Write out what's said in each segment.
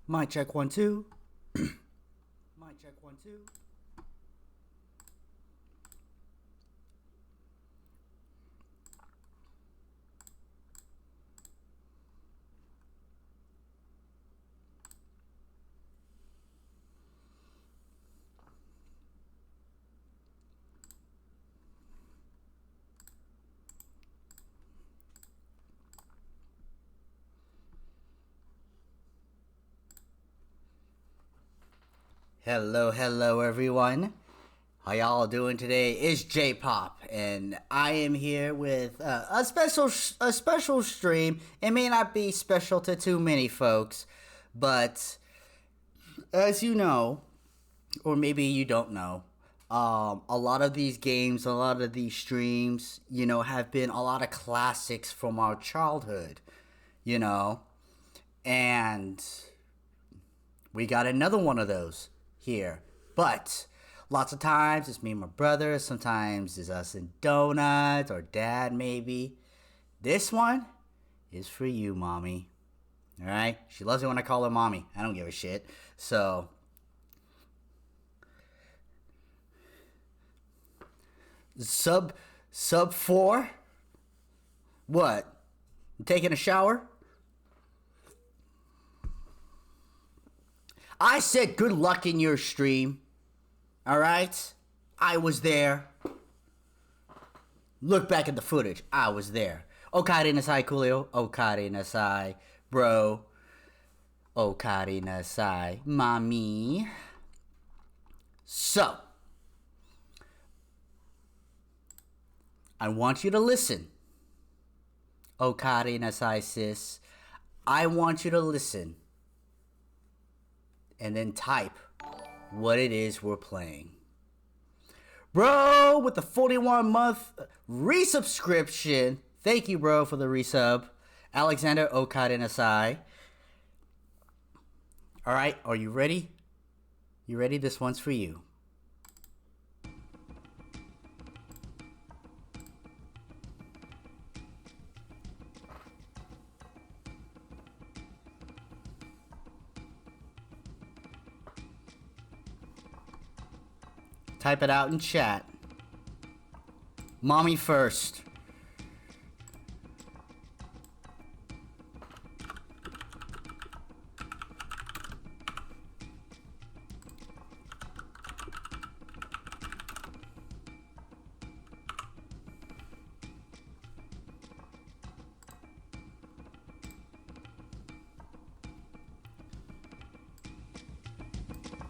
Mic check 1 2. Mic check 1 2. Hello everyone. How y'all doing today? It's J-Pop, and I am here with a special stream. It may not be special to too many folks, but as you know, or maybe you don't know, a lot of these games, a lot of these streams, have been a lot of classics from our childhood, you know, and we got another one of those here. But lots of times it's me and my brother. Sometimes it's us and Donuts or Dad maybe. This one is for you, Mommy. All right? She loves it when I call her Mommy. I don't give a shit. So sub 4. What? You taking a shower? I said good luck in your stream. Alright? I was there. Look back at the footage. I was there. Okari nasai, Coolio. Okari nasai, bro. Okari nasai, mommy. So, I want you to listen. Okari nasai, sis. I want you to listen. And then type what it is we're playing. Bro, with the 41-month resubscription. Thank you, bro, for the resub. Alexander Okadenasai. Alright, are you ready? You ready? This one's for you. Type it out in chat. Mommy first.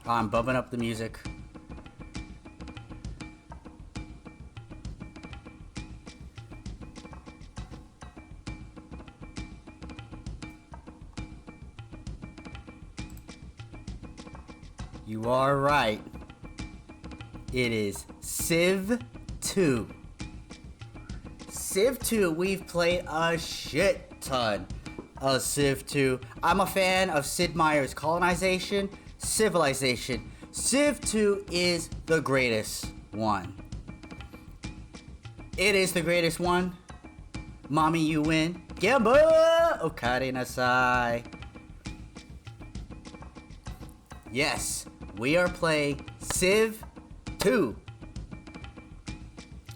I'm bumping up the music. You are right. It is Civ 2. Civ 2, we've played a shit ton of Civ 2. I'm a fan of Sid Meier's Colonization, Civilization. Civ 2 is the greatest one. It is the greatest one. Mommy, you win. Gamba! Okari nasai. Yes, we are playing Civ 2.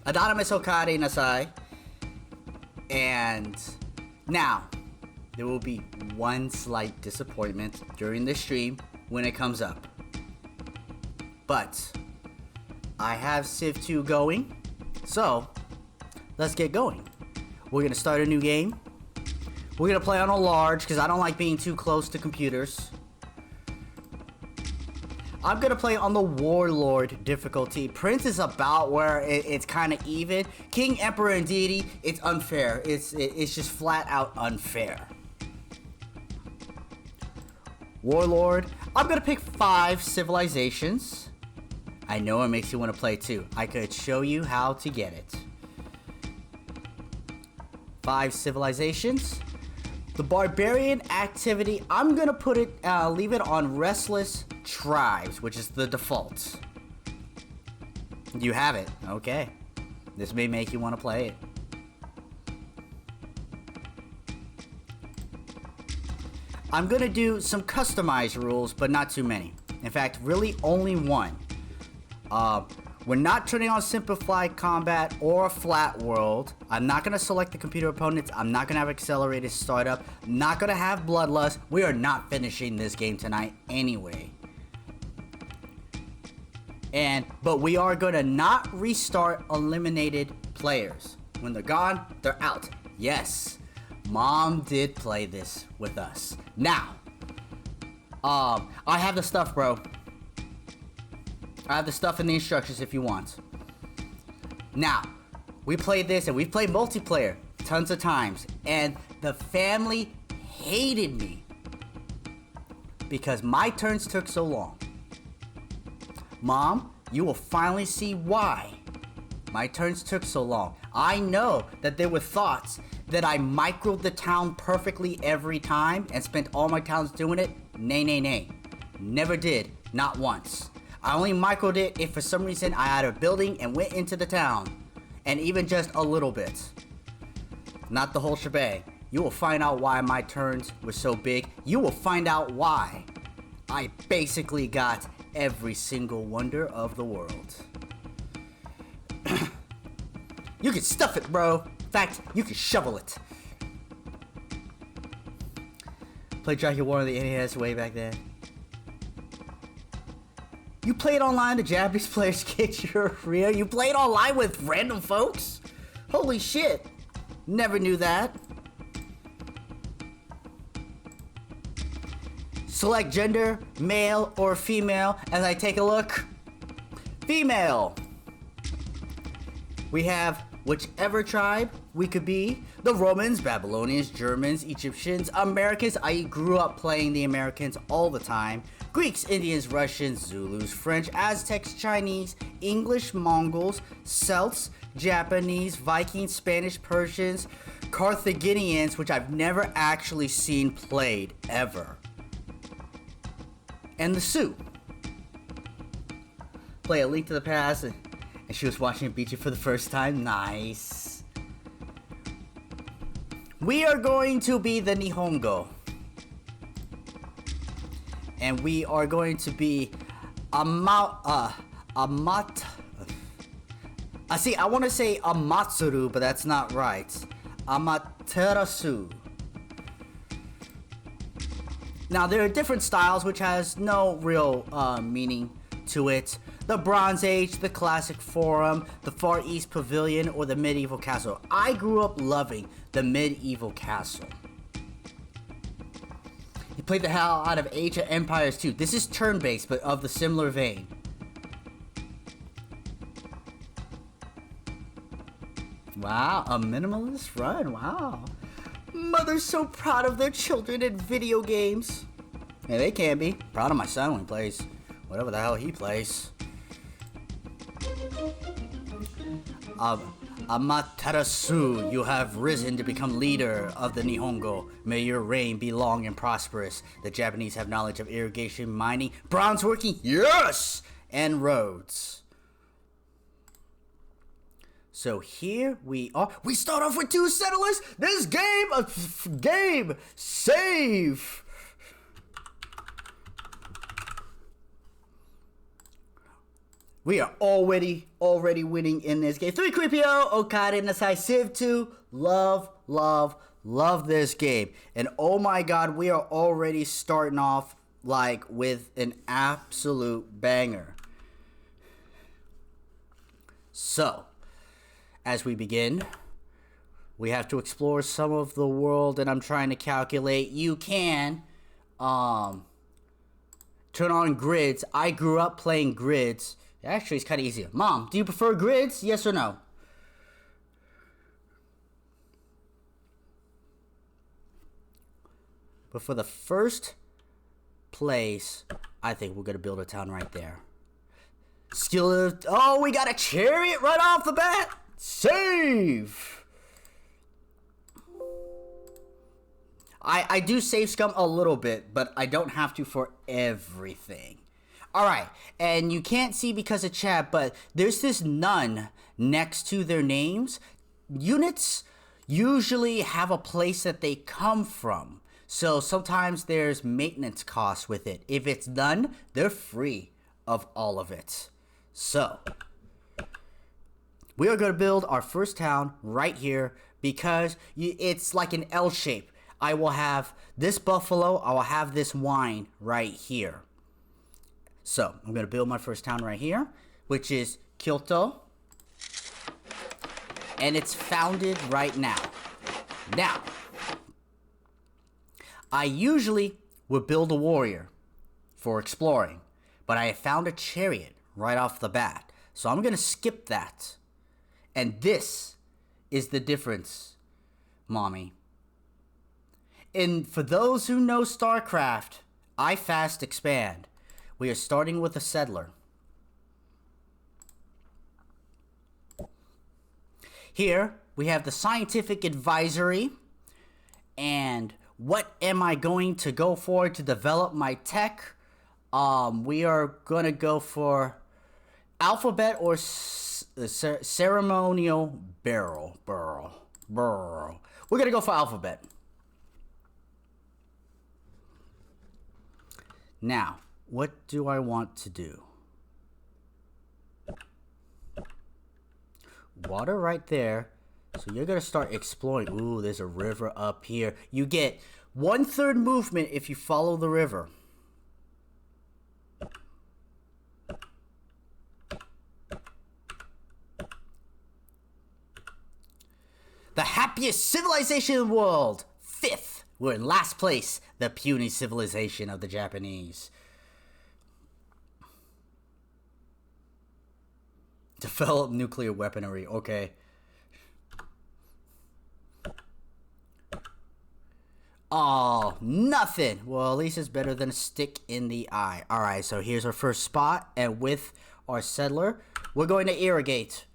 Anonymous Okari nasai. And now, there will be one slight disappointment during the stream when it comes up. But I have Civ 2 going, so let's get going. We're gonna start a new game. We're gonna play on a large because I don't like being too close to computers. I'm gonna play on the Warlord difficulty. Prince is about where it's kind of even. King, Emperor, and Deity, it's unfair. It's just flat out unfair. Warlord, I'm gonna pick 5 civilizations. I know it makes you want to play too. I could show you how to get it. 5 civilizations. The barbarian activity, I'm gonna put it, leave it on restless tribes, which is the default. You have it. Okay. This may make you want to play it. I'm going to do some customized rules, but not too many. In fact, really only one. We're not turning on simplified combat or a flat world. I'm not going to select the computer opponents. I'm not going to have accelerated startup. Not going to have bloodlust. We are not finishing this game tonight anyway. But we are going to not restart eliminated players. When they're gone, they're out. Yes, Mom did play this with us. Now, I have the stuff, bro. I have the stuff in the instructions if you want. Now, we played this and we played multiplayer tons of times. And the family hated me because my turns took so long. Mom, you will finally see why my turns took so long. I know that there were thoughts that I microed the town perfectly every time and spent all my towns doing it. Nay, nay, nay. Never did. Not once. I only microed it if for some reason I had a building and went into the town. And even just a little bit. Not the whole shebang. You will find out why my turns were so big. You will find out why I basically got every single wonder of the world. You can stuff it, bro. In fact, you can shovel it. Played Dracula War on the NES way back then. You played online, the Japanese players get your real. You played online with random folks? Holy shit. Never knew that. Select gender, male or female, as I take a look. Female. We have whichever tribe we could be. The Romans, Babylonians, Germans, Egyptians, Americans. I grew up playing the Americans all the time. Greeks, Indians, Russians, Zulus, French, Aztecs, Chinese, English, Mongols, Celts, Japanese, Vikings, Spanish, Persians, Carthaginians, which I've never actually seen played ever. And the Sioux. Play A Link to the Past, and she was watching Beat You for the first time. Nice. We are going to be the Nihongo. And we are going to be I want to say Amatsuru, but that's not right. Amaterasu. Now, there are different styles, which has no real meaning to it. The Bronze Age, the Classic Forum, the Far East Pavilion, or the Medieval Castle. I grew up loving the Medieval Castle. He played the hell out of Age of Empires 2. This is turn-based, but of the similar vein. Wow, a minimalist run. Wow. Mothers so proud of their children in video games. Yeah, they can be. Proud of my son when he plays whatever the hell he plays. Amaterasu, you have risen to become leader of the Nihongo. May your reign be long and prosperous. The Japanese have knowledge of irrigation, mining, bronze working, yes, and roads. So here we are. We start off with 2 settlers. This game, save. We are already winning in this game. 3 Creepio, Okada, Nasai, Civ 2. Love this game. And oh my god, we are already starting off like with an absolute banger. So, as we begin, we have to explore some of the world, and I'm trying to calculate. You can turn on grids. I grew up playing grids. Actually, it's kind of easier. Mom, do you prefer grids? Yes or no? But for the first place, I think we're going to build a town right there. Skill of... Oh, we got a chariot right off the bat. Save. I do save scum a little bit, but I don't have to for everything. Alright, and you can't see because of chat, but there's this nun next to their names. Units usually have a place that they come from. So sometimes there's maintenance costs with it. If it's done, they're free of all of it. So we are going to build our first town right here because it's like an L shape. I will have this buffalo. I will have this wine right here. So I'm going to build my first town right here, which is Kyoto. And it's founded right now. Now, I usually would build a warrior for exploring, but I found a chariot right off the bat. So I'm going to skip that. And this is the difference, mommy. And for those who know StarCraft, I fast expand. We are starting with a settler. Here, we have the scientific advisory. And what am I going to go for to develop my tech? We are going to go for alphabet or ceremonial barrel. We're going to go for alphabet. Now, what do I want to do? Water right there. So you're going to start exploring. Ooh, there's a river up here. You get 1/3 movement if you follow the river. The happiest civilization in the world. 5th. We're in last place. The puny civilization of the Japanese. Develop nuclear weaponry. Okay. Oh, nothing. Well, at least it's better than a stick in the eye. All right, so here's our first spot. And with our settler, we're going to irrigate.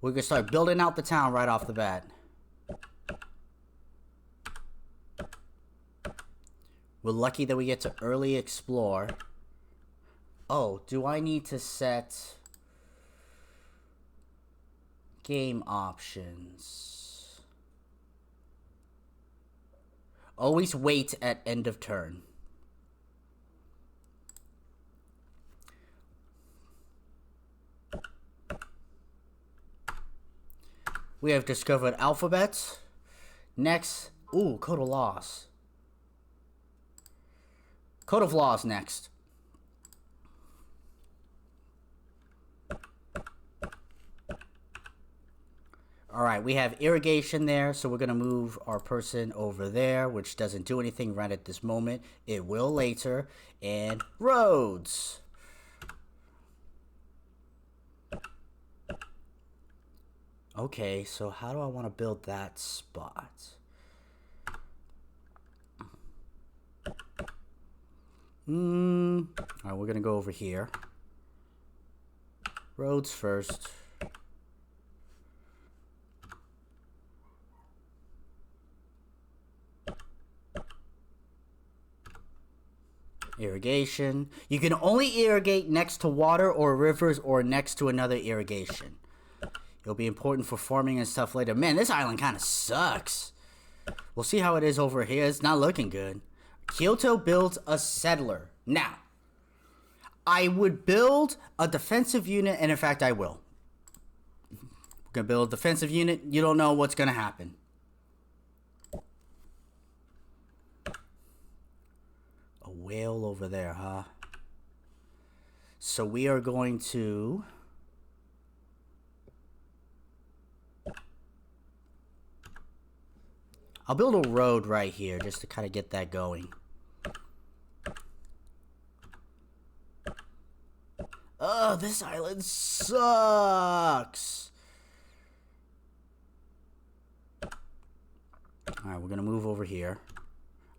We're going to start building out the town right off the bat. We're lucky that we get to early explore. Oh, do I need to set game options? Always wait at end of turn. We have discovered alphabets. Next, ooh, code of laws. Code of laws next. All right, we have irrigation there, so we're going to move our person over there, which doesn't do anything right at this moment. It will later. And roads. Okay, so how do I want to build that spot? All right, we're going to go over here. Roads first. Irrigation. You can only irrigate next to water or rivers or next to another irrigation. It'll be important for farming and stuff later. Man, this island kind of sucks. We'll see how it is over here. It's not looking good. Kyoto builds a settler. Now, I would build a defensive unit, and in fact, I will. We're going to build a defensive unit. You don't know what's going to happen. A whale over there, huh? So we are going to... I'll build a road right here just to kind of get that going. Oh, this island sucks. Alright, we're going to move over here.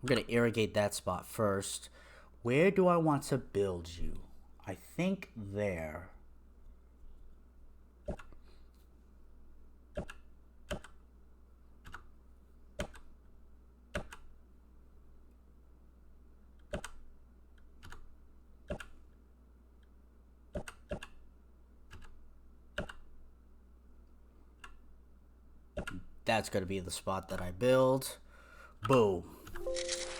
I'm going to irrigate that spot first. Where do I want to build you? I think there. That's going to be the spot that I build. Boom.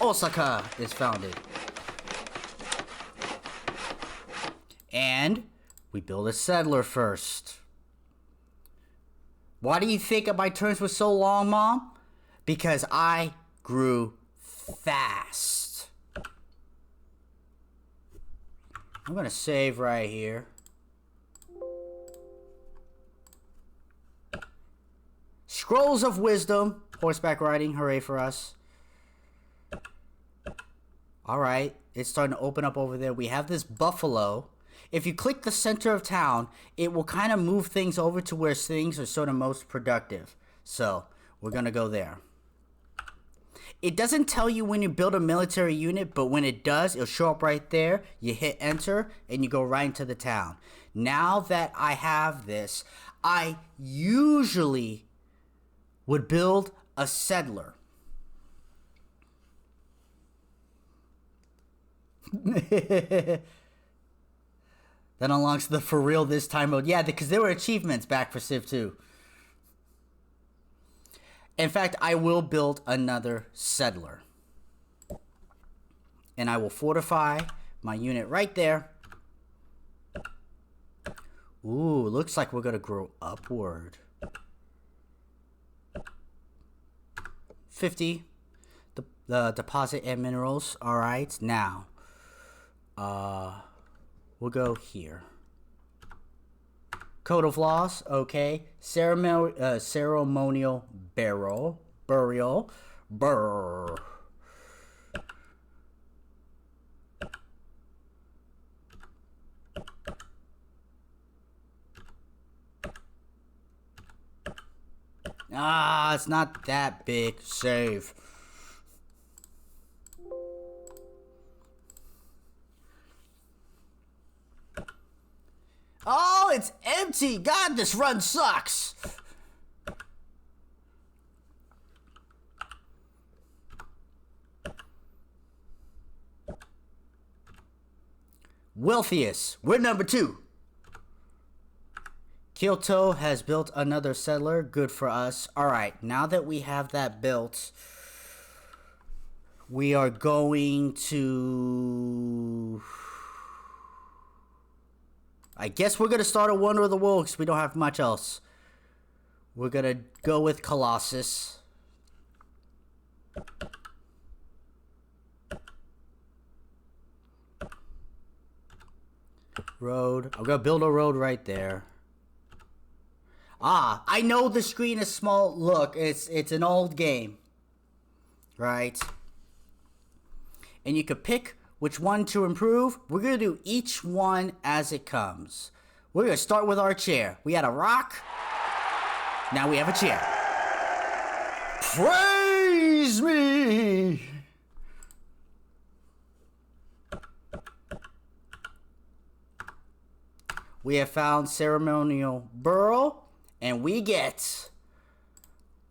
Osaka is founded. And we build a settler first. Why do you think my turns were so long, Mom? Because I grew fast. I'm gonna save right here. Scrolls of Wisdom. Horseback riding. Hooray for us. Alright. It's starting to open up over there. We have this buffalo. If you click the center of town, it will kind of move things over to where things are sort of most productive. So, we're going to go there. It doesn't tell you when you build a military unit, but when it does, it'll show up right there. You hit enter, and you go right into the town. Now that I have this, I usually would build a settler. That unlocks the for real this time mode. Yeah, because there were achievements back for Civ 2. In fact, I will build another settler. And I will fortify my unit right there. Ooh, looks like we're going to grow upward. 50. The deposit and minerals. Alright, now. We'll go here. Code of laws, okay. Ceremonial burial. Brr. Ah, it's not that big. Save. Oh, it's empty. God, this run sucks. Wealthiest. We're number 2. Kyoto has built another settler. Good for us. Alright, now that we have that built, we are going to... I guess we're going to start a Wonder of the World because we don't have much else. We're going to go with Colossus. Road. I'm going to build a road right there. Ah, I know the screen is small. Look, it's an old game. Right? And you could pick which one to improve. We're going to do each one as it comes. We're going to start with our chair. We had a rock. Now we have a chair. Praise me! We have found ceremonial burial, and we get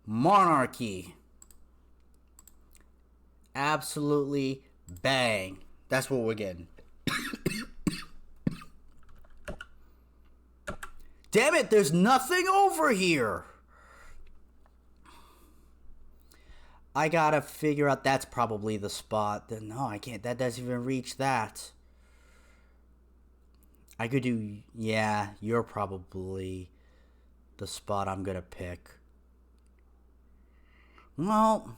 monarchy. Absolutely bang. That's what we're getting. Damn it, there's nothing over here. I gotta figure out, that's probably the spot. No, I can't. That doesn't even reach that. I could do, yeah, you're probably the spot I'm gonna pick. Well,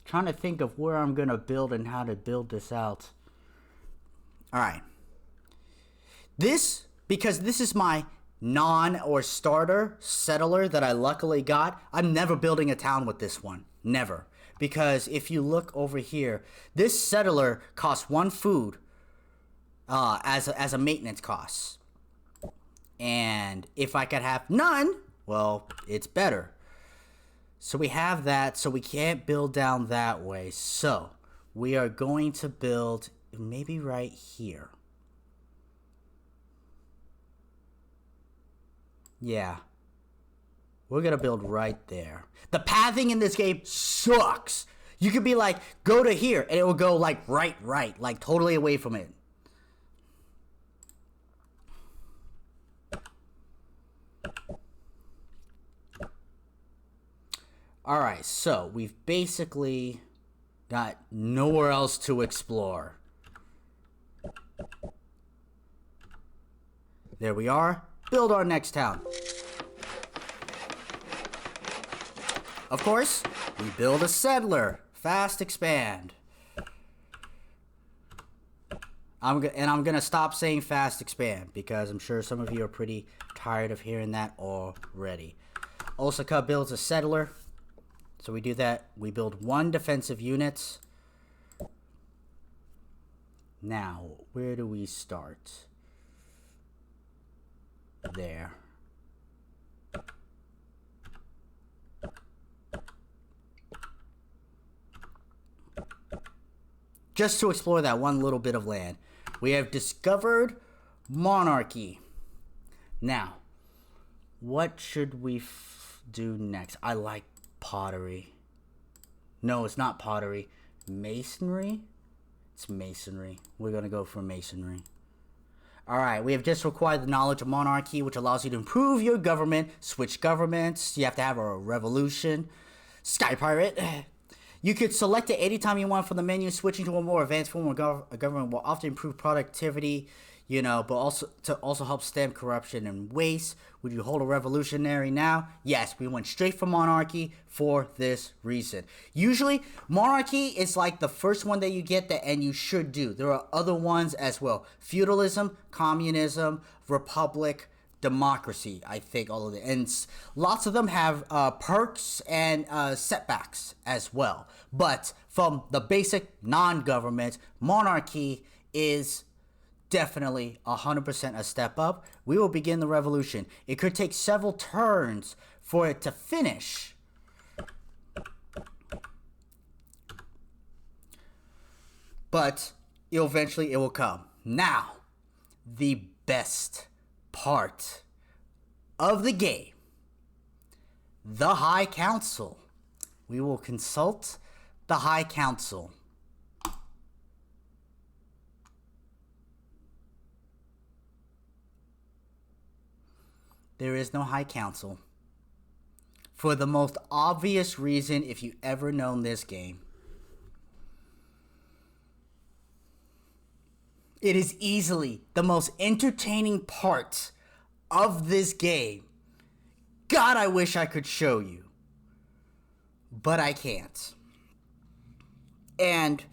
trying to think of where I'm gonna build and how to build this out. Alright. Because this is my non or starter settler that I luckily got, I'm never building a town with this one. Never. Because if you look over here, this settler costs 1 food as a maintenance cost. And if I could have none, well, it's better. So we have that, so we can't build down that way. So we are going to build maybe right here. Yeah. We're going to build right there. The pathing in this game sucks. You could be like, go to here, and it will go like right, like totally away from it. Alright, so we've basically got nowhere else to explore. There we are. Build our next town. Of course, we build a settler. Fast expand. I'm gonna stop saying fast expand because I'm sure some of you are pretty tired of hearing that already. Osaka builds a settler. So we do that. We build 1 defensive unit. Now, where do we start? There. Just to explore that one little bit of land. We have discovered monarchy. Now, what should we do next? I like pottery. No, it's not pottery. Masonry? It's masonry. We're going to go for masonry. Alright, we have just acquired the knowledge of monarchy, which allows you to improve your government, switch governments. You have to have a revolution. Sky Pirate. You could select it anytime you want from the menu. Switching to a more advanced form of government will often improve productivity, you know, but also help stem corruption and waste. Would you hold a revolutionary now? Yes, we went straight for monarchy for this reason. Usually, monarchy is like the first one that you get that, and you should do. There are other ones as well. Feudalism, communism, republic, democracy, I think all of it. And lots of them have perks and setbacks as well. But from the basic non-government, monarchy is definitely 100% a step up. We will begin the revolution. It could take several turns for it to finish. But eventually it will come. Now, the best part of the game. The High Council. We will consult the High Council. There is no High Council. For the most obvious reason, if you ever known this game. It is easily the most entertaining part of this game. God, I wish I could show you. But I can't. And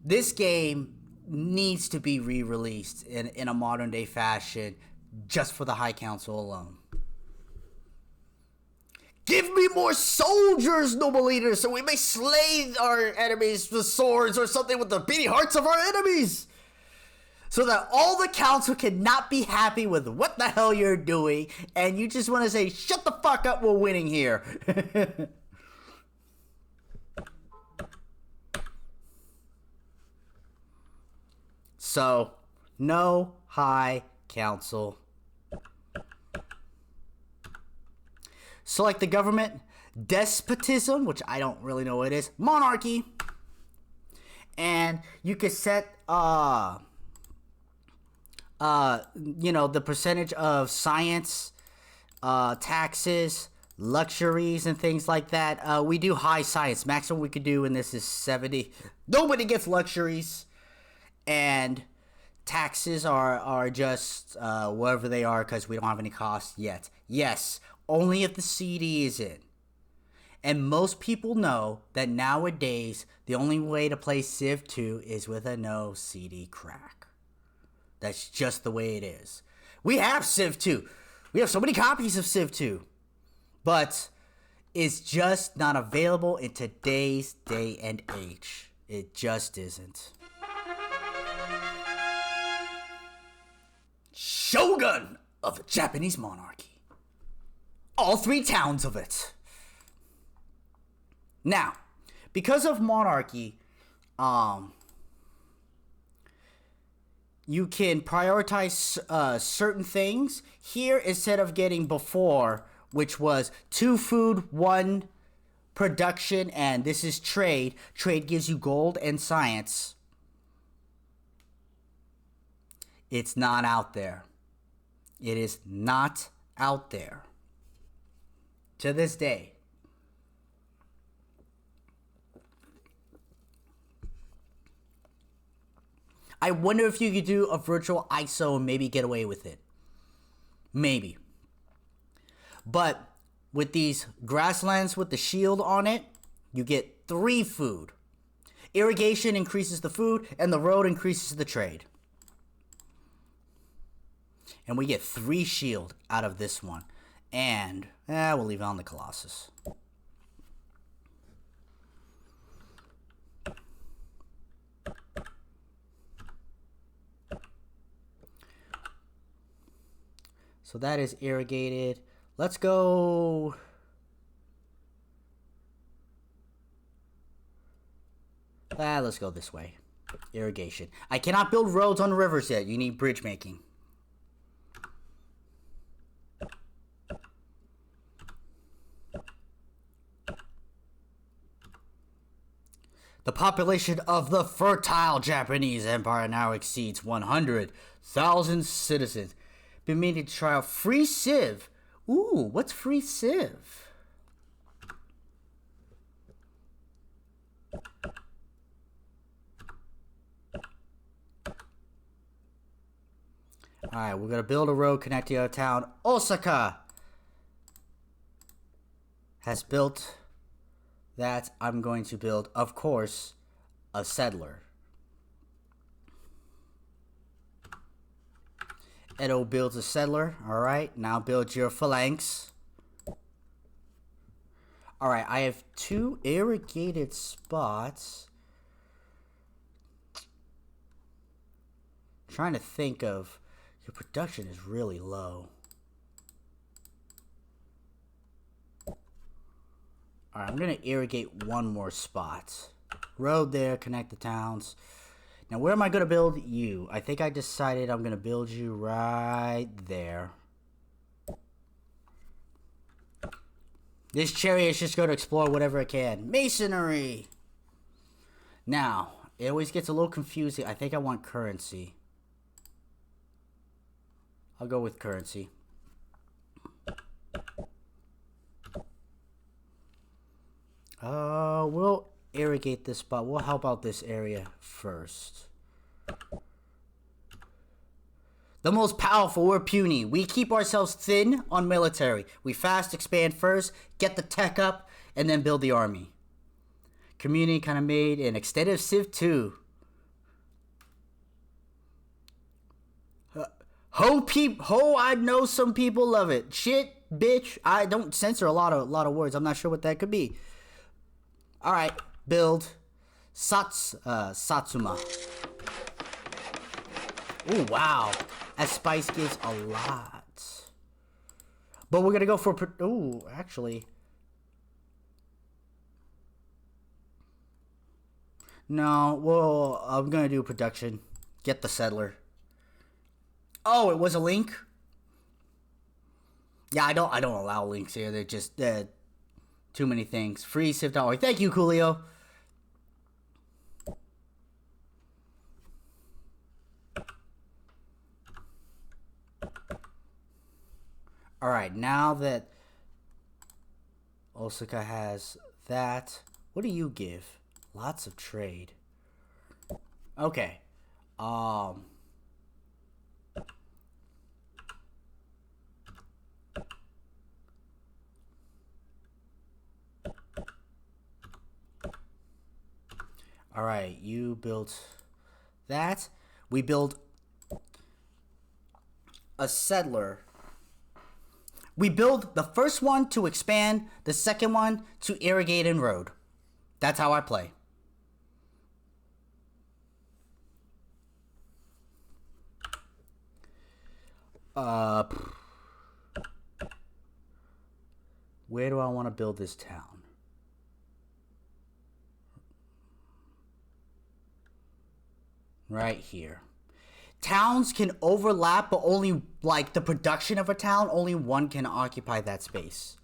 this game needs to be re-released in a modern day fashion just for the High Council alone. Give me more soldiers, noble leaders, so we may slay our enemies with swords or something with the beating hearts of our enemies. So that all the council cannot be happy with what the hell you're doing, and you just want to say, shut the fuck up, we're winning here. So, no High Council. Select the government. Despotism, which I don't really know what it is. Monarchy. And you can set you know, the percentage of science, taxes, luxuries, and things like that. We do high science. Maximum we could do in this is 70. Nobody gets luxuries. And taxes are just wherever they are because we don't have any costs yet. Yes, only if the CD is in. And most people know that nowadays the only way to play Civ 2 is with a no CD crack. That's just the way it is. We have Civ 2. We have so many copies of Civ 2. But it's just not available in today's day and age. It just isn't. Shogun of the Japanese monarchy. All 3 towns of it. Now, because of monarchy, you can prioritize certain things. Here, instead of getting before, which was 2 food, 1 production, and this is trade. Trade gives you gold and science. It's not out there. It is not out there. To this day. I wonder if you could do a virtual ISO and maybe get away with it. Maybe. But with these grasslands with the shield on it, you get 3 food. Irrigation increases the food, and the road increases the trade. And we get 3 shield out of this one. And, we'll leave it on the Colossus. So that is irrigated. Let's go. Let's go this way. Irrigation. I cannot build roads on rivers yet. You need bridge making. The population of the fertile Japanese Empire now exceeds 100,000 citizens. Been meaning to try out free civ. Ooh, what's free civ? Alright, we're gonna build a road connecting our town. Osaka has built that. I'm going to build, of course, a settler. Edo builds a settler. Alright, now build your phalanx. Alright, I have 2 irrigated spots. I'm trying to think of... Your production is really low. Alright, I'm going to irrigate 1 more spot. Road there, connect the towns. Now, where am I going to build you? I think I decided I'm going to build you right there. This chariot is just going to explore whatever it can. Masonry! Now, it always gets a little confusing. I think I want currency. I'll go with currency. We'll irrigate this spot. We'll help out this area first. The most powerful, we're puny. We keep ourselves thin on military. We fast expand first, get the tech up, and then build the army. Community kind of made an extended Civ 2. I know some people love it. Shit, bitch. I don't censor a lot of words. I'm not sure what that could be. All right, build Satsuma. Oh wow, that spice gives a lot. But we're gonna go for actually. No, well, I'm gonna do production. Get the settler. Oh, it was a link? Yeah, I don't allow links here. They're just too many things. Free Civ.org. Thank you, Coolio. Alright, now that Osaka has that, what do you give? Lots of trade. Okay. Alright, you built that. We build a settler. We build the first one to expand, the second one to irrigate and road. That's how I play. Where do I want to build this town? Right here. Towns can overlap, but only, like, the production of a town, only one can occupy that space.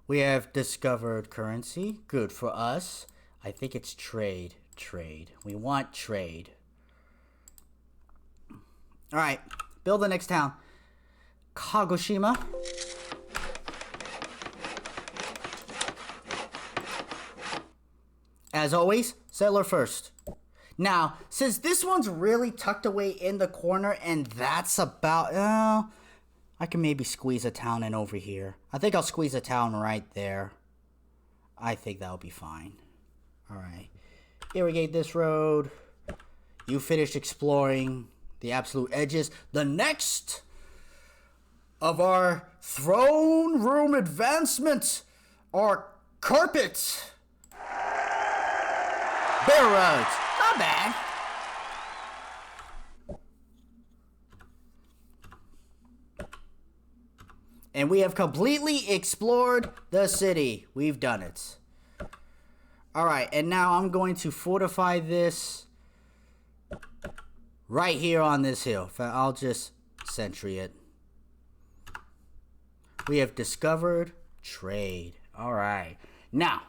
We have discovered currency. Good for us. I think it's trade. Trade. We want trade. Alright. Build the next town. Kagoshima. As always, settler first. Now, since this one's really tucked away in the corner, and that's about, I can maybe squeeze a town in over here. I think I'll squeeze a town right there. I think that'll be fine. All right. Irrigate this road. You finished exploring the absolute edges. The next of our throne room advancements are carpets. Bare roads. Not bad. And we have completely explored the city. We've done it. Alright, and now I'm going to fortify this right here on this hill. I'll just sentry it. We have discovered trade. Alright. Now,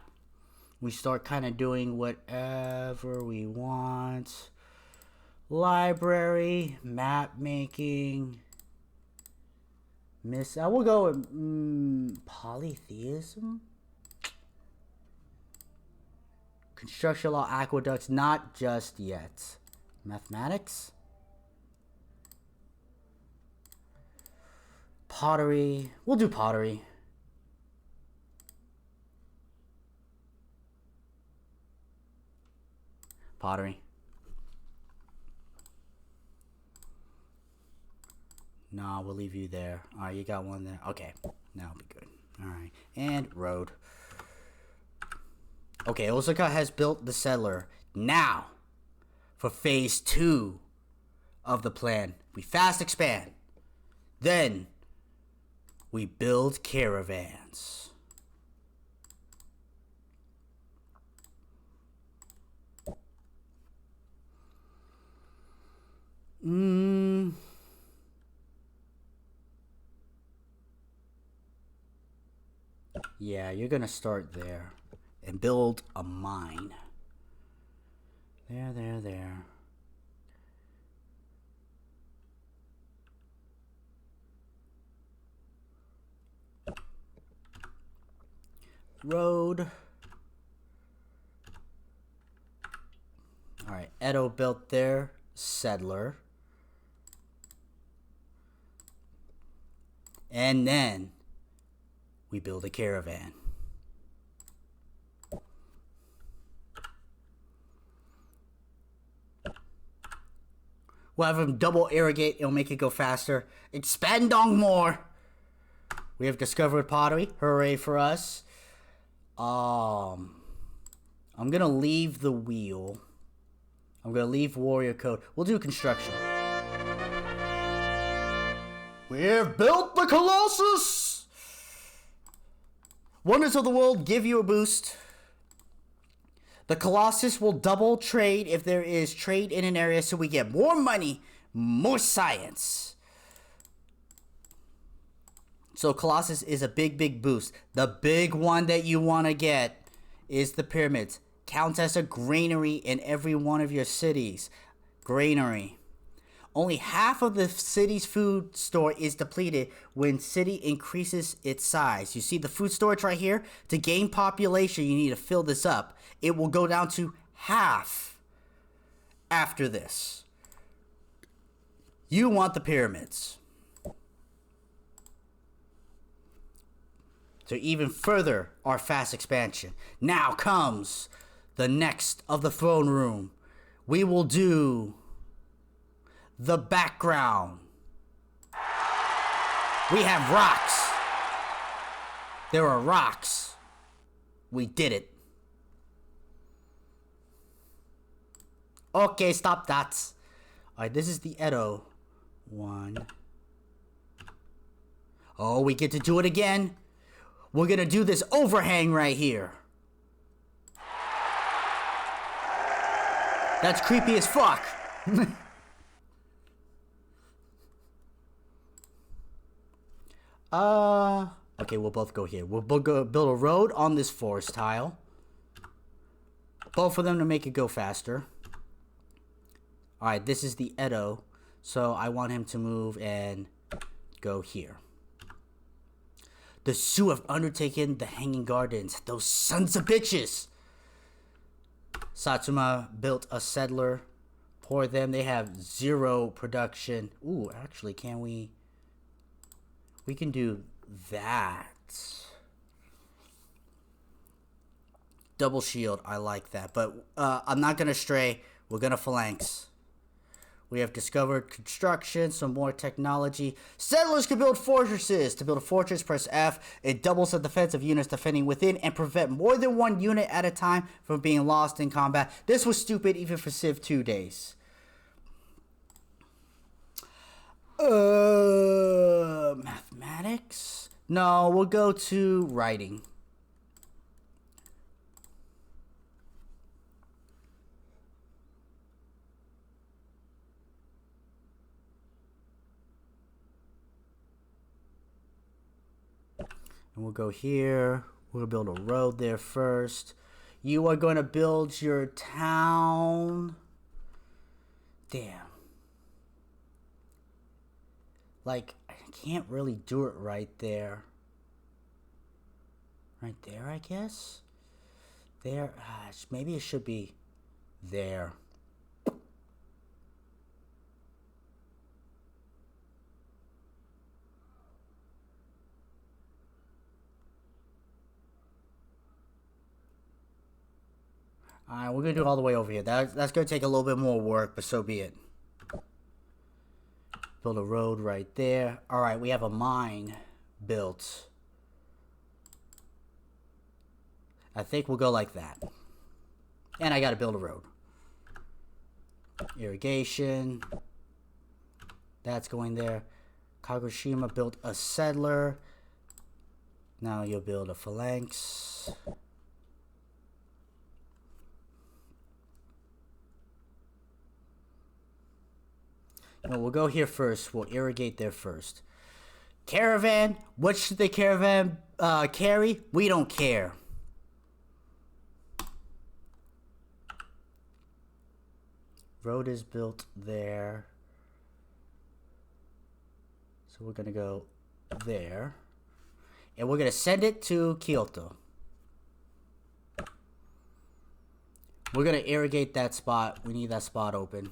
we start kind of doing whatever we want. Library, map making. I will go with polytheism. Construction law, aqueducts, not just yet. Mathematics. Pottery. We'll do pottery. Pottery. Nah, we'll leave you there. Alright, you got one there. Okay, that'll be good. Alright, and road. Okay, Osaka has built the settler. Now, for phase 2 of the plan, we fast expand. Then, we build caravans. Yeah, you're gonna start there and build a mine. There. Road. Alright, Edo built their settler. And then we build a caravan. We'll have them double irrigate. It'll make it go faster. Expand on more. We have discovered pottery. Hooray for us. I'm gonna leave the wheel. I'm gonna leave warrior code. We'll do construction. We have built the Colossus. Wonders of the world give you a boost. The Colossus will double trade if there is trade in an area, so we get more money, more science. So Colossus is a big boost. The big one that you want to get is the pyramids. Counts as a granary in every one of your cities. Granary. Only half of the city's food store is depleted when city increases its size. You see the food storage right here? To gain population, you need to fill this up. It will go down to half after this. You want the pyramids. To even further our fast expansion. Now comes the next of the throne room. We will do the background. We have rocks. There are rocks. We did it. Okay, stop that. Alright, this is the Edo one. Oh, we get to do it again. We're gonna do this overhang right here. That's creepy as fuck. Okay, we'll both go here. We'll go build a road on this forest tile. Both of them to make it go faster. Alright, this is the Edo. So I want him to move and go here. The Sioux have undertaken the Hanging Gardens. Those sons of bitches. Satsuma built a settler for them. They have 0 production. Ooh, actually, can we? We can do that. Double shield, I like that. But I'm not going to stray. We're going to phalanx. We have discovered construction, some more technology. Settlers can build fortresses. To build a fortress, press F. It doubles the defense of units defending within and prevent more than 1 unit at a time from being lost in combat. This was stupid even for Civ 2 days. Mathematics? No, we'll go to writing. And we'll go here. We'll build a road there first. You are going to build your town. Damn. Like, I can't really do it right there. Right there, I guess? There. Maybe it should be there. Alright, we're going to do it all the way over here. That's going to take a little bit more work, but so be it. Build a road right there. Alright, we have a mine built. I think we'll go like that. And I got to build a road. Irrigation. That's going there. Kagoshima built a settler. Now you'll build a phalanx. No, we'll go here first. We'll irrigate there first. Caravan. What should the caravan carry? We don't care. Road is built there. So we're going to go there. And we're going to send it to Kyoto. We're going to irrigate that spot. We need that spot open.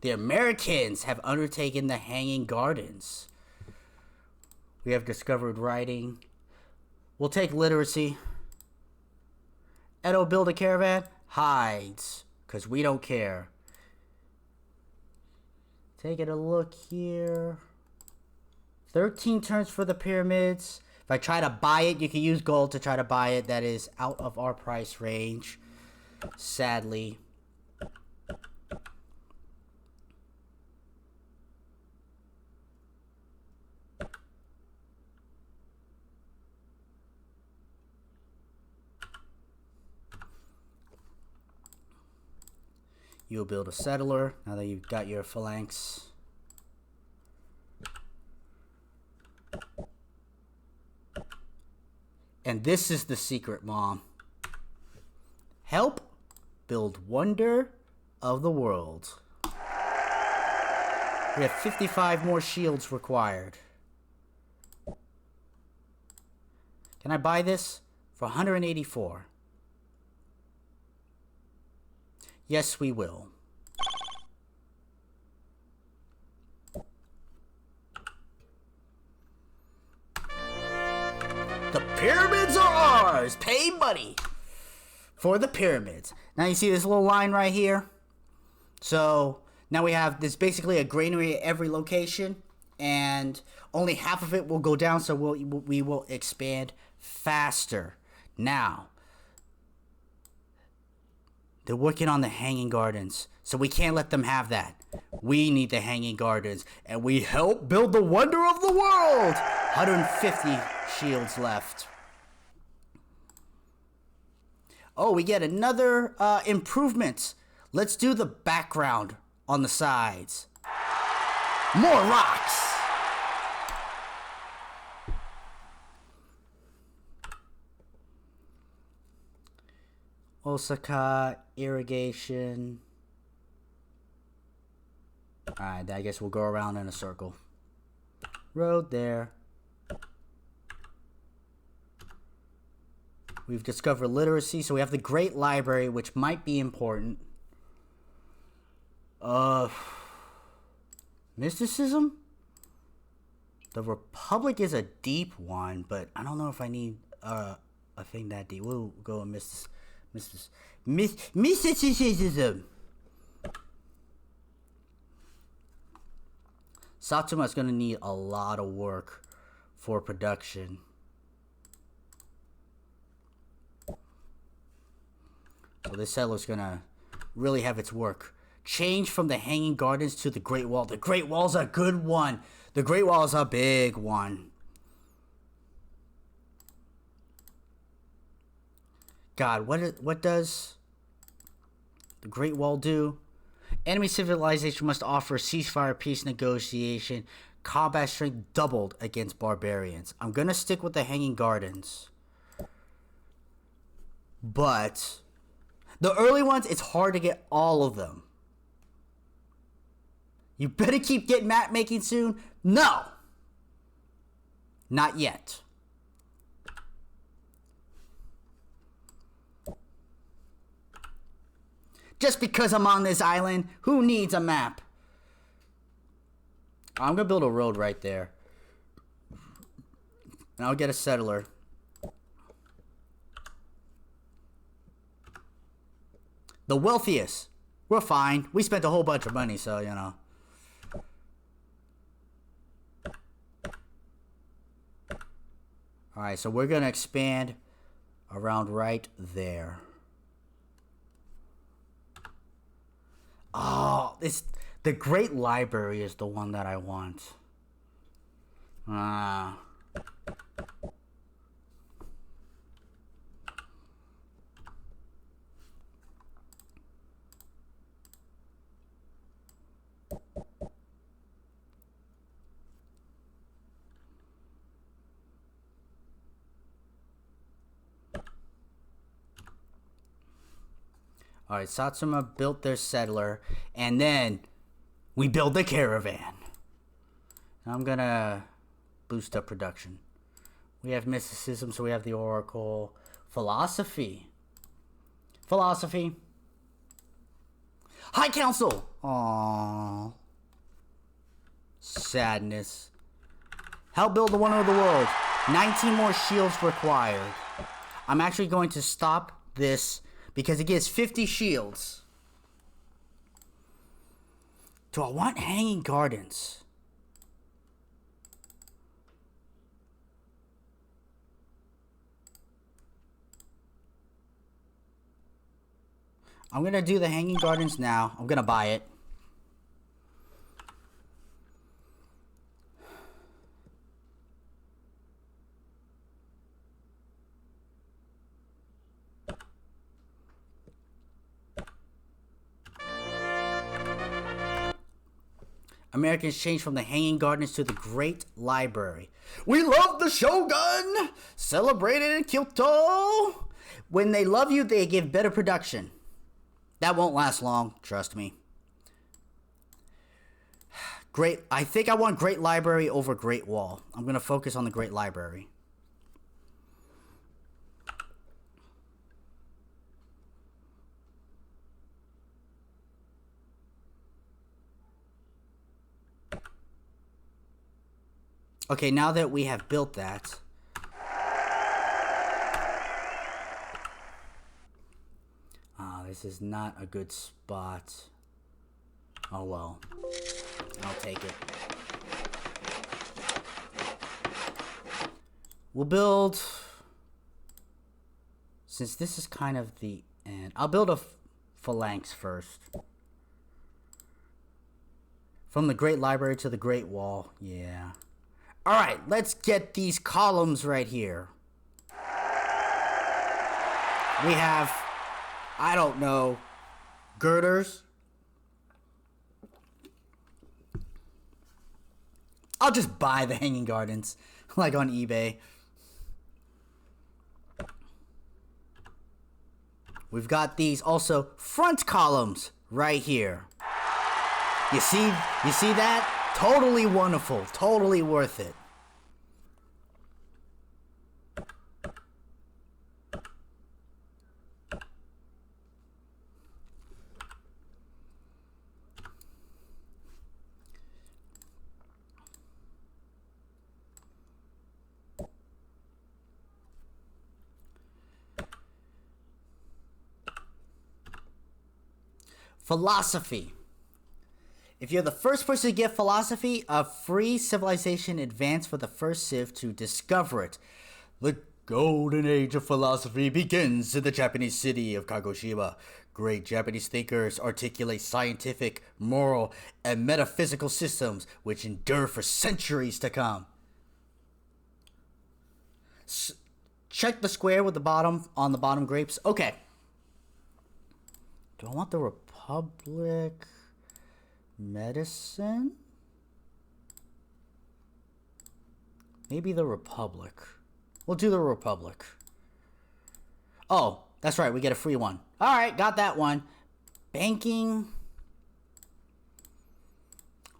The Americans have undertaken the Hanging Gardens. We have discovered writing. We'll take literacy. Edo build a caravan. Hides. Because we don't care. Taking a look here. 13 turns for the pyramids. If I try to buy it, you can use gold to try to buy it. That is out of our price range. Sadly. You'll build a settler now that you've got your phalanx. And this is the secret, Mom. Help build wonder of the world. We have 55 more shields required. Can I buy this for 184? Yes, we will. The pyramids are ours! Pay money for the pyramids. Now you see this little line right here? So now we have this basically a granary at every location, and only half of it will go down, so we will expand faster. Now, they're working on the Hanging Gardens, so we can't let them have that. We need the Hanging Gardens, and we help build the wonder of the world! 150 shields left. Oh, we get another improvement. Let's do the background on the sides. More rocks! Osaka, irrigation. Alright, I guess we'll go around in a circle. Road there. We've discovered literacy, so we have the Great Library, which might be important. Mysticism? The Republic is a deep one, but I don't know if I need a thing that deep. We'll go with mysticism. Satsuma's gonna need a lot of work for production. So this settler's gonna really have its work. Change from the Hanging Gardens to the Great Wall. The Great Wall's a good one. The Great Wall is a big one. God, what does the Great Wall do? Enemy civilization must offer ceasefire, peace negotiation, combat strength doubled against barbarians. I'm gonna stick with the Hanging Gardens. But the early ones, it's hard to get all of them. You better keep getting map making soon. No! Not yet. Just because I'm on this island, who needs a map? I'm gonna build a road right there. And I'll get a settler. The wealthiest. We're fine. We spent a whole bunch of money, so, you know. Alright, so we're gonna expand around right there. Oh, the Great Library is the one that I want. Ah. Alright, Satsuma built their settler, and then we build the caravan. I'm gonna boost up production. We have mysticism, so we have the oracle. Philosophy. Philosophy. High Council! Aww. Sadness. Help build the wonder of the world. 19 more shields required. I'm actually going to stop this because it gives 50 shields. Do I want Hanging Gardens? I'm gonna do the Hanging Gardens now. I'm gonna buy it. Americans changed from the Hanging Gardens to the Great Library. We love the Shogun! Celebrated in Kyoto! When they love you, they give better production. That won't last long, trust me. I think I want Great Library over Great Wall. I'm going to focus on the Great Library. Okay, now that we have built that, this is not a good spot. Oh well, I'll take it. We'll build, since this is kind of the end, I'll build a phalanx first. From the Great Library to the Great Wall, yeah. Alright, let's get these columns right here. We have, I don't know, girders. I'll just buy the Hanging Gardens, like on eBay. We've got these also front columns right here. You see that? Totally wonderful. Totally worth it. Philosophy. If you're the first person to get philosophy, a free civilization advanced for the first civ to discover it. The golden age of philosophy begins in the Japanese city of Kagoshima. Great Japanese thinkers articulate scientific, moral, and metaphysical systems which endure for centuries to come. Check the square with the bottom on the bottom grapes. Okay. Do I want the Republic? Medicine? Maybe the Republic. We'll do the Republic. Oh, that's right. We get a free one. All right, got that one. Banking.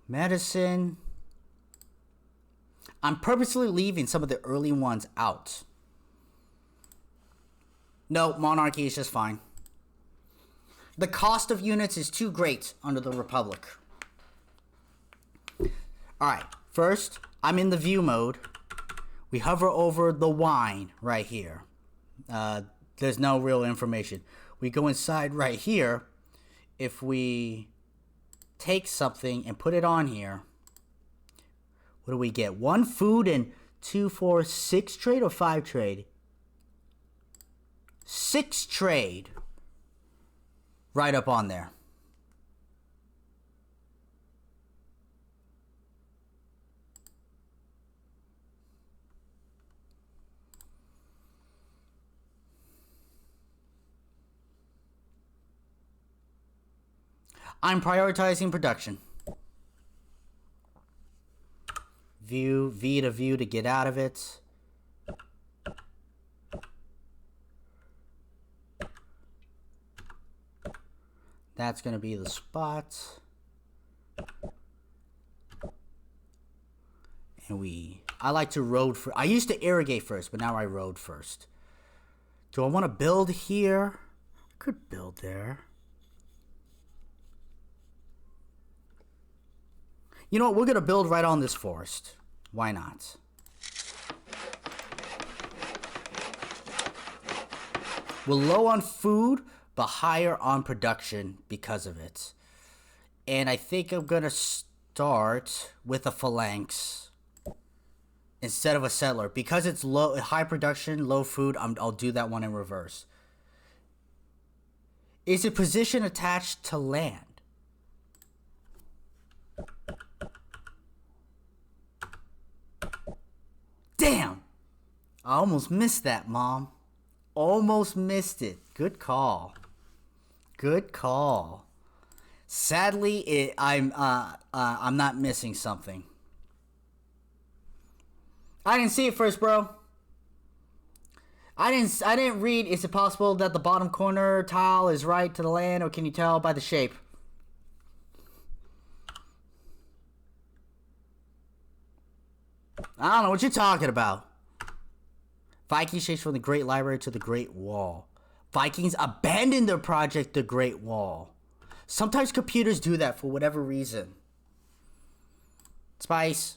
Medicine. I'm purposely leaving some of the early ones out. No, monarchy is just fine. The cost of units is too great under the Republic. Alright, first, I'm in the view mode. We hover over the wine right here. There's no real information. We go inside right here. If we take something and put it on here, what do we get? 1 food and 2, 4, 6 trade or 5 trade? 6 trade. Right up on there. I'm prioritizing production. View, V to view to get out of it. That's going to be the spot. And I like to road first. I used to irrigate first, but now I road first. Do I want to build here? I could build there. You know what? We're going to build right on this forest. Why not? We're low on food, but higher on production because of it. And I think I'm going to start with a phalanx instead of a settler. Because it's high production, low food, I'll do that one in reverse. Is a position attached to land? Damn! I almost missed that, Mom. Almost missed it. Good call. Good call. Sadly, I'm not missing something. I didn't see it first, bro. I didn't read. Is it possible that the bottom corner tile is right to the land, or can you tell by the shape? I don't know what you're talking about. Viking shapes from the Great Library to the Great Wall. Vikings abandoned their project, the Great Wall. Sometimes computers do that for whatever reason. Spice.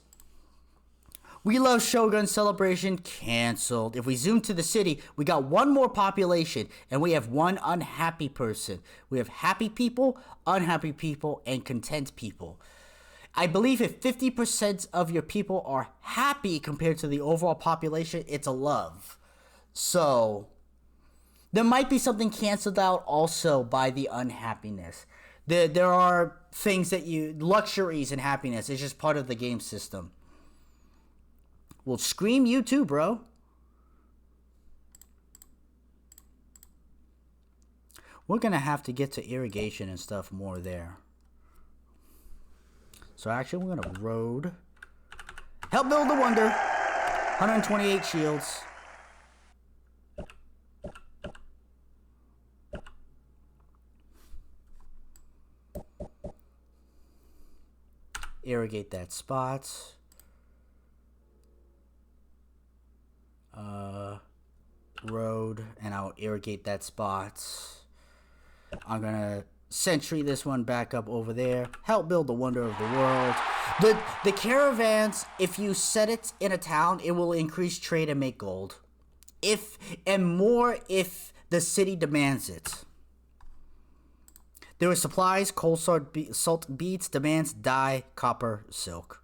We Love Shogun celebration canceled. If we zoom to the city, we got 1 more population, and we have 1 unhappy person. We have happy people, unhappy people, and content people. I believe if 50% of your people are happy compared to the overall population, it's a love. So, there might be something canceled out also by the unhappiness. There are things that luxuries and happiness. It's just part of the game system. Well, scream you too, bro. We're going to have to get to irrigation and stuff more there. So actually, we're going to road. Help build the wonder. 128 shields. Irrigate that spot. Road, and I'll irrigate that spot. I'm going to sentry this one back up over there. Help build the wonder of the world. The caravans, if you set it in a town, it will increase trade and make gold. If the city demands it. There were supplies, coal, salt, beets, demands, dye, copper, silk.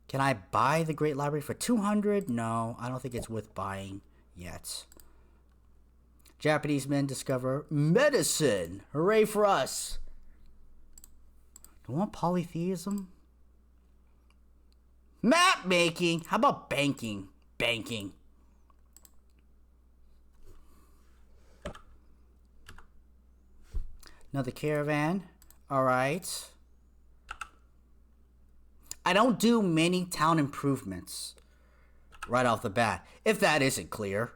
Can I buy the Great Library for 200? No, I don't think it's worth buying yet. Japanese men discover medicine. Hooray for us. Do you want polytheism? Map making. How about banking? Banking. Another caravan. All right. I don't do many town improvements right off the bat, if that isn't clear.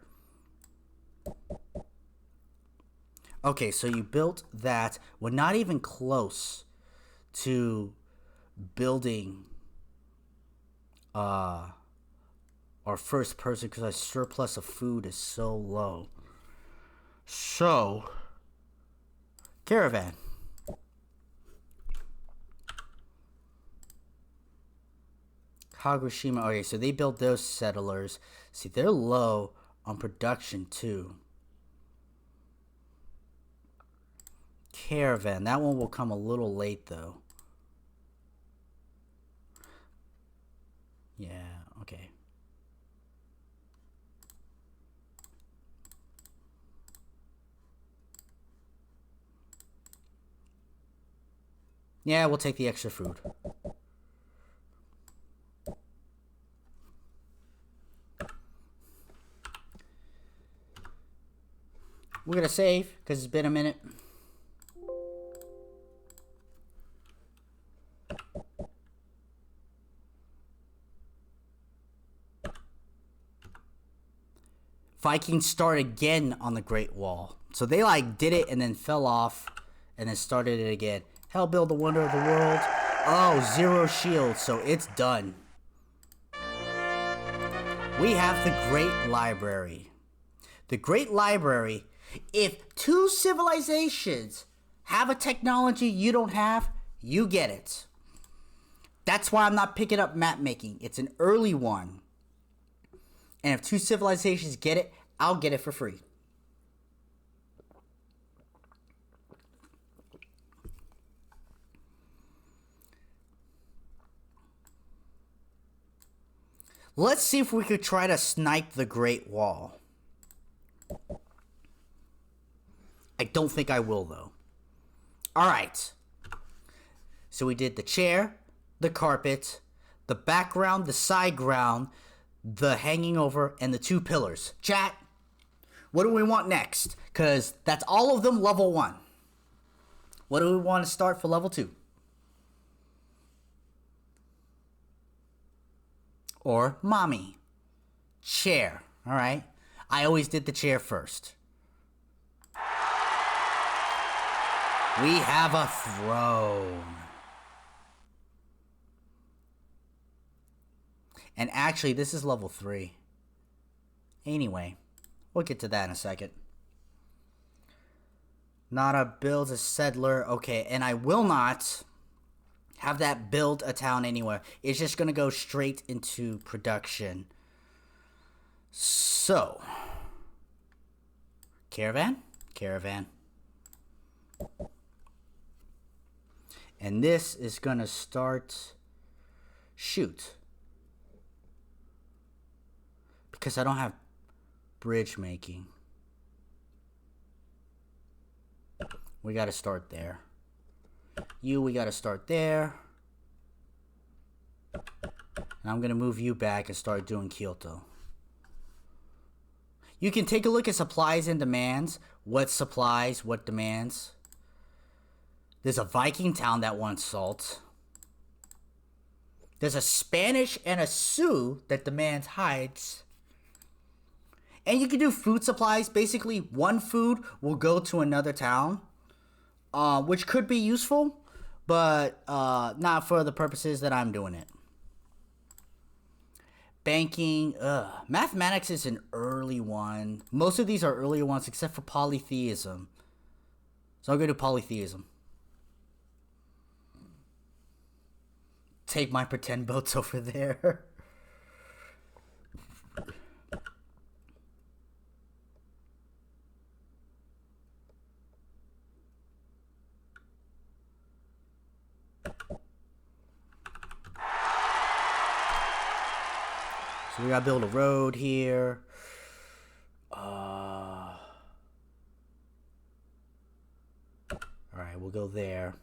Okay, so you built that. We're not even close to building our first person because our surplus of food is so low. So, caravan. Kagoshima. Okay, so they built those settlers. See, they're low on production too. Caravan. That one will come a little late though. Yeah, okay. Yeah, we'll take the extra food. We're gonna save because it's been a minute. Vikings start again on the Great Wall. So they like did it and then fell off and then started it again. Hell, build the wonder of the world. Oh, 0 shields, so it's done. We have the Great Library. The Great Library, if 2 civilizations have a technology you don't have, you get it. That's why I'm not picking up map making. It's an early one. And if 2 civilizations get it, I'll get it for free. Let's see if we could try to snipe the Great Wall. I don't think I will, though. Alright. So we did the chair, the carpet, the background, the side ground, the hanging over, and the 2 pillars. Chat, what do we want next? Because that's all of them level 1. What do we want to start for level 2? Or mommy. Chair. Alright. I always did the chair first. We have a throne. And actually, this is level 3. Anyway, we'll get to that in a second. Nada builds a settler. Okay, and I will not have that build a town anywhere. It's just going to go straight into production. So, caravan, caravan. And this is going to start shoot. Because I don't have bridge making. We got to start there. You, we got to start there. And I'm going to move you back and start doing Kyoto. You can take a look at supplies and demands. What supplies, what demands. There's a Viking town that wants salt. There's a Spanish and a Sioux that demands hides. And you can do food supplies. Basically, one food will go to another town. Which could be useful, but not for the purposes that I'm doing it. Banking, mathematics is an early one. Most of these are earlier ones except for polytheism. So I'll go to polytheism. Take my pretend boats over there. So we gotta build a road here. Alright, we'll go there.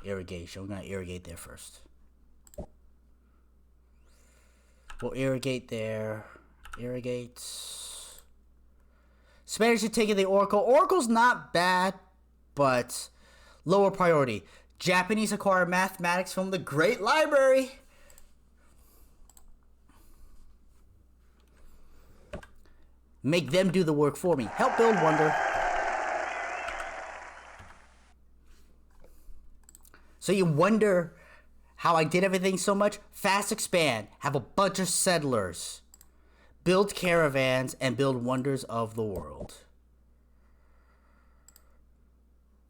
Irrigation. We're gonna irrigate there first. We'll irrigate there. Irrigate. Spanish are taking the Oracle. Oracle's not bad, but lower priority. Japanese acquire mathematics from the Great Library. Make them do the work for me. Help build wonder. So you wonder how I did everything so much? Fast expand. Have a bunch of settlers. Build caravans and build wonders of the world.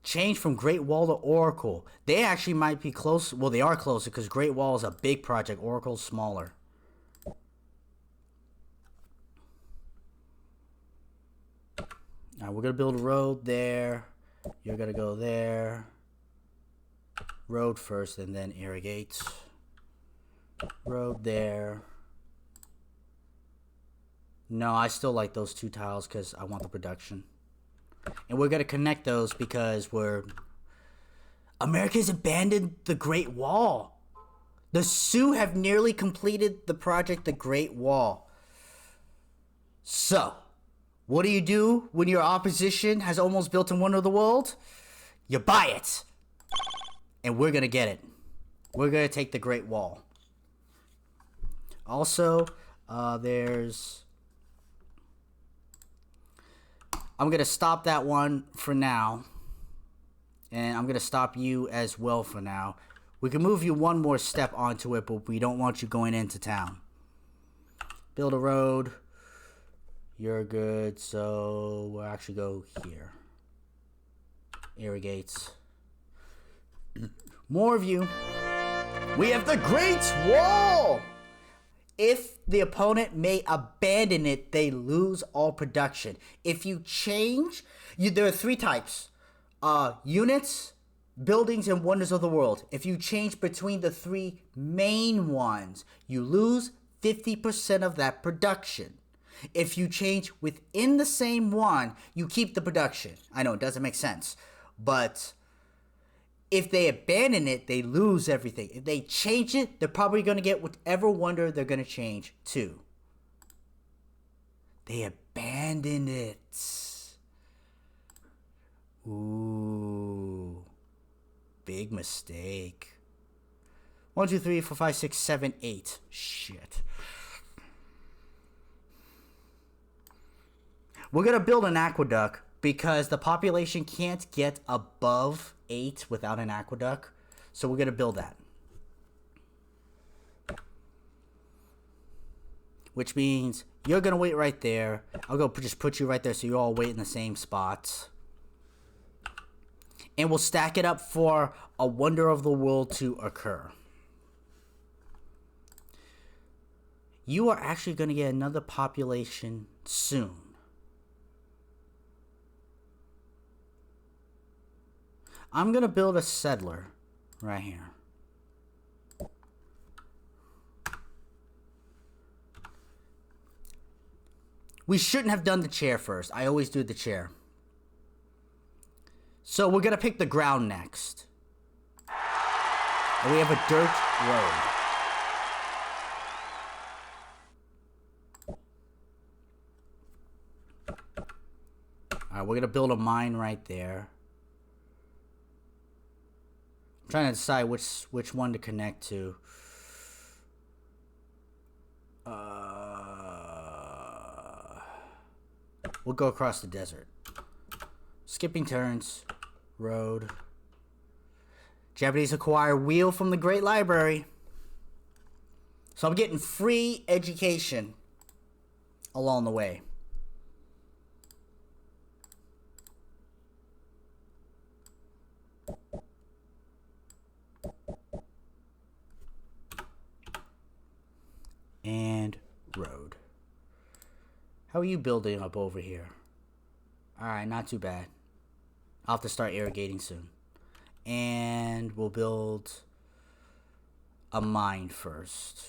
Change from Great Wall to Oracle. They actually might be close. Well, they are closer because Great Wall is a big project. Oracle's smaller. Alright, we're going to build a road there. You're going to go there. Road first and then irrigate. Road there. No, I still like those two tiles because I want the production. And we're going to connect those because America's abandoned the Great Wall. The Sioux have nearly completed the project, the Great Wall. So, what do when your opposition has almost built a wonder of the world? You buy it. And we're going to get it. We're going to take the Great Wall. Also, there's... I'm going to stop that one for now. And I'm going to stop you as well for now. We can move you one more step onto it, but we don't want you going into town. Build a road. You're good, so we'll actually go here. Irrigates. More of you. We have the Great Wall! If the opponent may abandon it, they lose all production. If you change, there are three types. Units, buildings, and wonders of the world. If you change between the three main ones, you lose 50% of that production. If you change within the same one, you keep the production. I know, it doesn't make sense. But if they abandon it, they lose everything. If they change it, they're probably going to get whatever wonder they're going to change to. They abandoned it. Ooh. Big mistake. 1, 2, 3, 4, 5, 6, 7, 8. Shit. We're going to build an aqueduct because the population can't get above 8 without an aqueduct. So we're going to build that. Which means you're going to wait right there. I'll go just put you right there so you all wait in the same spots. And we'll stack it up for a wonder of the world to occur. You are actually going to get another population soon. I'm going to build a settler right here. We shouldn't have done the chair first. I always do the chair. So we're going to pick the ground next. And we have a dirt road. Alright, we're going to build a mine right there. I'm trying to decide which one to connect to. We'll go across the desert. Skipping turns. Road. Japanese acquire wheel from the Great Library. So I'm getting free education along the way. And road. How are you building up over here? Alright, not too bad. I'll have to start irrigating soon. And we'll build a mine first.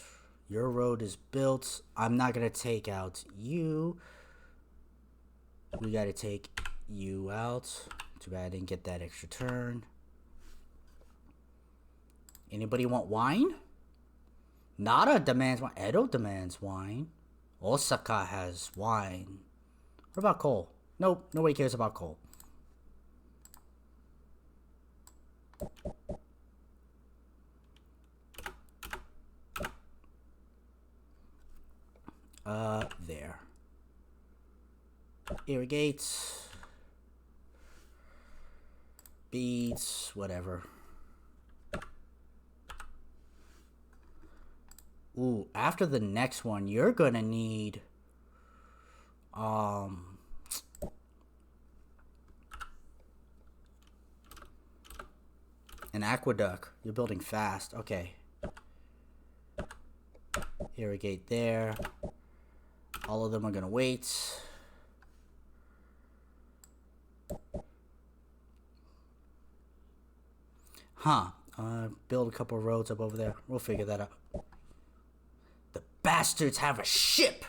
Your road is built. I'm not gonna take out you. We gotta take you out. Too bad I didn't get that extra turn. Anybody want wine? Nara demands wine. Edo demands wine. Osaka has wine. What about coal? Nope, nobody cares about coal. There. Irrigates. Beads, whatever. Ooh, after the next one, you're gonna need an aqueduct. You're building fast. Okay. Irrigate there. All of them are gonna wait. Huh. Build a couple of roads up over there. We'll figure that out. The bastards have a ship!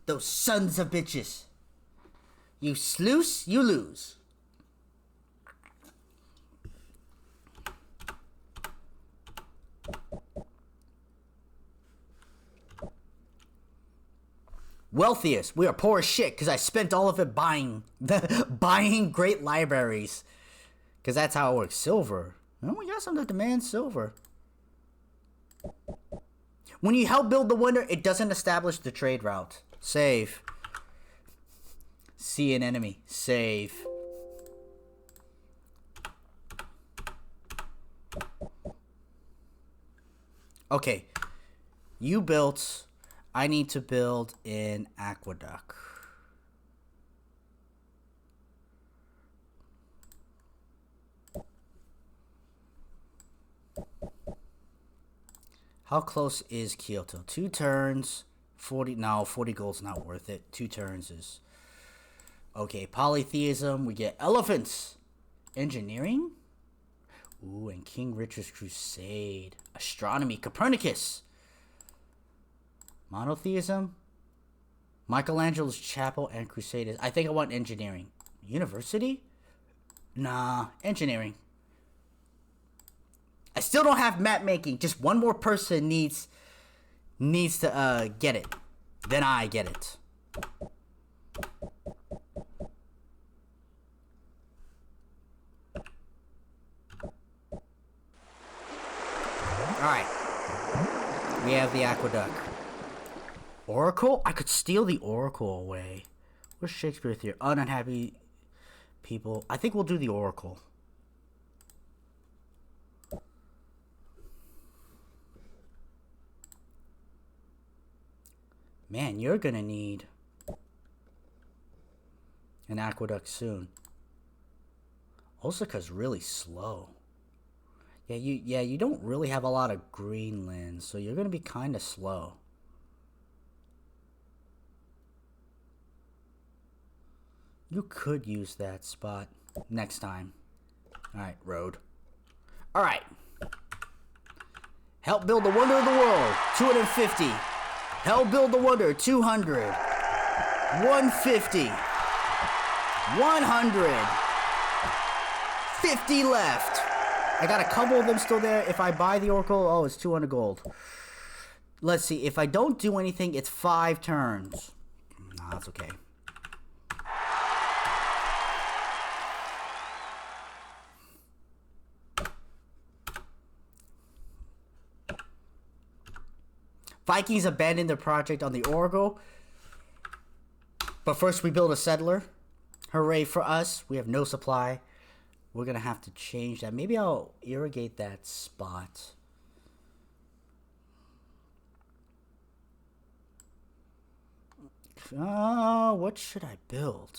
Those sons of bitches. You sluice, you lose. Wealthiest. We are poor as shit because I spent all of it buying great libraries. Because that's how it works. Silver. Well, we got some that demand silver. When you help build the wonder, it doesn't establish the trade route. Save. See an enemy. Save. Okay. You built. I need to build an aqueduct. How close is Kyoto? 2 turns. 40. No, 40 gold's not worth it. 2 turns is. Okay, polytheism. We get elephants. Engineering? Ooh, and King Richard's Crusade. Astronomy. Copernicus. Monotheism. Michelangelo's Chapel and Crusaders. I think I want engineering. University? Nah, engineering. I still don't have map making. Just one more person needs to get it. Then I get it. Alright. We have the aqueduct. Oracle? I could steal the Oracle away. Where's Shakespeare Theater? Unhappy people. I think we'll do the Oracle. Man, you're gonna need an aqueduct soon. Osaka's really slow. Yeah, you don't really have a lot of green lands, so you're gonna be kind of slow. You could use that spot next time. Alright, road. Alright. Help build the wonder of the world. 250. Help build the wonder. 200. 150. 100. 50 left. I got a couple of them still there. If I buy the Oracle, oh, it's 200 gold. Let's see. If I don't do anything, it's 5 turns. Nah, that's okay. Vikings abandoned their project on the Oracle. But first we build a settler. Hooray for us. We have no supply. We're going to have to change that. Maybe I'll irrigate that spot. What should I build?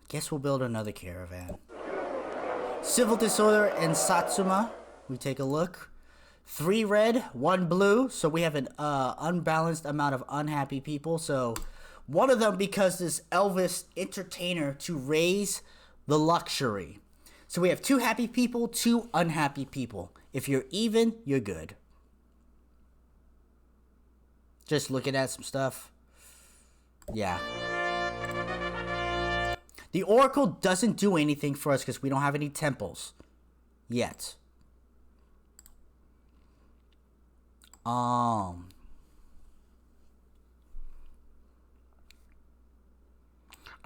Guess we'll build another caravan. Civil disorder in Satsuma. We take a look. 3 red, 1 blue. So we have an unbalanced amount of unhappy people. So one of them because this Elvis entertainer to raise the luxury. So we have 2 happy people, 2 unhappy people. If you're even, you're good. Just looking at some stuff. Yeah. The Oracle doesn't do anything for us because we don't have any temples. Yet. I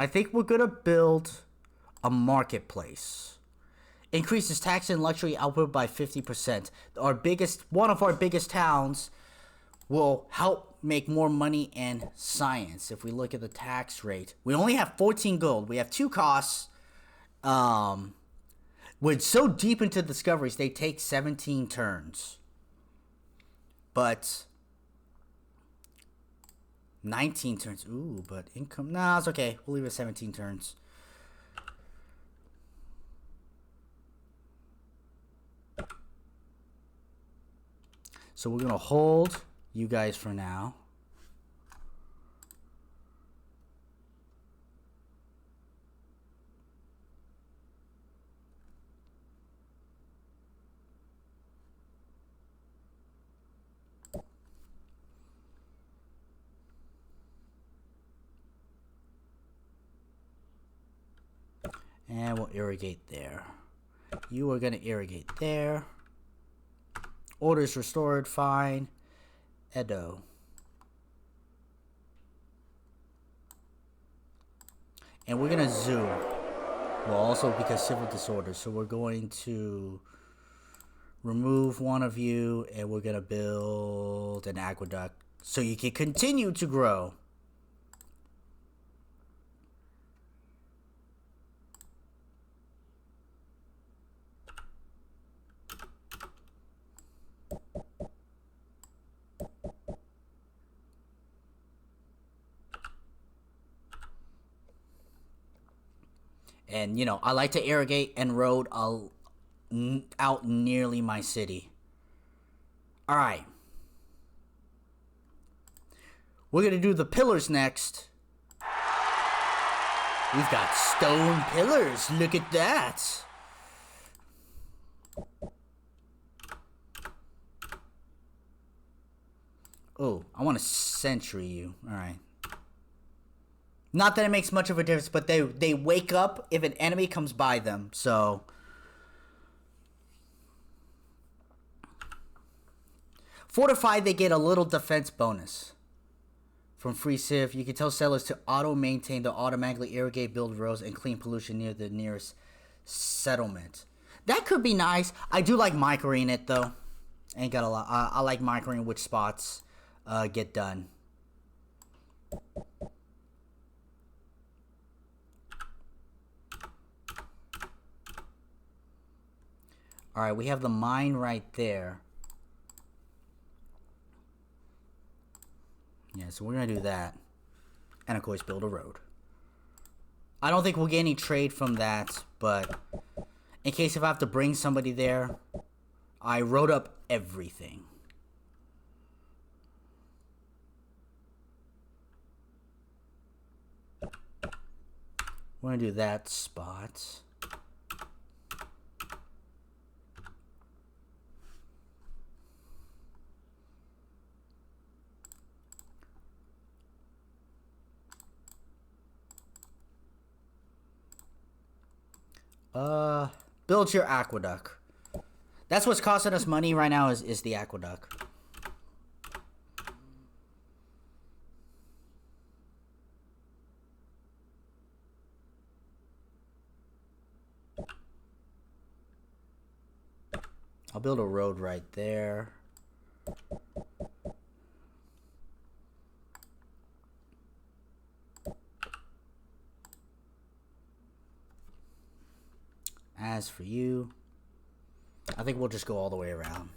think we're gonna build a marketplace. Increases tax and luxury output by 50%. One of our biggest towns will help make more money in science. If we look at the tax rate, we only have 14 gold. We have 2 costs. We're so deep into discoveries, they take 17 turns. But 19 turns. Ooh, but income. Nah, it's okay. We'll leave it 17 turns. So we're going to hold you guys for now. And we'll irrigate there. You are going to irrigate there. Orders restored. Fine. Edo. And we're going to zoom. Well, also because civil disorder. So we're going to remove one of you. And we're going to build an aqueduct. So you can continue to grow. And, you know, I like to irrigate and road out nearly my city. All right. We're going to do the pillars next. We've got stone pillars. Look at that. Oh, I want to sentry you. All right. Not that it makes much of a difference, but they wake up if an enemy comes by them, so. Fortified, they get a little defense bonus. From free civ, you can tell settlers to auto-maintain to automatically irrigate, build roads, and clean pollution near the nearest settlement. That could be nice. I do like microing it, though. Ain't got a lot. I like microing which spots get done. Alright, we have the mine right there. Yeah, so we're going to do that. And of course, build a road. I don't think we'll get any trade from that, but in case if I have to bring somebody there, I wrote up everything. We're going to do that spot. Build your aqueduct. That's what's costing us money right now is the aqueduct. I'll build a road right there. As for you, I think we'll just go all the way around.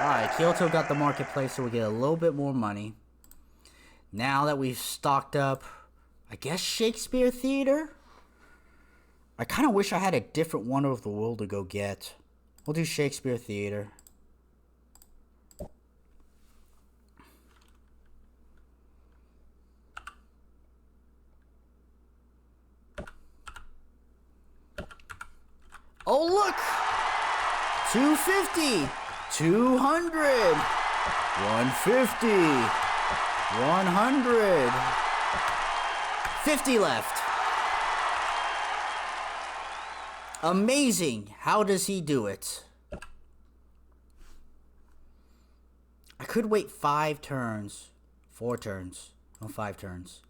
Alright, Kyoto got the marketplace, so we get a little bit more money. Now that we've stocked up, I guess Shakespeare Theater? I kind of wish I had a different Wonder of the World to go get. We'll do Shakespeare Theater. Oh, look! 250, 200, 150, 100, 50 left. Amazing. How does he do it? I could wait 5 turns. 4 turns. No, 5 turns.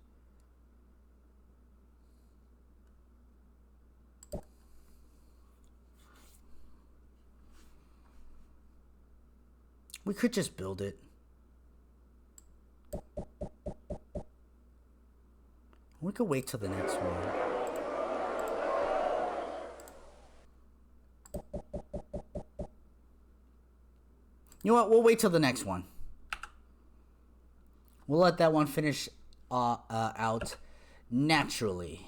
We could just build it. We could wait till the next one. You know what? We'll wait till the next one. We'll let that one finish out naturally.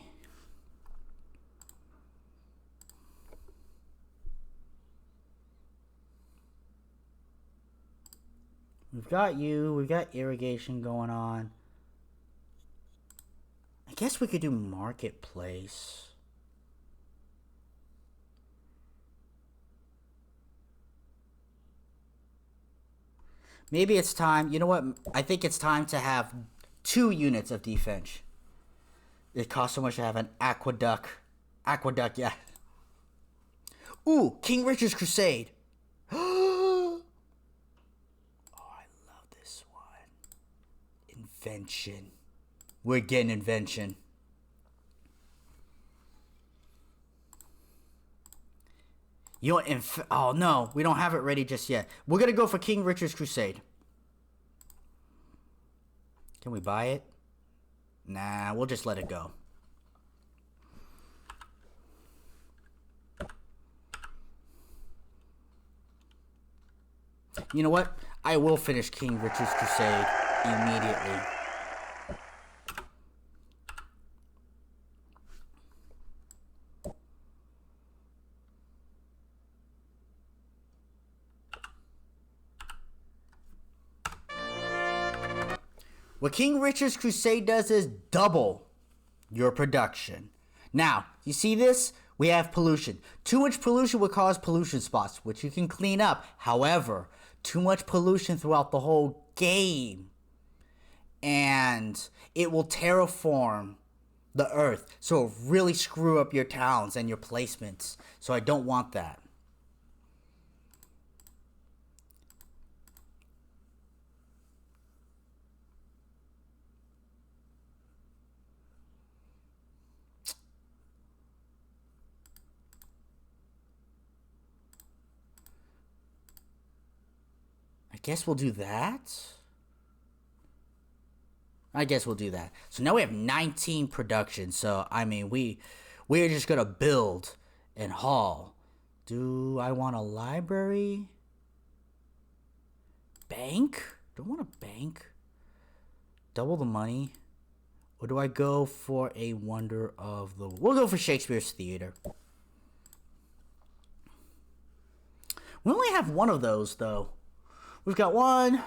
We've got you. We've got irrigation going on. I guess we could do marketplace. Maybe it's time. You know what? I think it's time to have 2 units of defense. It costs so much to have an aqueduct. Aqueduct, yeah. Ooh, King Richard's Crusade. Oh, I love this one. Invention. We're getting invention. You know, oh no, we don't have it ready just yet. We're gonna go for King Richard's Crusade. Can we buy it? Nah, we'll just let it go. You know what? I will finish King Richard's Crusade immediately. What King Richard's Crusade does is double your production. Now, you see this? We have pollution. Too much pollution would cause pollution spots, which you can clean up. However, too much pollution throughout the whole game, and it will terraform the earth. So it'll really screw up your towns and your placements. So I don't want that. I guess we'll do that. I guess we'll do that. So now we have 19 production. So, I mean, we're just going to build and haul. Do I want a library? Bank? Do I want a bank? Double the money? Or do I go for a wonder of the... We'll go for Shakespeare's Theater. We only have one of those, though. We've got one.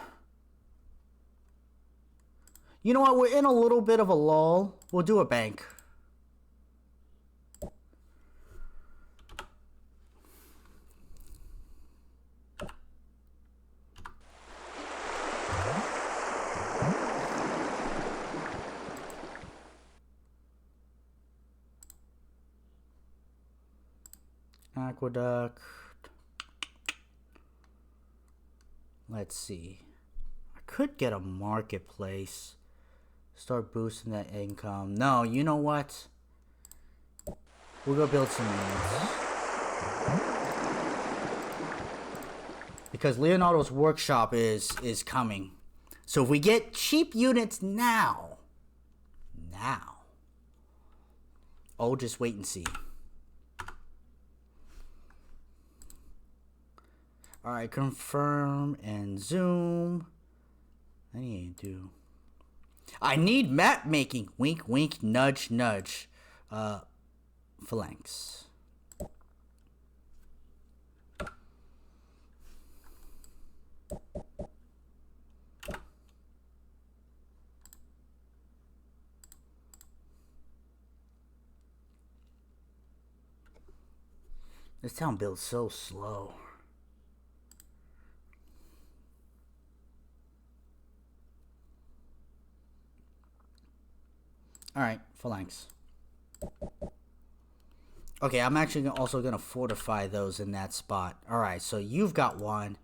You know what? We're in a little bit of a lull. We'll do a bank. Aqueduct. Let's see. I could get a marketplace. Start boosting that income. No, you know what? We'll go build some units. Because Leonardo's workshop is coming. So if we get cheap units now. Oh, just wait and see. Alright, confirm and zoom. I need to do. I need map making. Wink, wink, nudge, nudge. Phalanx. This town builds so slow. Alright, phalanx. Okay, I'm actually also going to fortify those in that spot. Alright, so you've got one.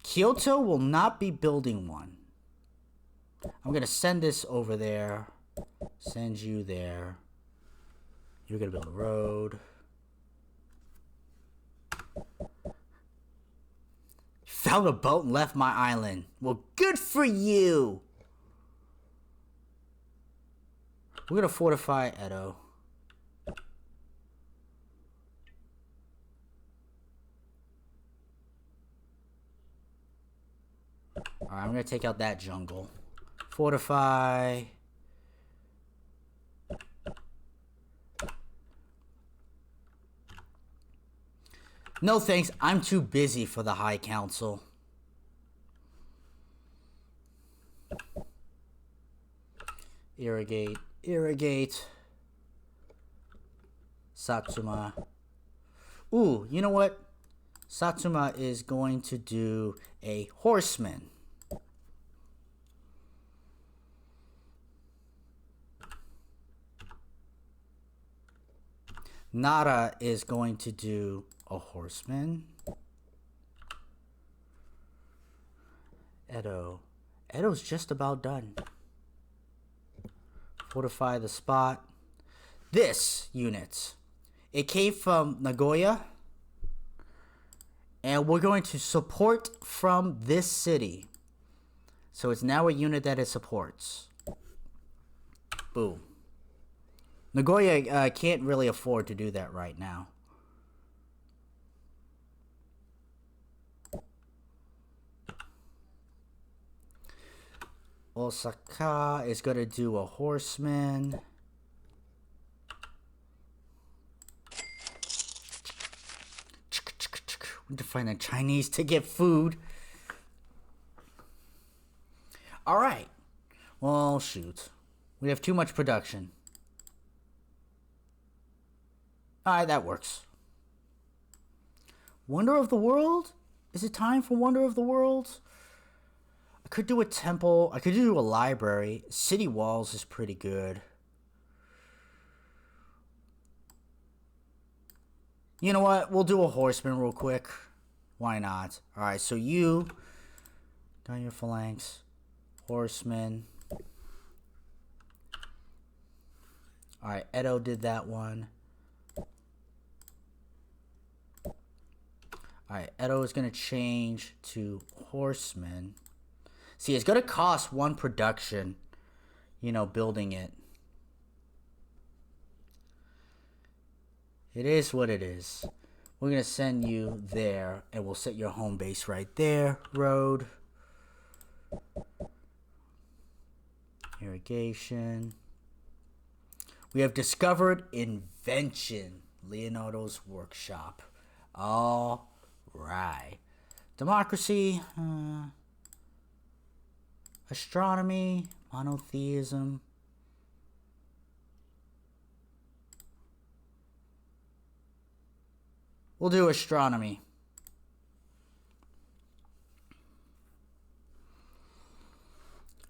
Kyoto will not be building one. I'm going to send this over there. Send you there. You're going to build a road. Found a boat and left my island. Well, good for you. We're going to fortify Edo. Alright, I'm going to take out that jungle. Fortify. No thanks, I'm too busy for the High Council. Irrigate, irrigate. Satsuma. Ooh, you know what? Satsuma is going to do a horseman. Nara is going to do a horseman. Edo. Edo's just about done. Fortify the spot. This unit. It came from Nagoya. And we're going to support from this city. So it's now a unit that it supports. Boom. Nagoya can't really afford to do that right now. Osaka is going to do a horseman. We need to find a Chinese to get food. Alright. Well, shoot. We have too much production. Alright, that works. Wonder of the World? Is it time for Wonder of the World? I could do a temple. I could do a library. City walls is pretty good. You know what? We'll do a horseman real quick. Why not? Alright, so you got your phalanx. Horseman. Alright, Edo did that one. Alright, Edo is going to change to horseman. See, it's going to cost one production, you know, building it. It is what it is. We're going to send you there, and we'll set your home base right there. Road. Irrigation. We have discovered invention. Leonardo's workshop. All right. Democracy. Astronomy. Monotheism. We'll do astronomy.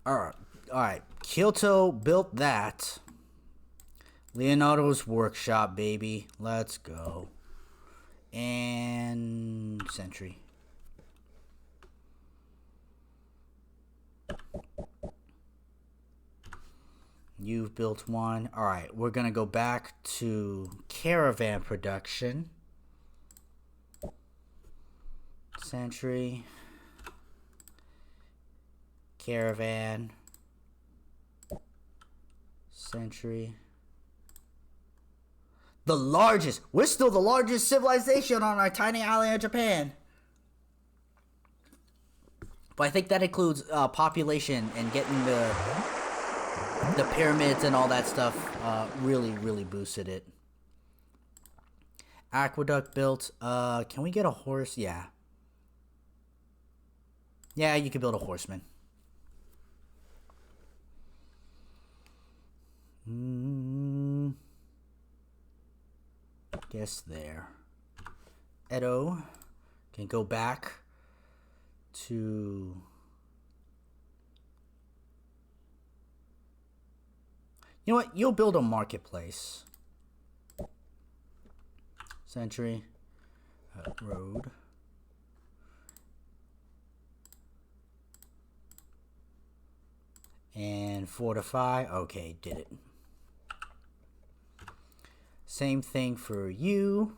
Alright. Kyoto built that. Leonardo's workshop, baby. Let's go. And Century. You've built one. Alright, we're going to go back to caravan production. Century. Caravan. Century. The largest. We're still the largest civilization on our tiny island of Japan. But I think that includes population and getting the pyramids and all that stuff. Really boosted it. Aqueduct built. Can we get a horse? Yeah. Yeah, you can build a horseman. Guess there. Edo can go back to... You know what? You'll build a marketplace. Century. Road. And fortify. Okay, did it. Same thing for you.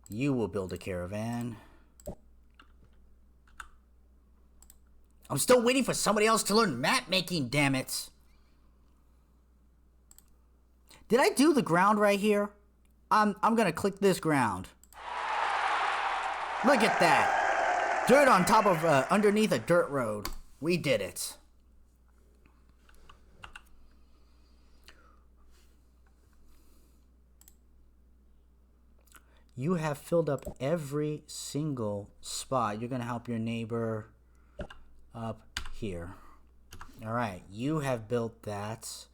You will build a caravan. I'm still waiting for somebody else to learn map making, damn it. Did I do the ground right here? I'm gonna click this ground. Look at that. Dirt on top of, underneath a dirt road. We did it. You have filled up every single spot. You're gonna help your neighbor up here. All right, you have built that.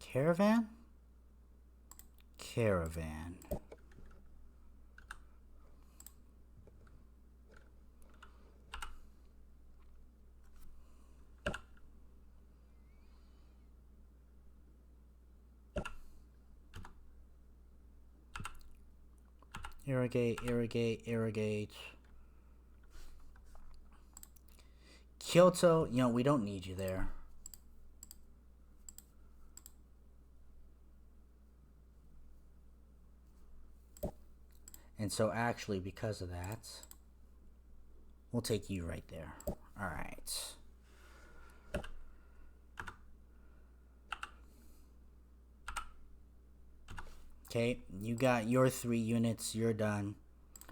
Caravan? Caravan. Irrigate, irrigate, irrigate. Kyoto, you know, we don't need you there. And so actually, because of that, we'll take you right there. All right. Okay, you got your 3 units. You're done.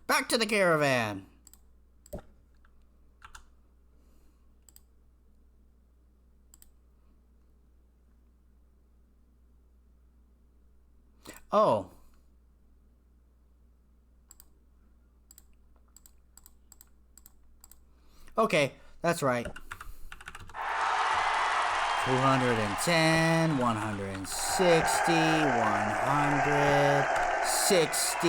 Back to the caravan. Oh. Okay, that's right. 210, 160, 160.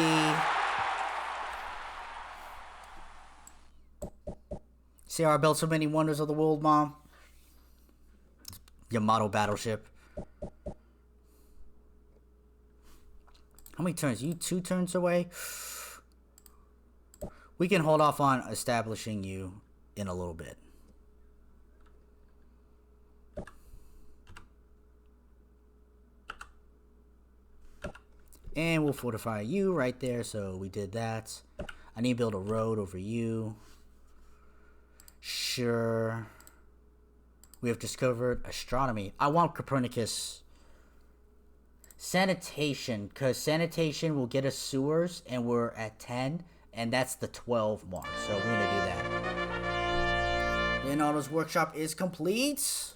See how I built so many wonders of the world, Mom? Your model battleship. How many turns? You 2 turns away? We can hold off on establishing you in a little bit. And we'll fortify you right there, so we did that. I need to build a road over you. Sure. We have discovered astronomy. I want Copernicus. Sanitation, because sanitation will get us sewers, and we're at 10, and that's the 12 mark, so we're going to do that. Leonardo's workshop is complete.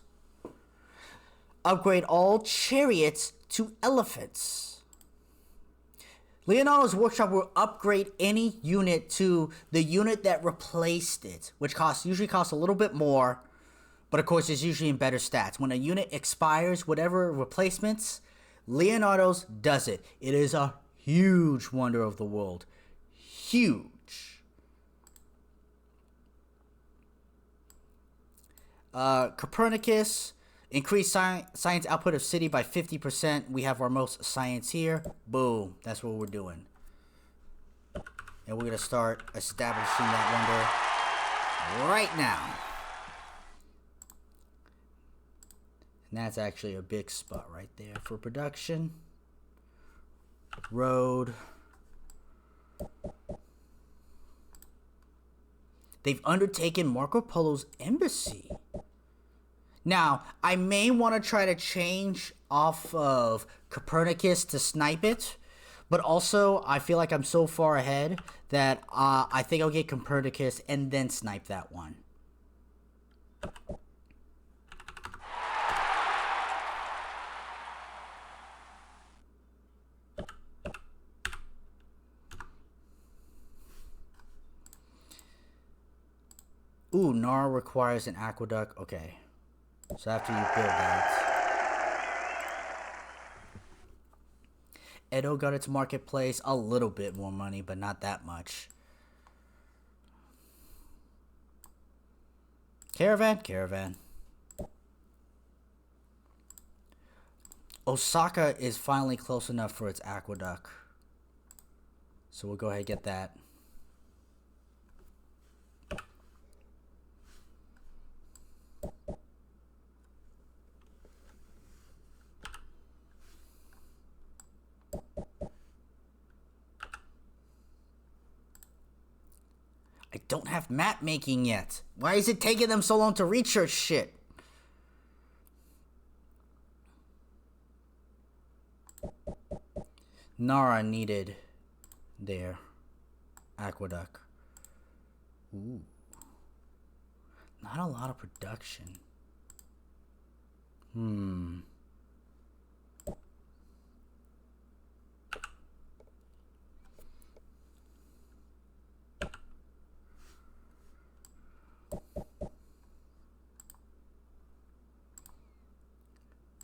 Upgrade all chariots to elephants. Leonardo's workshop will upgrade any unit to the unit that replaced it, which usually costs a little bit more, but of course is usually in better stats. When a unit expires, whatever replacements, Leonardo's does it. It is a huge wonder of the world. Huge. Copernicus. Increase science output of city by 50%. We have our most science here. Boom. That's what we're doing. And we're going to start establishing that wonder right now. And that's actually a big spot right there for production. Road. They've undertaken Marco Polo's embassy. Now, I may want to try to change off of Copernicus to snipe it. But also, I feel like I'm so far ahead that I think I'll get Copernicus and then snipe that one. Ooh, Nara requires an aqueduct. Okay. So after you build that. Edo got its marketplace. A little bit more money, but not that much. Caravan. Osaka is finally close enough for its aqueduct. So we'll go ahead and get that. I don't have map making yet. Why is it taking them so long to research shit? Nara needed their aqueduct. Ooh. Not a lot of production.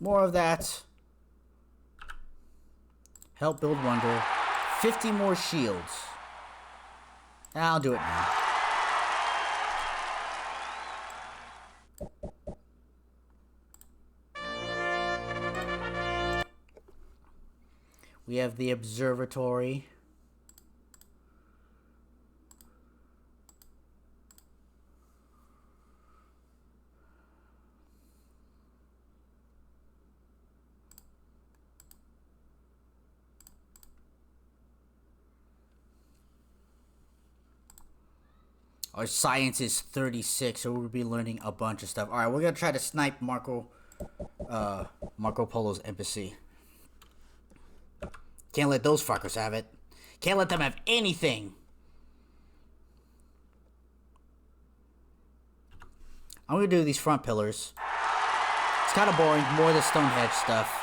More of that. Help build wonder. 50 more shields. I'll do it now. We have the observatory. Our science is 36, so we'll be learning a bunch of stuff. All right, we're gonna try to snipe Marco Polo's embassy. Can't let those fuckers have it. Can't let them have anything. I'm gonna do these front pillars. It's kind of boring, more of the Stonehenge stuff.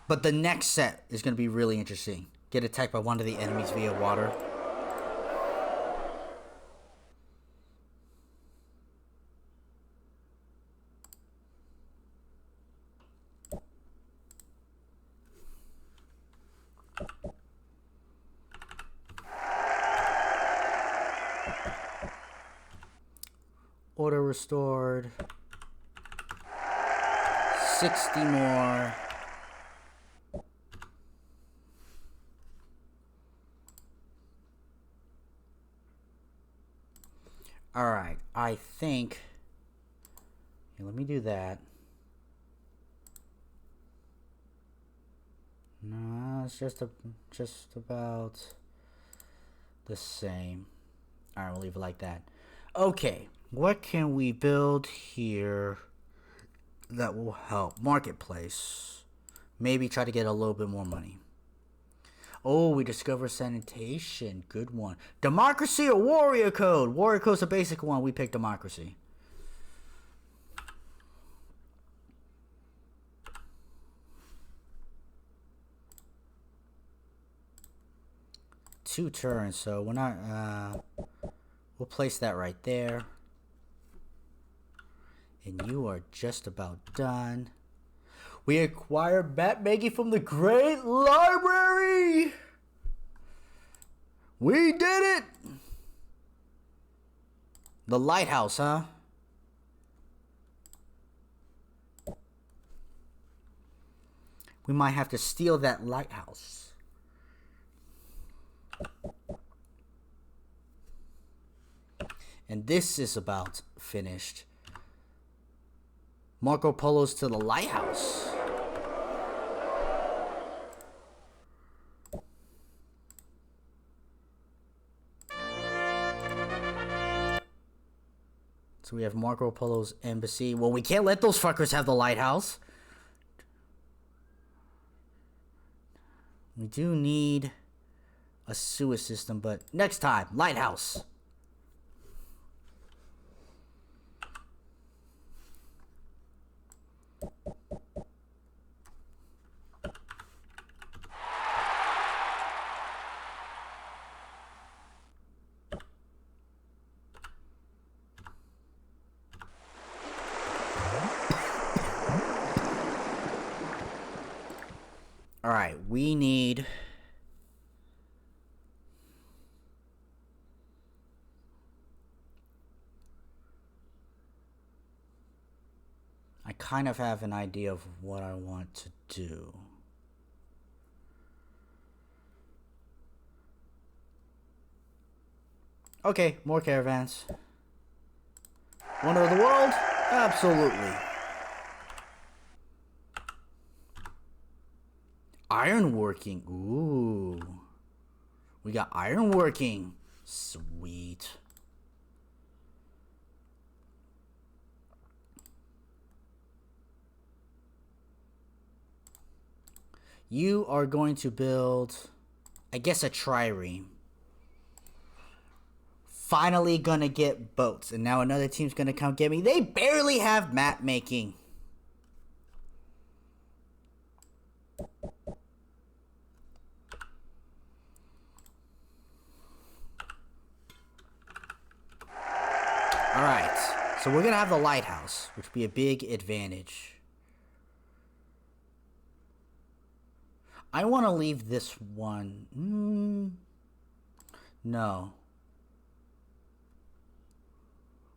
But the next set is gonna be really interesting. Get attacked by one of the enemies via water. Order restored. 60 more. Alright, I think... Here, let me do that. No, it's just about the same. Alright, we'll leave it like that. Okay, what can we build here that will help? Marketplace. Maybe try to get a little bit more money. Oh, we discover sanitation. Good one. Democracy or warrior code? Warrior code's a basic one. We pick democracy. Two turns, so we're not we'll place that right there. And you are just about done. We acquire map making from the Great Library. We did it. The lighthouse, huh? We might have to steal that lighthouse. And this is about finished. Marco Polo's to the lighthouse. So we have Marco Polo's embassy. Well, we can't let those fuckers have the lighthouse. We do need a sewer system, but next time, lighthouse. All right, we need... I kind of have an idea of what I want to do. Okay, more caravans. Wonder of the world? Absolutely. Ironworking. Ooh. We got ironworking. Sweet. You are going to build, I guess, a trireme. Finally gonna get boats. And now another team's gonna come get me. They barely have map making. Alright. So we're gonna have the lighthouse, which would be a big advantage. I want to leave this one. No.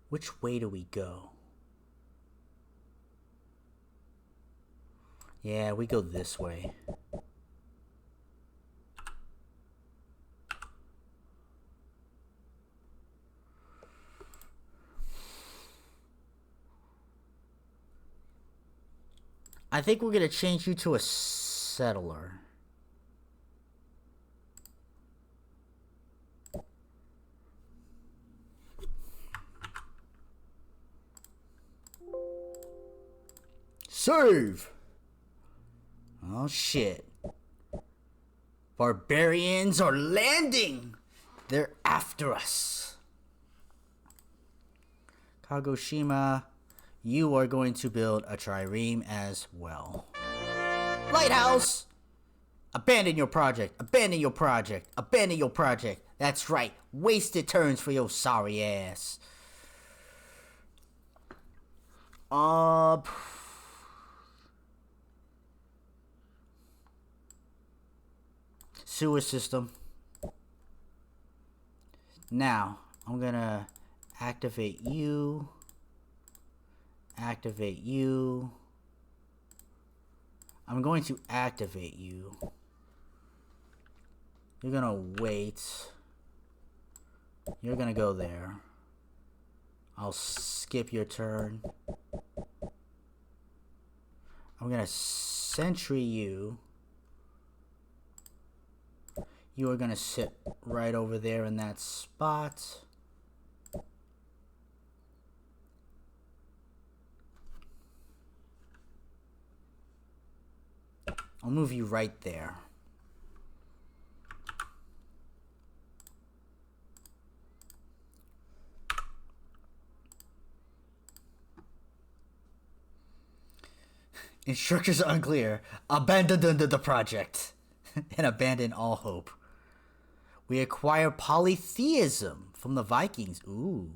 Which way do we go? Yeah, we go this way. I think we're going to change you to a settler. Save! Oh shit. Barbarians are landing! They're after us. Kagoshima, you are going to build a trireme as well. Lighthouse! Abandon your project. Abandon your project. Abandon your project. That's right. Wasted turns for your sorry ass. Sewer system. Now, I'm gonna activate you. Activate you. I'm going to activate you. You're gonna wait. You're gonna go there. I'll skip your turn. I'm gonna sentry you. You are gonna sit right over there in that spot. I'll move you right there. Instructions are unclear. Abandon the project. And abandon all hope. We acquire polytheism from the Vikings. Ooh.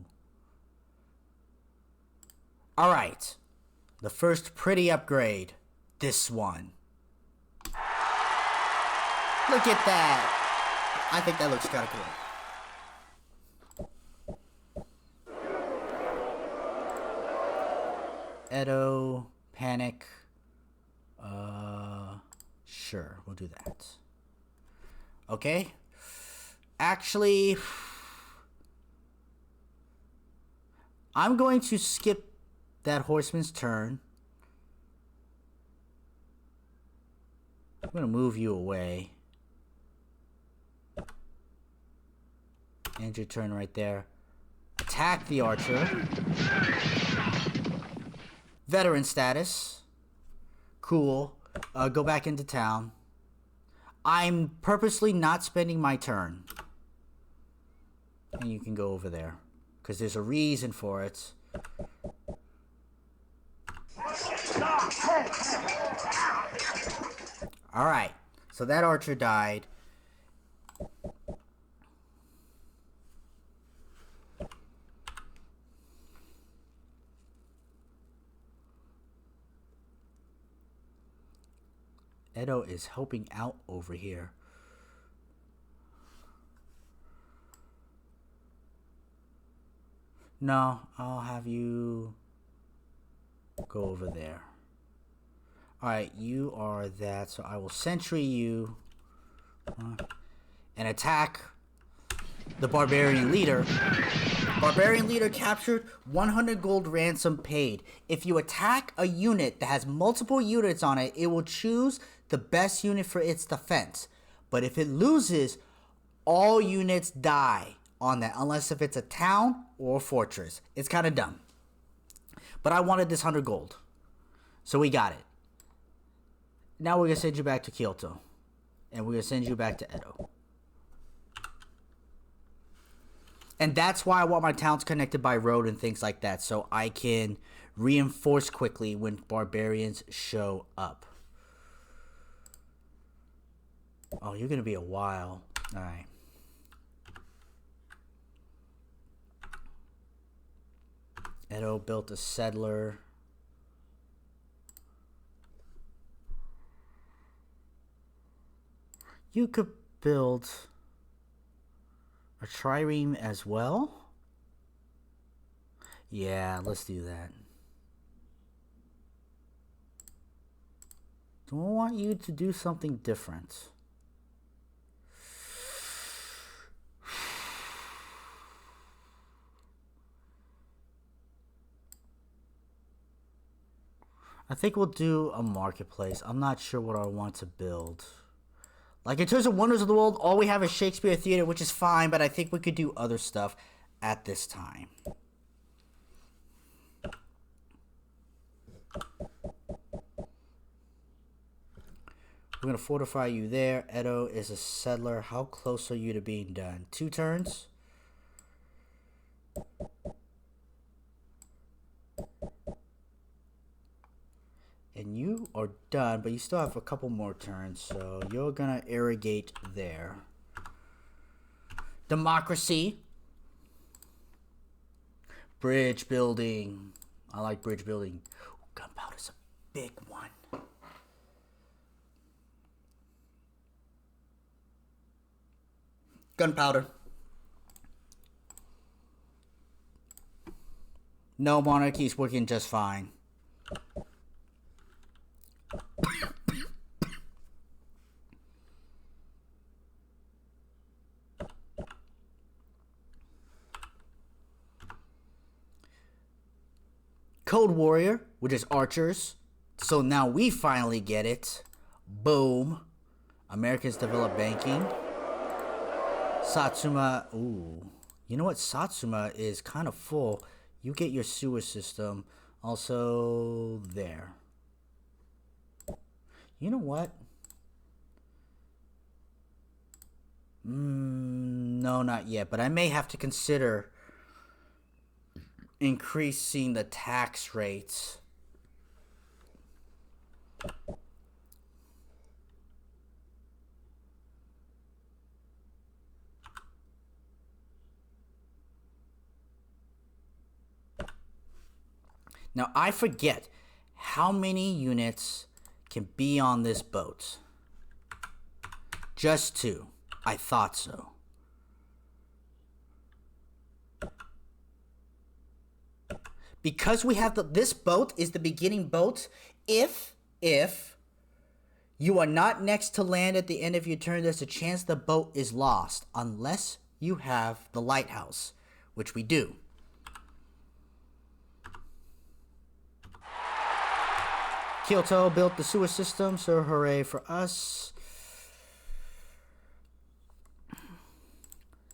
Alright. The first pretty upgrade. This one. Look at that. I think that looks kind of cool. Edo, Panic. Sure, we'll do that. Okay. Actually, I'm going to skip that horseman's turn. I'm going to move you away. End your turn right there. Attack the archer. Veteran status. Cool. Go back into town. I'm purposely not spending my turn. And you can go over there. Because there's a reason for it. Alright. So that archer died. Edo is helping out over here. No, I'll have you go over there. Alright, you are that, so I will sentry you and attack the barbarian leader. Barbarian leader captured, 100 gold ransom paid. If you attack a unit that has multiple units on it, it will choose the best unit for its defense. But if it loses, all units die on that, unless if it's a town or a fortress. It's kind of dumb. But I wanted this 100 gold. So we got it. Now we're going to send you back to Kyoto. And we're going to send you back to Edo. And that's why I want my towns connected by road and things like that. So I can reinforce quickly when barbarians show up. Oh, you're going to be a while. Alright. Edo built a settler. You could build a trireme as well. Yeah, let's do that. Do I want you to do something different? I think we'll do a marketplace. I'm not sure what I want to build. Like, in terms of Wonders of the World, all we have is Shakespeare Theater, which is fine, but I think we could do other stuff at this time. We're going to fortify you there. Edo is a settler. How close are you to being done? 2 turns? And you are done, but you still have a couple more turns, so you're gonna irrigate there. Democracy. Bridge building. I like bridge building. Ooh, gunpowder's a big one. Gunpowder. No, monarchy's working just fine. Code Warrior, which is archers. So now we finally get it. Boom. Americans develop banking. Satsuma. Ooh. You know what? Satsuma is kind of full. You get your sewer system. Also there. You know what? No, not yet. But I may have to consider increasing the tax rates. Now, I forget how many units can be on this boat. Just 2. I thought so. Because we have this boat is the beginning boat. If you are not next to land at the end of your turn, there's a chance the boat is lost. Unless you have the lighthouse, which we do. Kyoto built the sewer system, so hooray for us.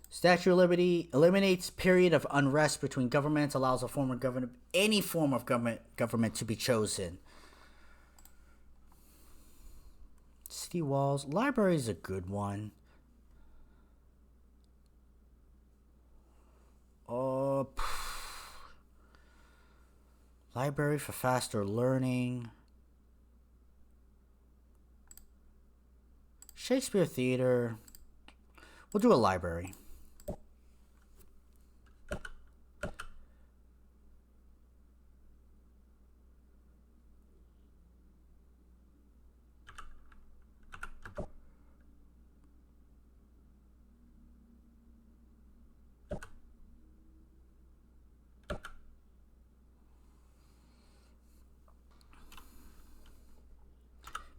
Statue of Liberty eliminates period of unrest between governments, allows a form of government, any form of government to be chosen. City walls. Library is a good one. Uh, library for faster learning. Shakespeare Theater. We'll do a library.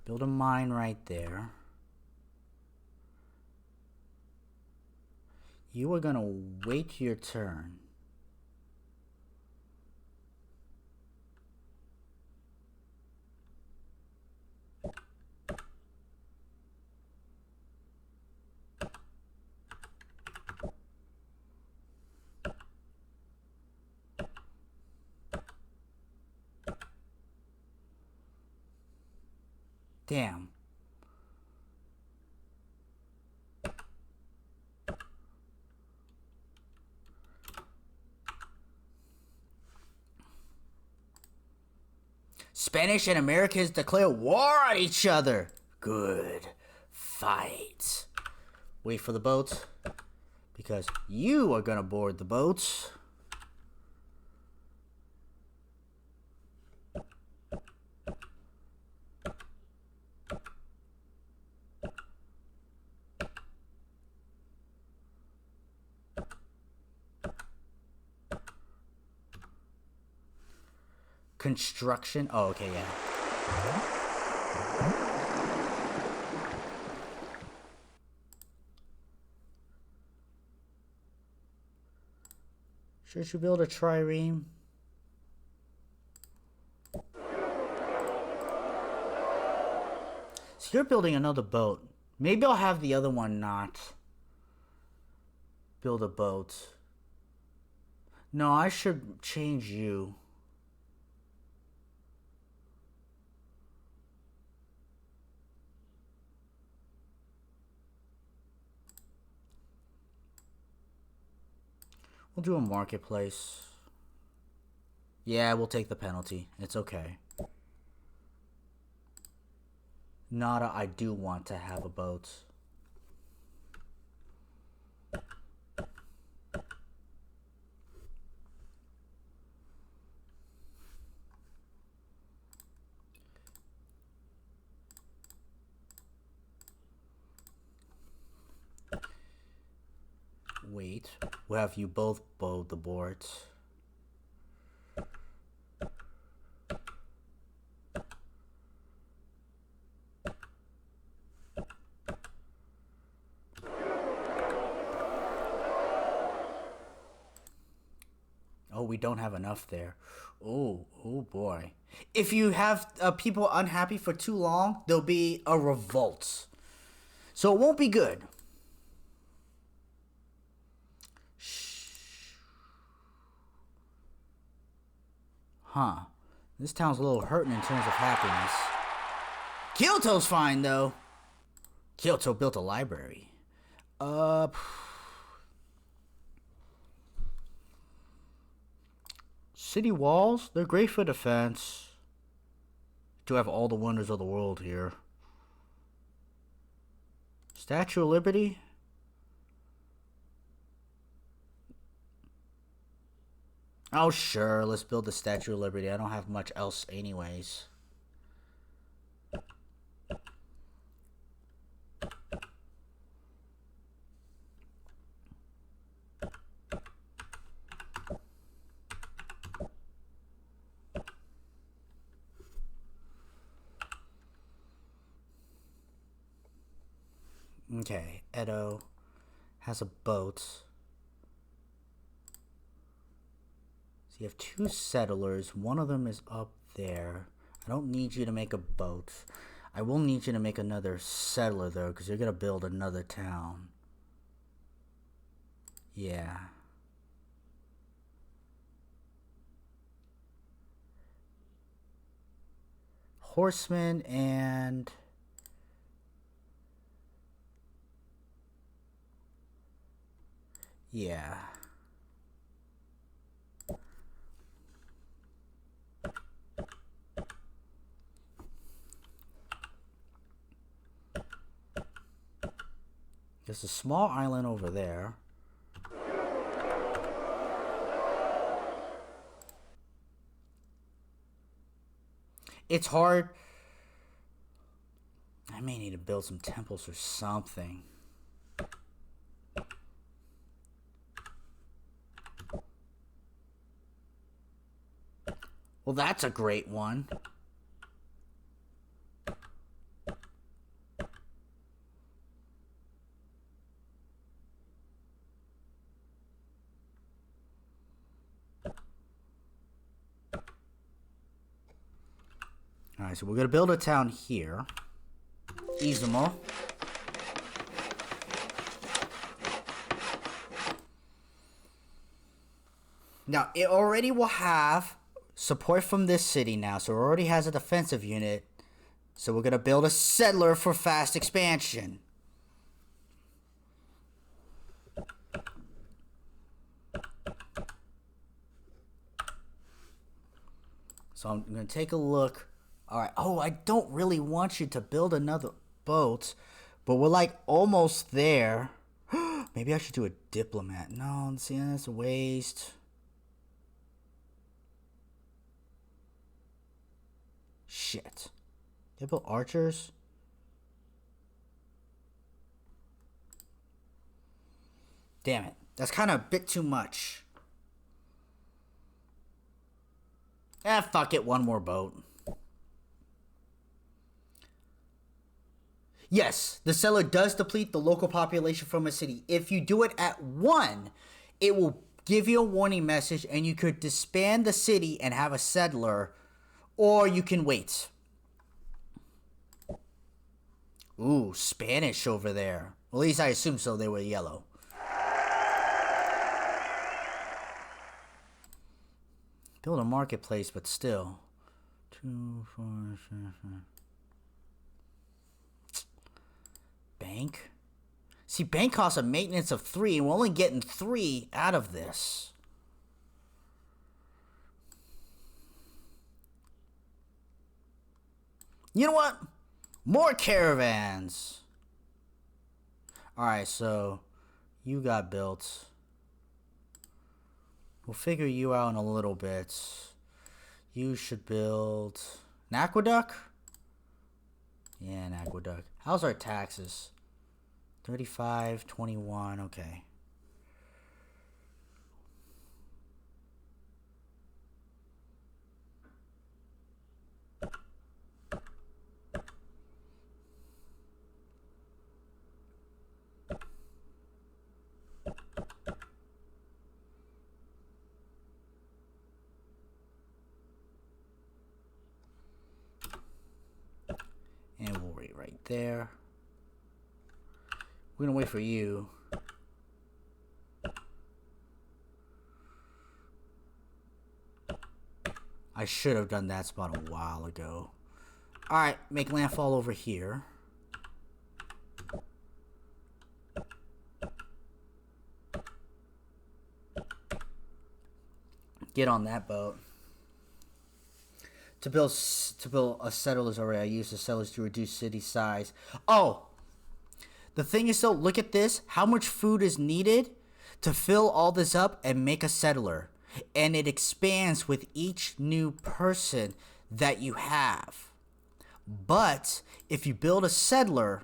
Build a mine right there. You are gonna wait your turn. Damn. Spanish and Americans declare war on each other. Good. Fight. Wait for the boat. Because you are gonna board the boats. Construction. Oh, okay, yeah. Should you build a trireme? So you're building another boat. Maybe I'll have the other one not build a boat. No, I should change you. We'll do a marketplace. Yeah, we'll take the penalty. It's okay. Nada, I do want to have a boat. Wait, we'll have you both bow the boards. Oh, we don't have enough there. Oh boy. If you have people unhappy for too long, there'll be a revolt. So it won't be good. Huh. This town's a little hurting in terms of happiness. Kyoto's fine, though. Kyoto built a library. City walls, they're great for defense. To have all the wonders of the world here. Statue of Liberty? Oh, sure, let's build the Statue of Liberty. I don't have much else anyways. Okay, Edo has a boat. So you have two settlers. One of them is up there. I don't need you to make a boat. I will need you to make another settler, though, because you're going to build another town. Yeah. Horsemen and Yeah. There's a small island over there. It's hard. I may need to build some temples or something. Well, that's a great one. Alright, so we're going to build a town here. Izumo. Now, it already will have support from this city now, so it already has a defensive unit. So we're going to build a settler for fast expansion. So I'm going to take a look. Alright, oh, I don't really want you to build another boat, but we're like almost there. Maybe I should do a diplomat. No, see, that's a waste. Shit. They built archers? Damn it. That's kind of a bit too much. Fuck it. One more boat. Yes, the settler does deplete the local population from a city. If you do it at 1, it will give you a warning message and you could disband the city and have a settler, or you can wait. Ooh, Spanish over there. At least I assume so, they were yellow. Build a marketplace, but still. 2, 4, 7. Bank? See, bank costs a maintenance of 3, and we're only getting 3 out of this. You know what? More caravans. Alright, so you got built. We'll figure you out in a little bit. You should build an aqueduct? Yeah, an aqueduct. How's our taxes? 35, 21, okay. And we'll wait right there. We're gonna wait for you. I should have done that spot a while ago. Alright, make landfall over here. Get on that boat. To build a settler's array, I use the settlers to reduce city size. Oh! The thing is though, look at this. How much food is needed to fill all this up and make a settler. And it expands with each new person that you have. But if you build a settler,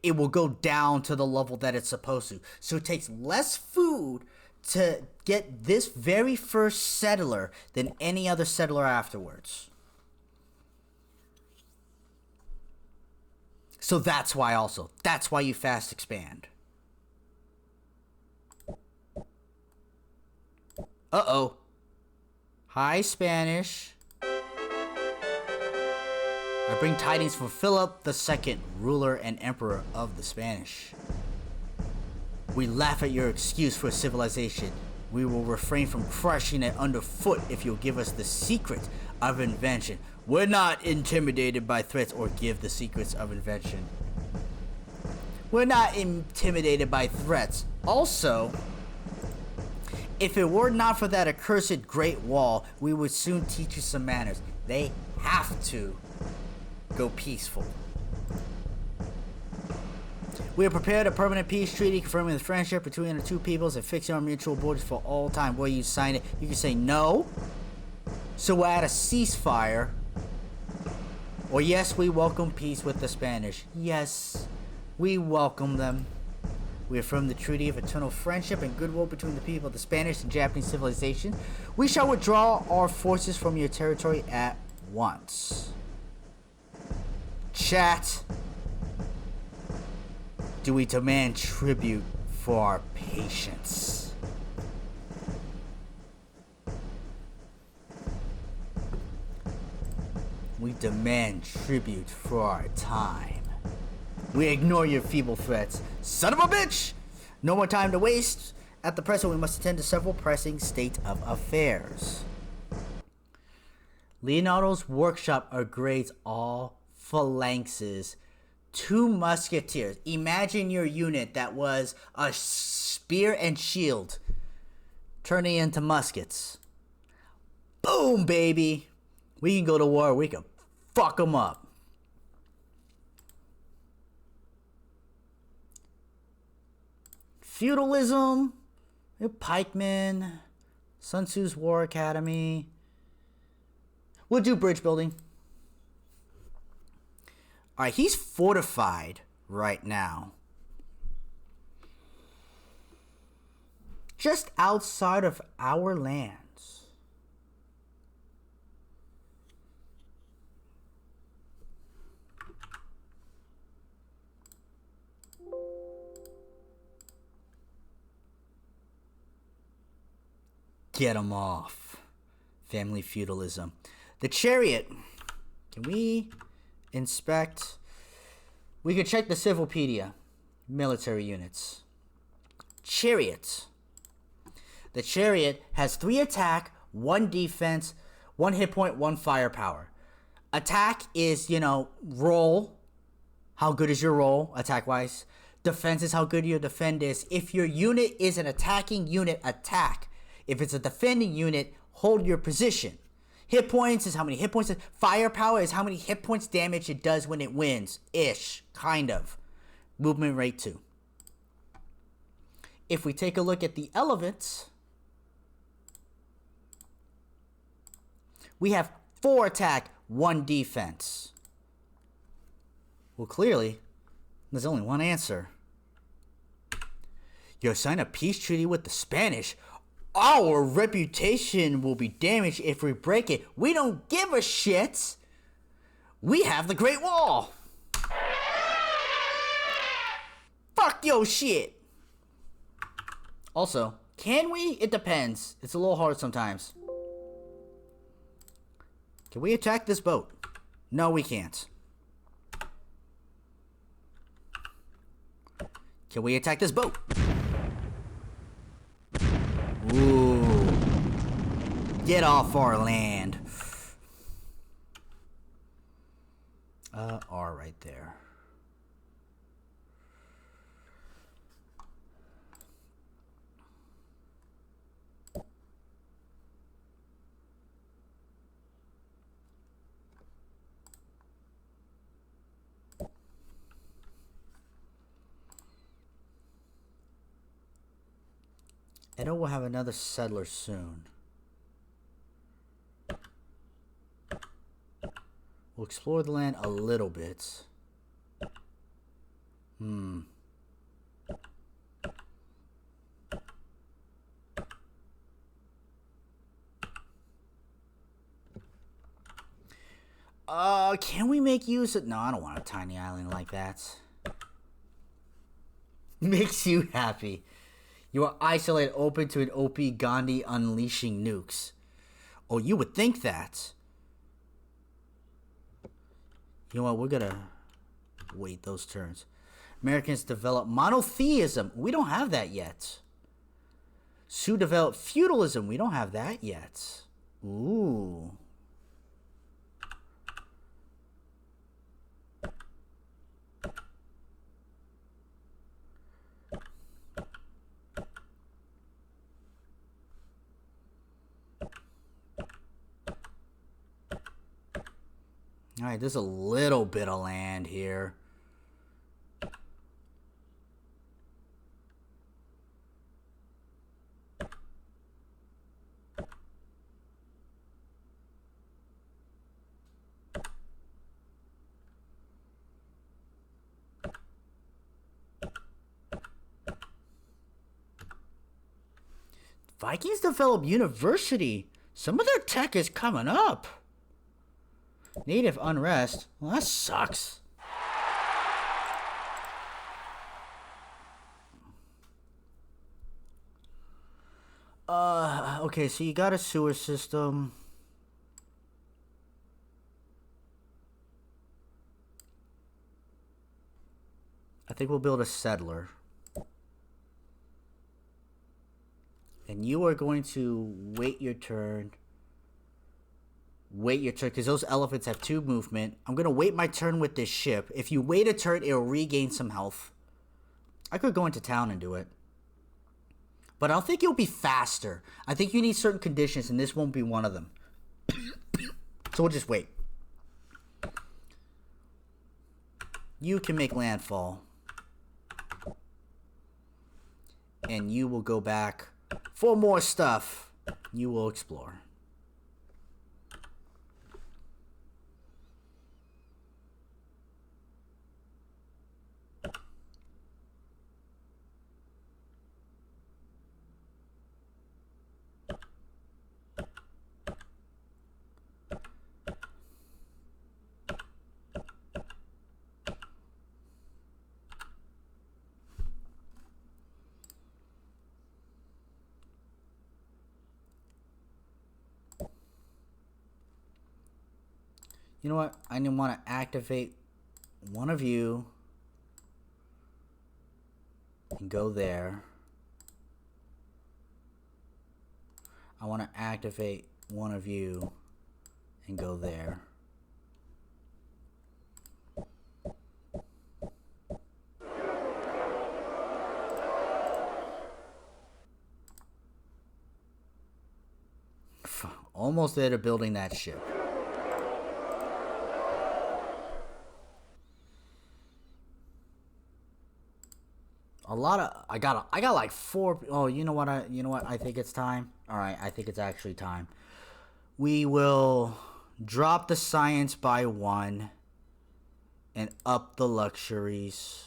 it will go down to the level that it's supposed to. So it takes less food to get this very first settler than any other settler afterwards. So that's why also. That's why you fast expand. Uh-oh. Hi, Spanish. I bring tidings from Philip II, ruler and emperor of the Spanish. We laugh at your excuse for civilization. We will refrain from crushing it underfoot if you'll give us the secret of invention. We're not intimidated by threats or give the secrets of invention. We're not intimidated by threats. Also, if it were not for that accursed Great Wall, we would soon teach you some manners. They have to go peaceful. We have prepared a permanent peace treaty confirming the friendship between the two peoples and fixing our mutual borders for all time. Will you sign it? You can say no. So we'll add a ceasefire. Or yes, we welcome peace with the Spanish. Yes, we welcome them. We affirm the treaty of eternal friendship and goodwill between the people of the Spanish and Japanese civilization. We shall withdraw our forces from your territory at once. Chat. Do we demand tribute for our patience? We demand tribute for our time. We ignore your feeble threats. Son of a bitch! No more time to waste. At the present, we must attend to several pressing state of affairs. Leonardo's workshop upgrades all phalanxes. 2 musketeers. Imagine your unit that was a spear and shield turning into muskets. Boom, baby. We can go to war. We can fuck them up. Feudalism, pikemen, Sun Tzu's War Academy. We'll do bridge building. Alright, he's fortified right now. Just outside of our lands. Get him off. Family feudalism. The chariot. Can we inspect? We could check the Civilpedia. Military units. Chariot. The chariot has 3 attack, 1 defense, 1 hit point, 1 firepower. Attack is, roll. How good is your roll, attack-wise? Defense is how good your defend is. If your unit is an attacking unit, attack. If it's a defending unit, hold your position. Hit points is how many hit points. Firepower is how many hit points damage it does when it wins. Ish. Kind of. Movement rate 2. If we take a look at the elephants, we have 4 attack, 1 defense. Well, clearly, there's only one answer. You sign a peace treaty with the Spanish. Our reputation will be damaged if we break it. We don't give a shit. We have the Great Wall. Fuck your shit. Also, can we? It depends. It's a little hard sometimes. Can we attack this boat? No, we can't. Can we attack this boat? Ooh. Get off our land. R right there. I know we'll have another settler soon. We'll explore the land a little bit. Can we make use of... No, I don't want a tiny island like that. Makes you happy. You are isolated, open to an OP Gandhi unleashing nukes. Oh, you would think that. You know what? We're gonna wait those turns. Americans develop monotheism. We don't have that yet. Sioux develop feudalism. We don't have that yet. Ooh. Alright, there's a little bit of land here. Vikings develop university. Some of their tech is coming up. Native unrest. Well, that sucks. Okay, so you got a sewer system. I think we'll build a settler. And you are going to wait your turn. Wait your turn, because those elephants have 2 movement. I'm going to wait my turn with this ship. If you wait a turn, it'll regain some health. I could go into town and do it. But I don't think you'll be faster. I think you need certain conditions, and this won't be one of them. So we'll just wait. You can make landfall. And you will go back for more stuff. You will explore. You know what? I want to activate one of you and go there. I want to activate one of you and go there. Almost there to building that ship. A lot of I got like 4. Oh, you know what? I think it's time. All right, I think it's actually time. We will drop the science by 1 and up the luxuries.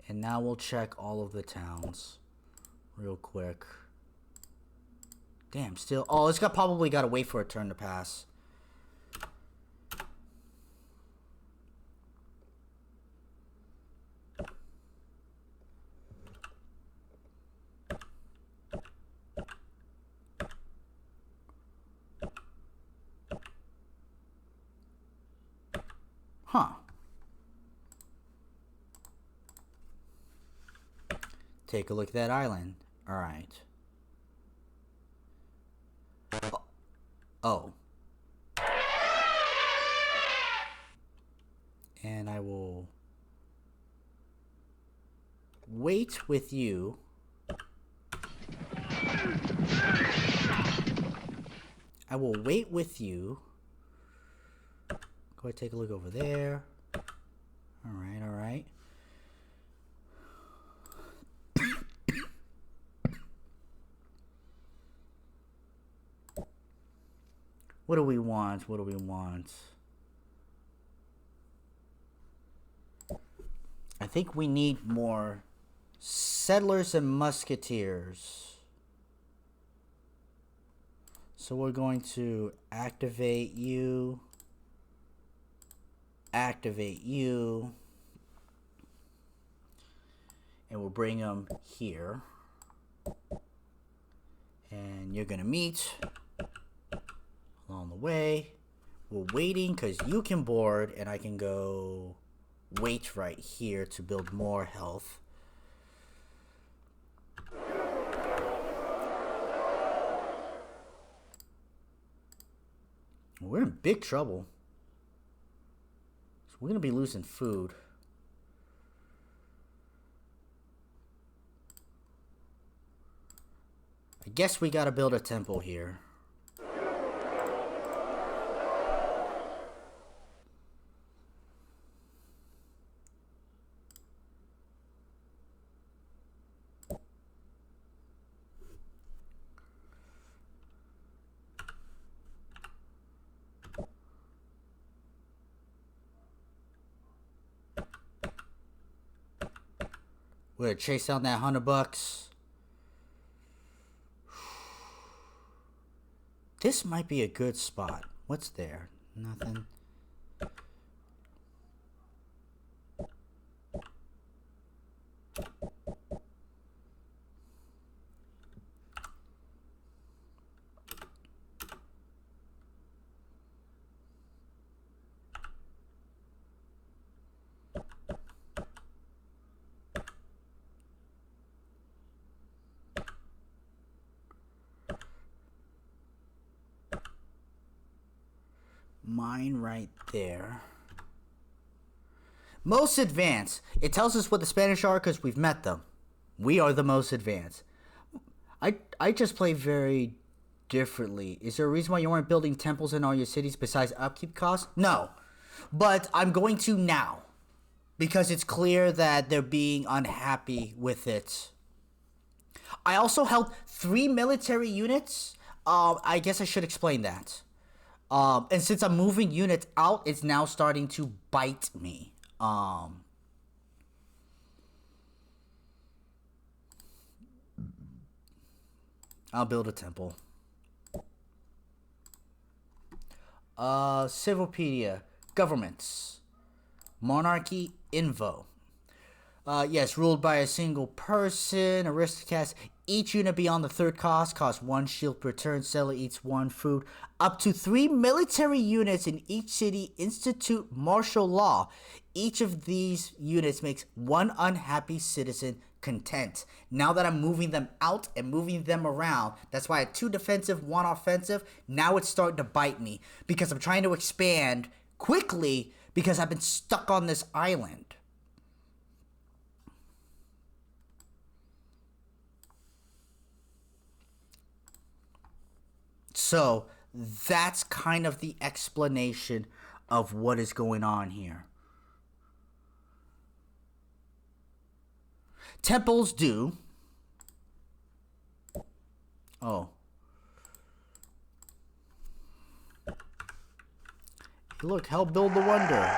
And now we'll check all of the towns real quick. Damn, still. Oh, it's probably got to wait for a turn to pass. Huh. Take a look at that island. All right. Oh. And I will wait with you. I will wait with you. Go ahead, take a look over there. All right, all right. What do we want? What do we want? I think we need more settlers and musketeers. So we're going to activate you. Activate you. And we'll bring them here. And you're going to meet along the way. We're waiting because you can board and I can go wait right here to build more health. We're in big trouble. So we're going to be losing food. I guess we got to build a temple here. We're gonna chase down that $100. This might be a good spot. What's there? Nothing. Mine right there. Most advanced. It tells us what the Spanish are because we've met them. We are the most advanced. I just play very differently. Is there a reason why you aren't building temples in all your cities besides upkeep costs? No. But I'm going to now. Because it's clear that they're being unhappy with it. I also held 3 military units. I guess I should explain that. And since I'm moving units out, it's now starting to bite me. I'll build a temple. Civilpedia. Governments. Monarchy. Invo. Yes, ruled by a single person. Aristocrats. Each unit beyond the third costs 1 shield per turn. Seller eats 1 food. Up to 3 military units in each city institute martial law. Each of these units makes 1 unhappy citizen content. Now that I'm moving them out and moving them around, that's why I had 2 defensive, 1 offensive. Now it's starting to bite me because I'm trying to expand quickly because I've been stuck on this island. So that's kind of the explanation of what is going on here. Temples do. Oh. Look, help build the wonder.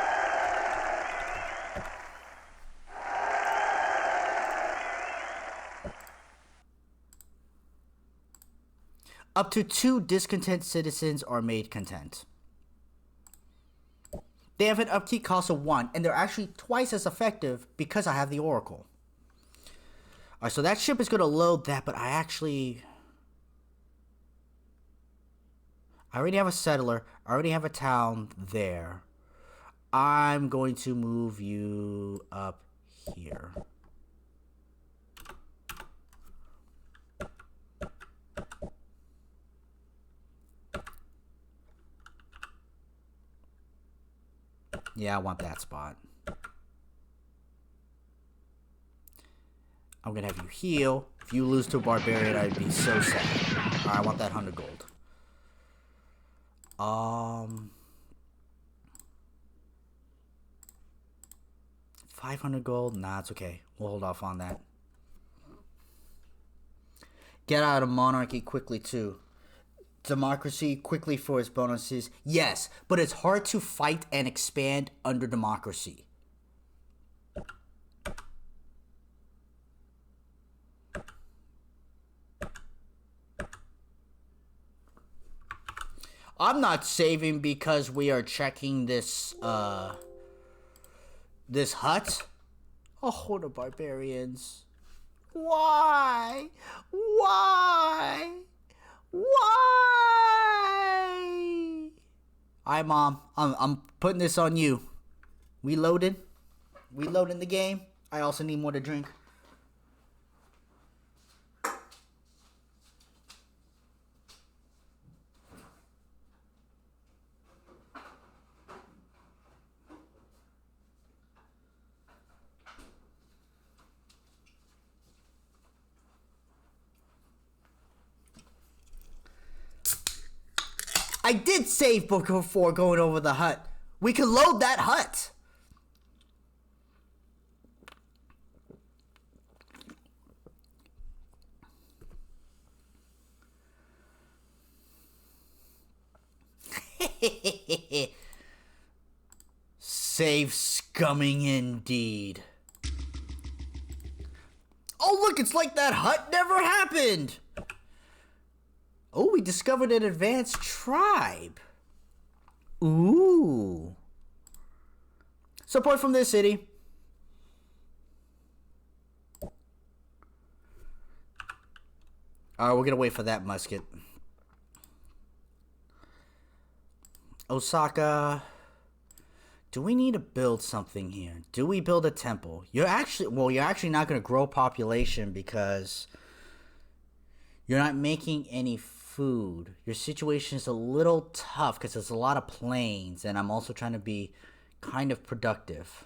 Up to 2 discontent citizens are made content. They have an upkeep cost of 1, and they're actually twice as effective because I have the Oracle. Alright, so that ship is going to load that, but I already have a settler. I already have a town there. I'm going to move you up here. Yeah, I want that spot. I'm gonna have you heal. If you lose to a barbarian, I'd be so sad. Alright, I want that 100 gold. 500 gold? Nah, it's okay. We'll hold off on that. Get out of monarchy quickly, too. Democracy quickly for its bonuses. Yes, but it's hard to fight and expand under democracy. I'm not saving because we are checking this this hut. A horde of barbarians. Why? Why? Why? Alright, Mom. I'm putting this on you. We loaded? We loading the game? I also need more to drink. I did save before going over the hut. We could load that hut. Save scumming indeed. it's like that hut never happened. Oh, we discovered an advanced tribe. Ooh. Support from this city. Alright, we're gonna wait for that musket. Osaka. Do we need to build something here? Do we build a temple? You're actually not gonna grow population because you're not making any food. Your situation is a little tough because there's a lot of plains, and I'm also trying to be kind of productive.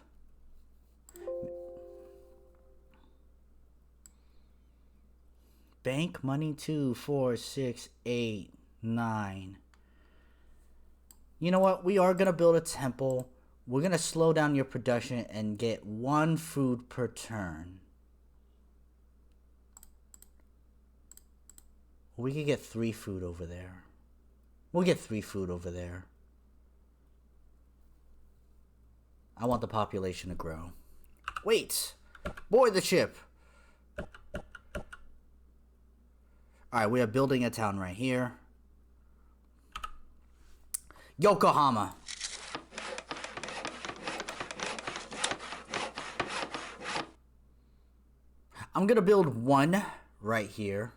Bank money 2, 4, 6, 8, 9. You know what? We are gonna build a temple. We're gonna slow down your production and get 1 food per turn. We could get 3 food over there. We'll get 3 food over there. I want the population to grow. Wait! Board the ship! Alright, we are building a town right here. Yokohama. I'm gonna build 1 right here.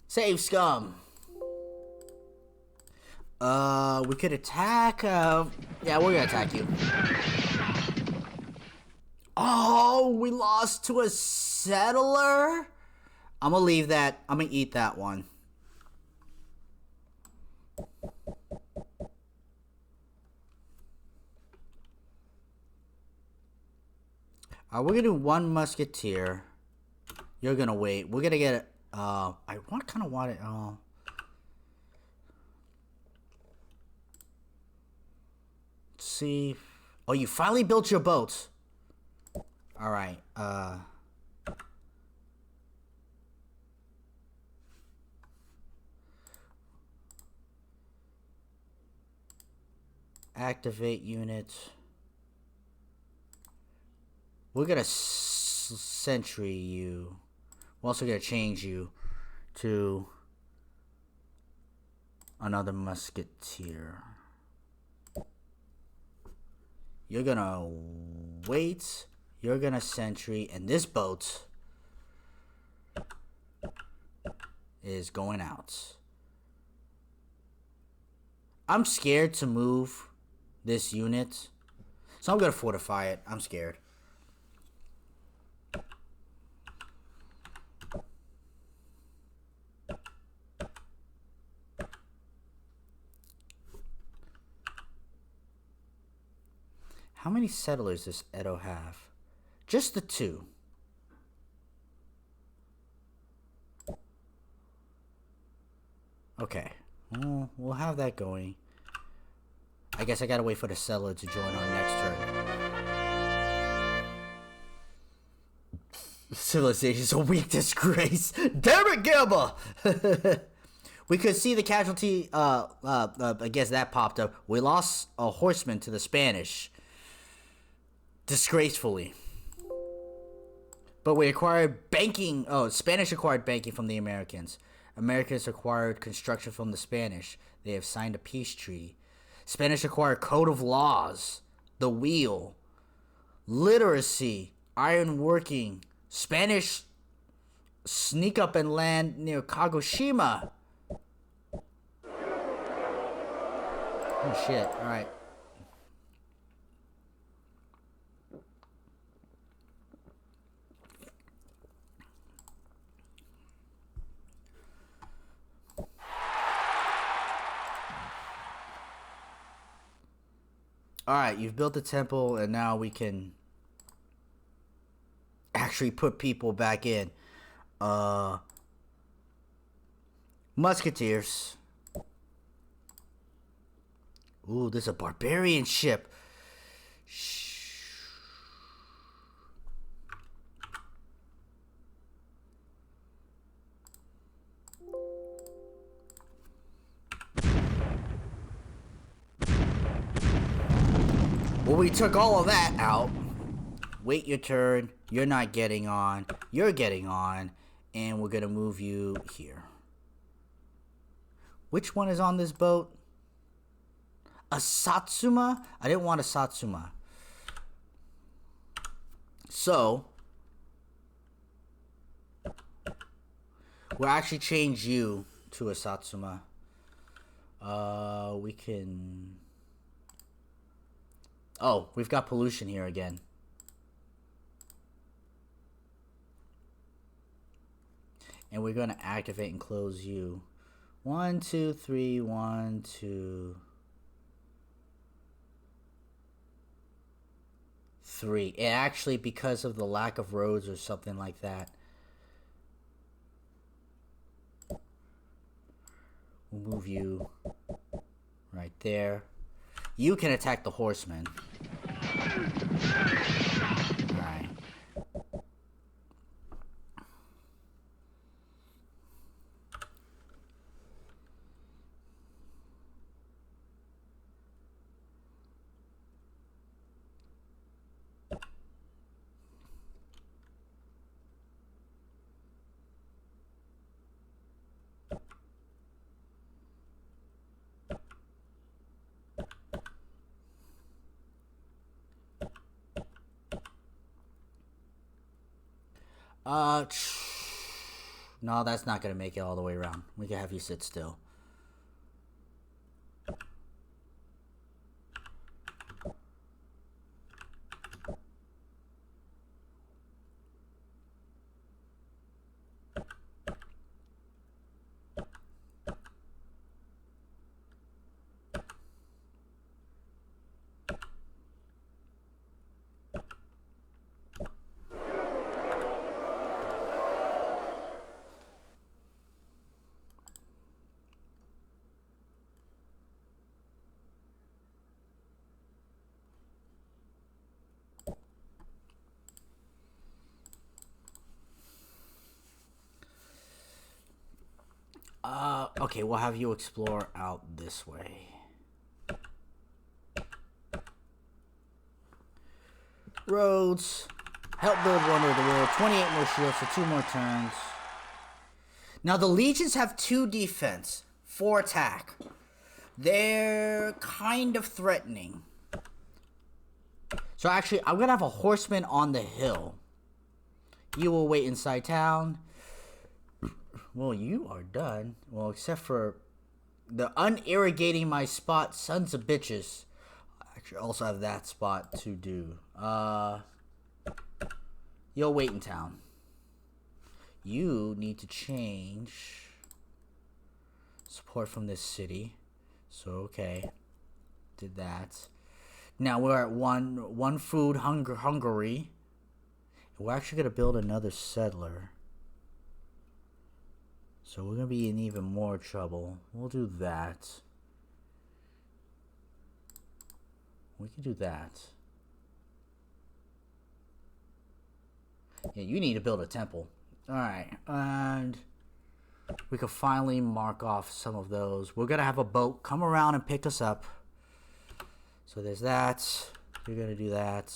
Save scum. We could attack, yeah, we're gonna attack you. Oh, we lost to a settler? I'm gonna leave that. I'm gonna eat that one. We're gonna do 1 musketeer. You're gonna wait. We're gonna get, I kind of want it, see. Oh, you finally built your boat. All right. Activate units. We're gonna sentry you. We're also gonna change you to another musketeer. You're gonna wait. You're gonna sentry, and this boat is going out. I'm scared to move this unit, so I'm gonna fortify it. I'm scared. How many settlers does Edo have? Just the 2. Okay. We'll have that going. I guess I gotta wait for the settler to join our next turn. Civilization's a weak disgrace. Damn it, Gilba! We could see the casualty, I guess that popped up. We lost a horseman to the Spanish. Disgracefully. But we acquired banking. Oh, Spanish acquired banking from the Americans. Americans acquired construction from the Spanish. They have signed a peace treaty. Spanish acquired code of laws, the wheel, literacy, iron working. Spanish sneak up and land near Kagoshima. Oh shit, alright. Alright, you've built the temple, and now we can actually put people back in. Musketeers. Ooh, there's a barbarian ship. Well, we took all of that out. Wait your turn. You're not getting on. You're getting on. And we're going to move you here. Which one is on this boat? A Satsuma? I didn't want a Satsuma. So, we'll actually change you to a Satsuma. We can... Oh, we've got pollution here again. And we're going to activate and close you. 1, 2, 3, 1, 2, 3. And actually, because of the lack of roads or something like that, we'll move you right there. You can attack the horseman. Alright. No, that's not gonna make it all the way around. We can have you sit still. Okay, we'll have you explore out this way. Roads. Help build Wonder of the World. 28 more shields, so 2 more turns. Now, the legions have 2 defense, 4 attack. They're kind of threatening. So actually, I'm going to have a horseman on the hill. You will wait inside town. Well, you are done. Well, except for the unirrigating my spot, sons of bitches. I actually also have that spot to do. You'll wait in town. You need to change support from this city. So, okay. Did that. Now we're at one food Hungary. We're actually going to build another settler. So we're going to be in even more trouble. We'll do that. We can do that. Yeah, you need to build a temple. Alright, and we can finally mark off some of those. We're going to have a boat come around and pick us up. So there's that. You're going to do that.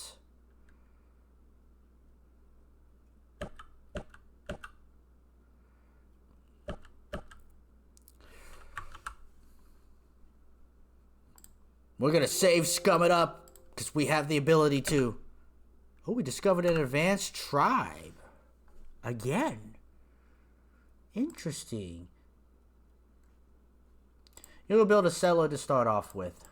We're going to save Scum It Up because we have the ability to. Oh, we discovered an advanced tribe. Again. Interesting. You'll build a settler to start off with.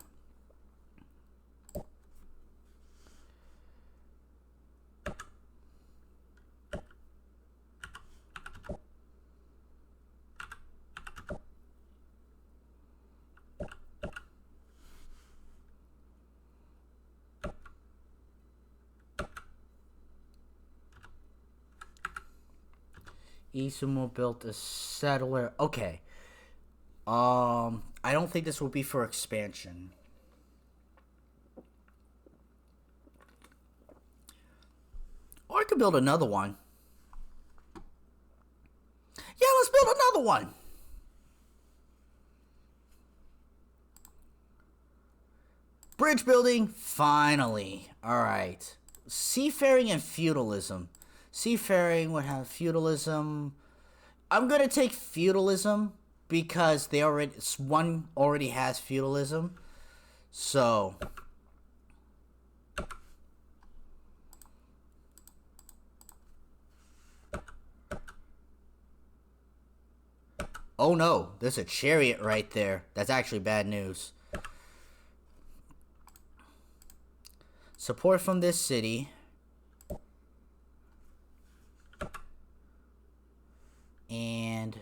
Isumo built a settler. Okay. I don't think this will be for expansion. could build another one. Yeah, let's build another one. Bridge building, finally. All right. Seafaring and feudalism. Seafaring would have feudalism. I'm gonna take feudalism because one already has feudalism. So oh no, there's a chariot right there. That's actually bad news. Support from this city. And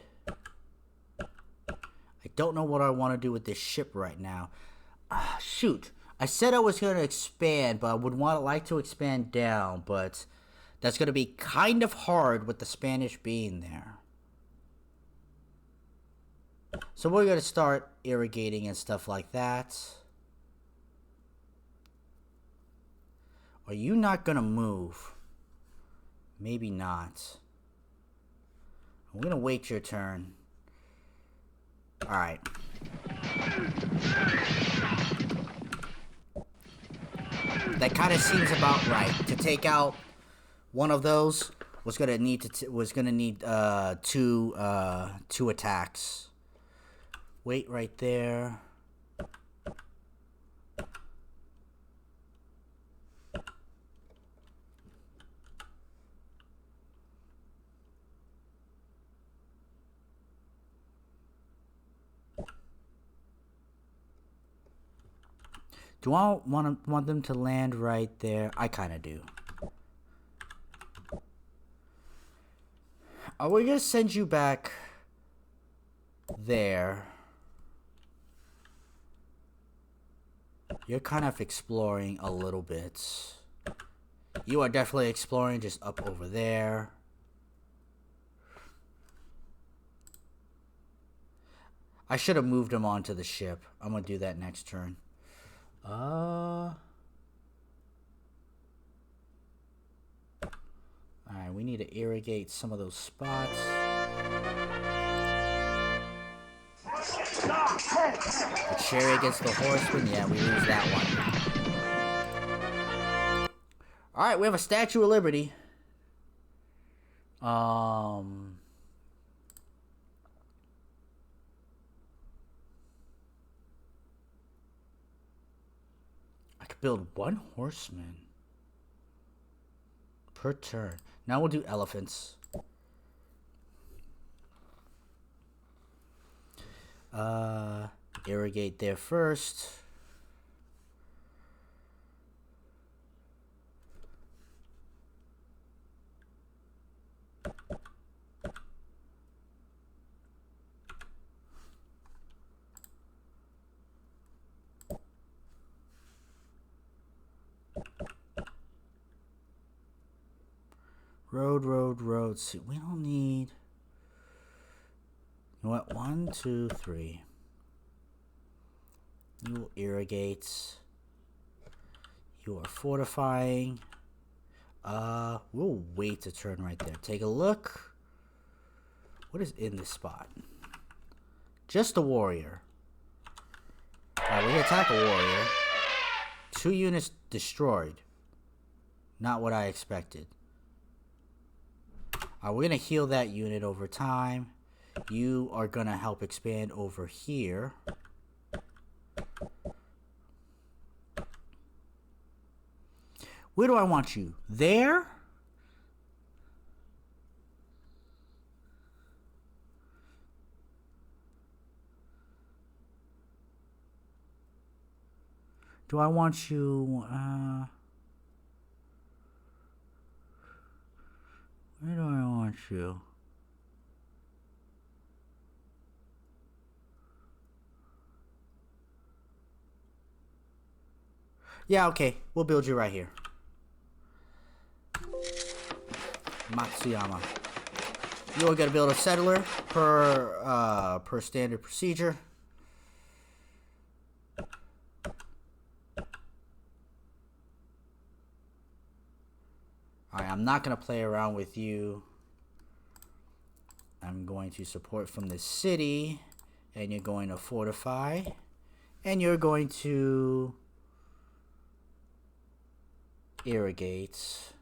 I don't know what I want to do with this ship right now. Shoot. I said I was going to expand, but I would like to expand down, but that's going to be kind of hard with the Spanish being there. So we're going to start irrigating and stuff like that. Are you not going to move? Maybe not. I'm going to wait your turn. Alright. That kind of seems about right. To take out one of those was going to need two attacks. Wait right there. Do I want them to land right there? I kind of do. Are we going to send you back there? You're kind of exploring a little bit. You are definitely exploring just up over there. I should have moved him onto the ship. I'm going to do that next turn. Alright, we need to irrigate some of those spots. The chariot against the horseman. Yeah, we lose that one. Alright, we have a Statue of Liberty. I could build one horseman per turn. Now we'll do elephants. Irrigate there first. Road. See, we don't need... You know what? 1, 2, 3. You will irrigate. You are fortifying. We'll wait to turn right there. Take a look. What is in this spot? Just a warrior. Alright, we attack a warrior. 2 units destroyed. Not what I expected. We're going to heal that unit over time. You are going to help expand over here. Where do I want you? There? Do I want you... Where do I want you? Yeah, okay. We'll build you right here. Matsuyama. You're gonna build a settler per standard procedure. Alright, I'm not going to play around with you. I'm going to support from the city, and you're going to fortify, and you're going to irrigate.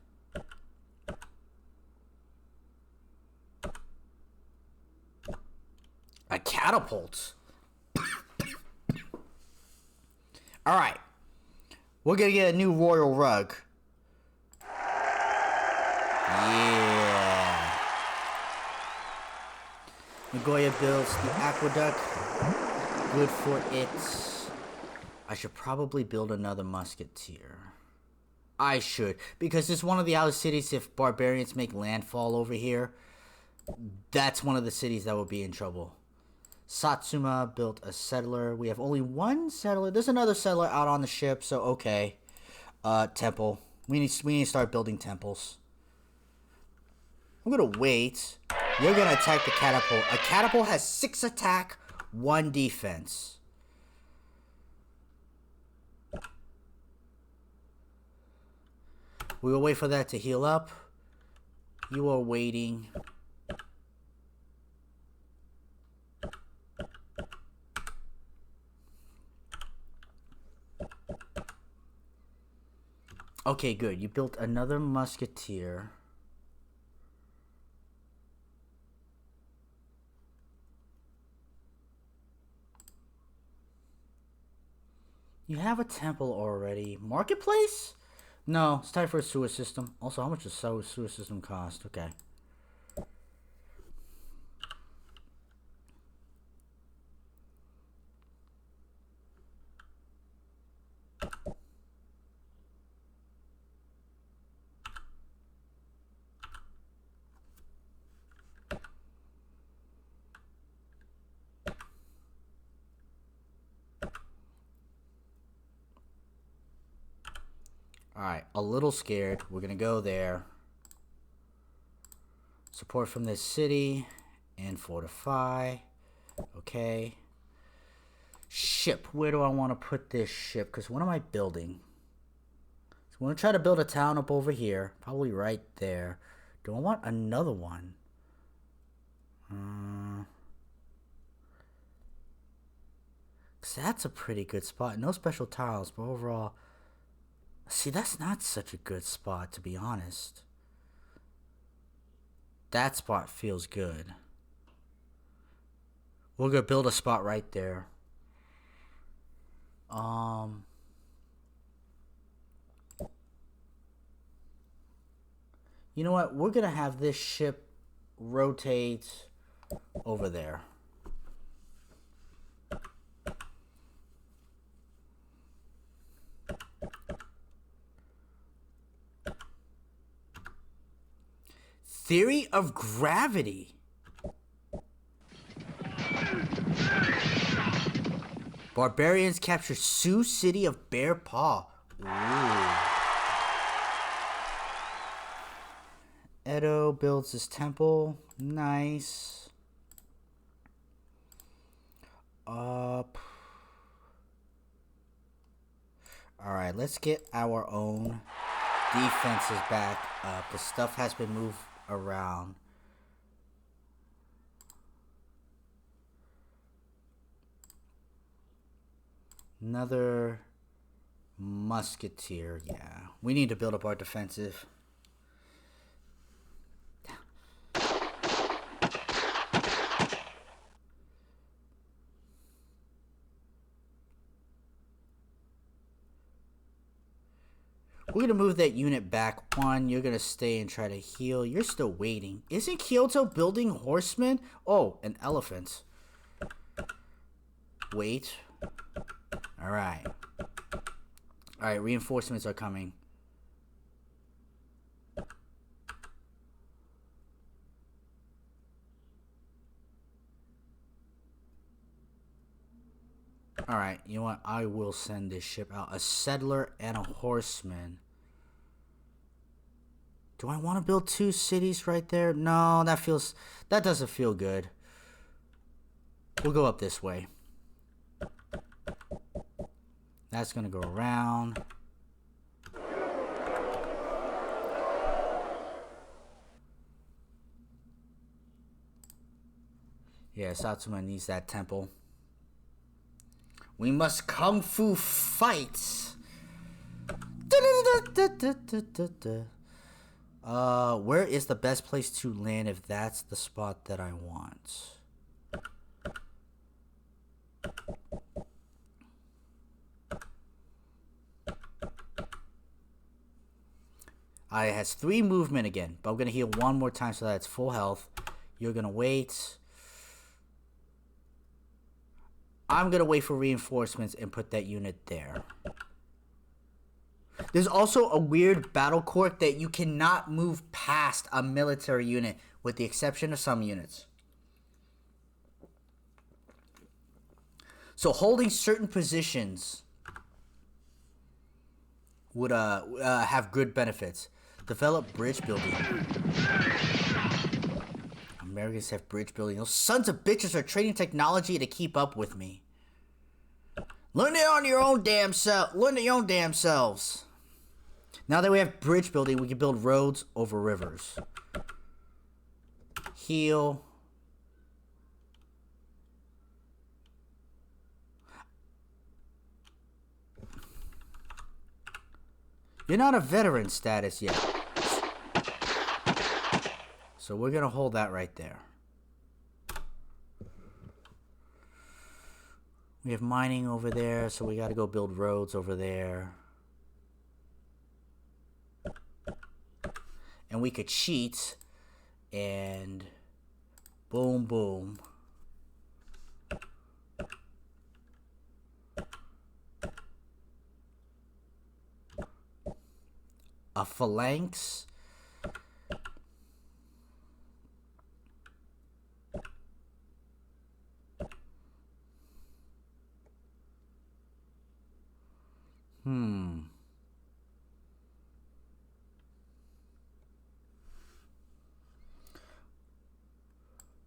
A catapult. All right. We're going to get a new royal rug. Yeah. Nagoya builds the aqueduct. Good for it. I should probably build another musketeer. I should. Because it's one of the outer cities. If barbarians make landfall over here, that's one of the cities that will be in trouble. Satsuma built a settler. We have only one settler. There's another settler out on the ship, so okay. Temple. We need to start building temples. I'm gonna wait. You're gonna attack the catapult. A catapult has 6 attack, 1 defense. We will wait for that to heal up. You are waiting. Okay, good. You built another musketeer. You have a temple already. Marketplace? No, it's time for a sewer system. Also, how much does sewer system cost? Okay. Alright, a little scared. We're gonna go there. Support from this city. And fortify. Okay. Ship. Where do I want to put this ship? Because what am I building? So I'm going to try to build a town up over here. Probably right there. Do I want another one? Because that's a pretty good spot. No special tiles, but overall... See, that's not such a good spot, to be honest. That spot feels good. We're going to build a spot right there. You know what? We're going to have this ship rotate over there. Theory of gravity. Barbarians capture Sioux City of Bear Paw. Ooh. Edo builds his temple. Nice. Up. Alright, let's get our own defenses back up. The stuff has been moved around. Another musketeer. Yeah, we need to build up our defensive. We're going to move that unit back 1. You're going to stay and try to heal. You're still waiting. Isn't Kyoto building horsemen? Oh, an elephant. Wait. Alright. Alright, reinforcements are coming. Alright, you know what? I will send this ship out. A settler and a horseman. Do I want to build 2 cities right there? No, that doesn't feel good. We'll go up this way. That's going to go around. Yeah, Satsuma needs that temple. We must kung fu fight. Where is the best place to land if that's the spot that I want? It has 3 movement again, but I'm going to heal 1 more time so that it's full health. You're going to wait. I'm going to wait for reinforcements and put that unit there. There's also a weird battle quirk that you cannot move past a military unit, with the exception of some units. So holding certain positions would have good benefits. Develop bridge building. Americans have bridge building. Those sons of bitches are trading technology to keep up with me. Learn it on your own damn self. Learn it your own damn selves. Now that we have bridge building, we can build roads over rivers. Heal. You're not a veteran status yet. So we're going to hold that right there. We have mining over there, so we got to go build roads over there. And we could cheat and boom, boom. A phalanx.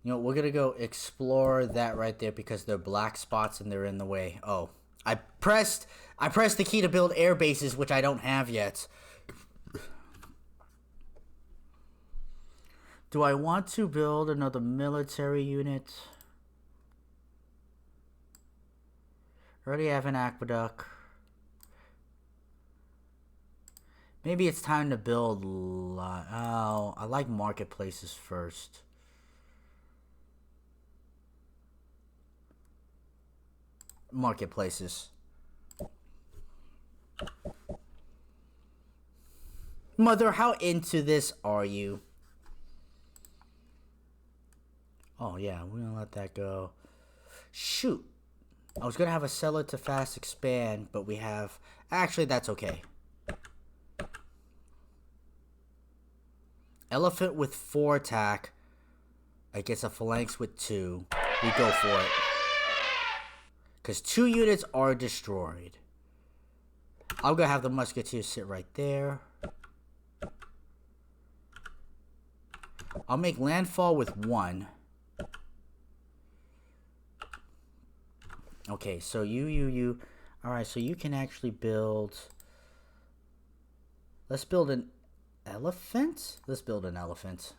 You know, we're gonna go explore that right there because they're black spots and they're in the way. Oh, I pressed the key to build air bases, which I don't have yet. Do I want to build another military unit? I already have an aqueduct. Maybe it's time to build. Oh, I like marketplaces first. Marketplaces. Mother, how into this are you? Oh yeah, we're gonna let that go. Shoot. I was gonna have a seller to fast expand, but we have... Actually, that's okay. Elephant with 4 attack against a phalanx with 2. We go for it. Because 2 units are destroyed. I'm gonna have the musketeer sit right there. I'll make landfall with 1. Okay, so you. Alright, so you can actually build... Let's build an elephant? Let's build an elephant.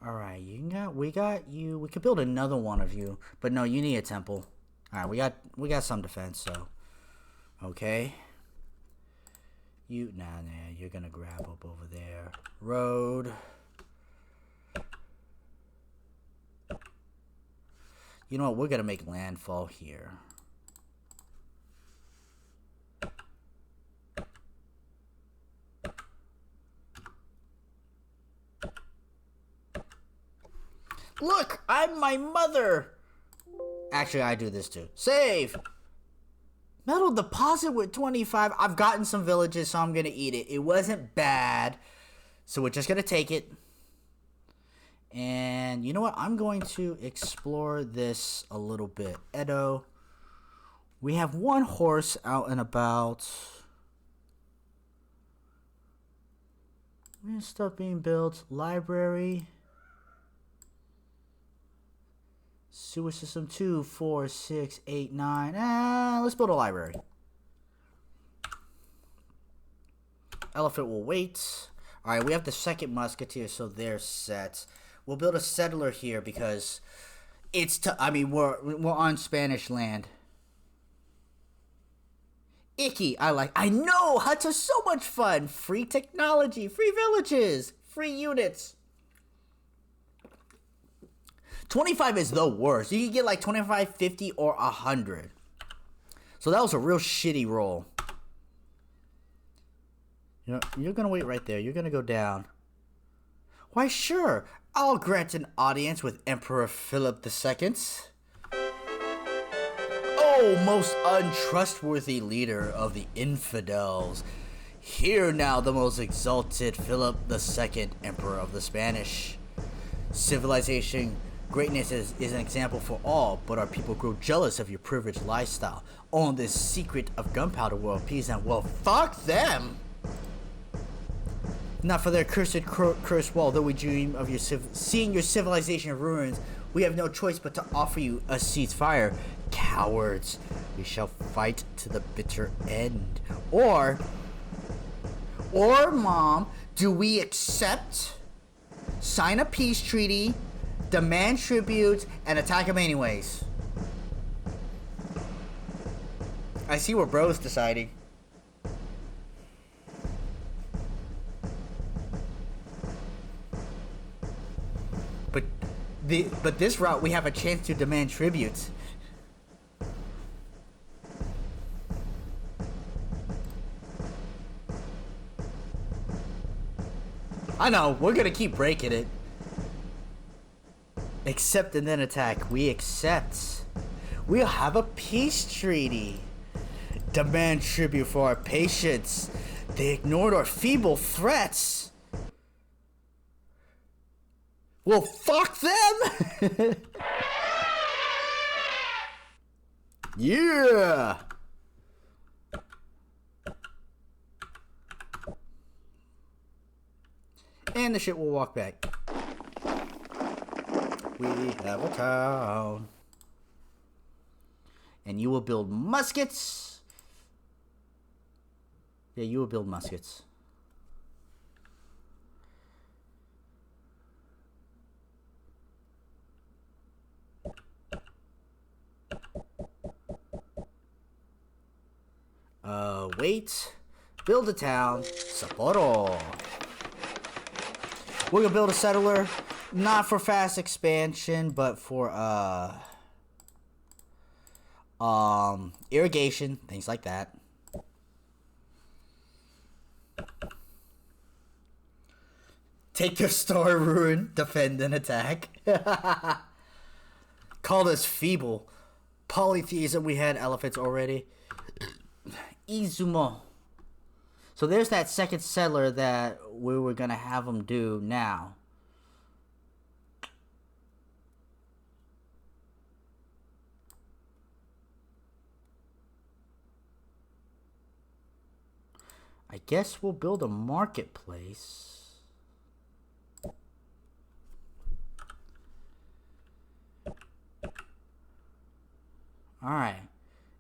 Alright, we got you. We could build another one of you. But no, you need a temple. Alright, we got some defense, so. Okay. Nah, you're gonna grab up over there. Road. You know what, we're gonna make landfall here. Look, I'm my mother. Actually, I do this too. Save. Metal deposit with 25. I've gotten some villages, so I'm going to eat it. It wasn't bad. So we're just going to take it. And you know what? I'm going to explore this a little bit. Edo. We have 1 horse out and about. Stuff being built. Library. Sewer system 2, 4, 6, 8, 9. Let's build a library. Elephant will wait. Alright, we have the second musketeer, so they're set. We'll build a settler here because it's we're on Spanish land. Icky, I know, huts are so much fun. Free technology, free villages, free units. 25 is the worst. You can get like 25, 50, or 100. So that was a real shitty roll. You know, you're gonna wait right there. You're gonna go down. Why, sure. I'll grant an audience with Emperor Philip II. Oh, most untrustworthy leader of the infidels. Hear now the most exalted Philip II, Emperor of the Spanish. Civilization greatness is an example for all, but our people grow jealous of your privileged lifestyle. On this secret of gunpowder world peace and well, fuck them! Not for their cursed wall, though we dream of your seeing your civilization ruins, we have no choice but to offer you a ceasefire. Cowards, we shall fight to the bitter end. Or, Mom, do we accept, sign a peace treaty, demand tribute, and attack him anyways? I see where bro's deciding. But this route, we have a chance to demand tribute. I know, we're gonna keep breaking it. Accept and then attack. We accept. We'll have a peace treaty. Demand tribute for our patience. They ignored our feeble threats. Well, fuck them! Yeah! And the shit will walk back. We have a town. And you will build muskets. Yeah, you will build muskets. Wait. Build a town. Sapporo. We're gonna build a settler. Not for fast expansion, but for, irrigation. Things like that. Take their store, ruin, defend, and attack. Called us feeble. Polytheism, we had elephants already. Izumo. So there's that second settler that we were gonna have them do now. I guess we'll build a marketplace. Alright.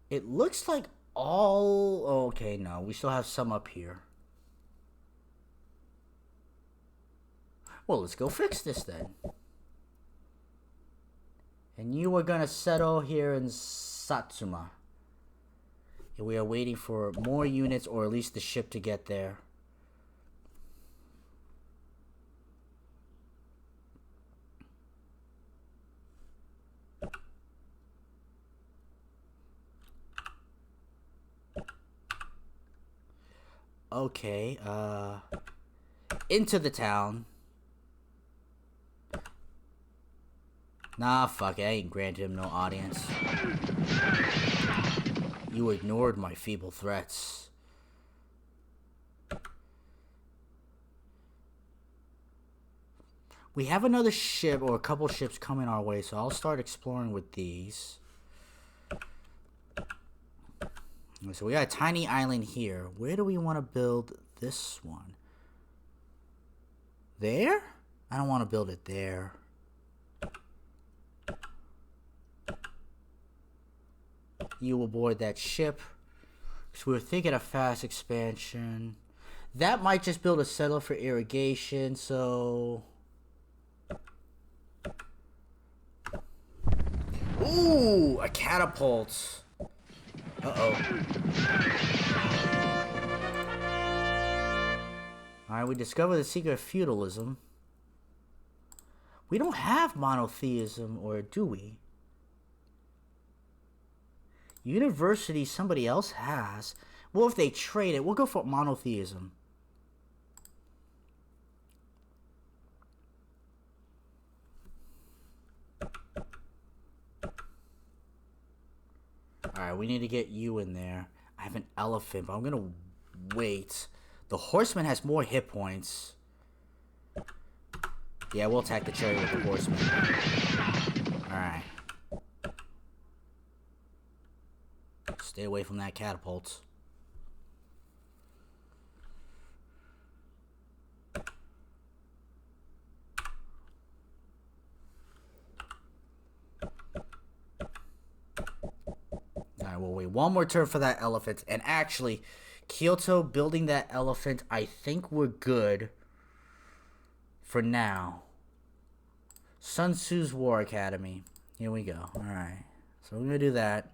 It looks like all... Okay, no. We still have some up here. Well, let's go fix this then. And you are going to settle here in Satsuma. And we are waiting for more units, or at least the ship to get there. Okay, into the town. Nah, fuck it, I ain't granted him no audience. You ignored my feeble threats. We have another ship, or a couple ships coming our way, so I'll start exploring with these. So we got a tiny island here. Where do we want to build this one? There? I don't want to build it there. you aboard that ship. So we were thinking of fast expansion. That might just build a settler for irrigation, so... Ooh, a catapult. Uh-oh. Alright, we discovered the secret of feudalism. We don't have monotheism, or do we? University, somebody else has. Well, if they trade it, we'll go for monotheism. Alright, we need to get you in there. I have an elephant, but I'm gonna wait. The horseman has more hit points. Yeah, we'll attack the chariot with the horseman. Alright. Stay away from that catapult. Alright, we'll wait one more turn for that elephant. And actually, Kyoto building that elephant, I think we're good for now. Sun Tzu's War Academy. Here we go. Alright. So we're gonna do that.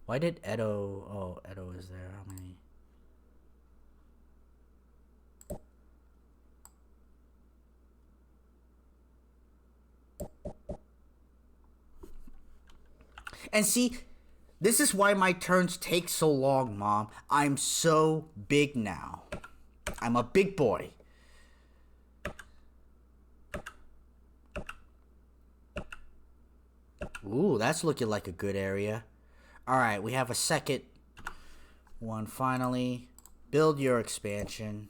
Why did Edo... Oh, Edo is there. How many? And see, this is why my turns take so long, Mom. I'm so big now. I'm a big boy. Ooh, that's looking like a good area. Alright, we have a second one finally. Build your expansion.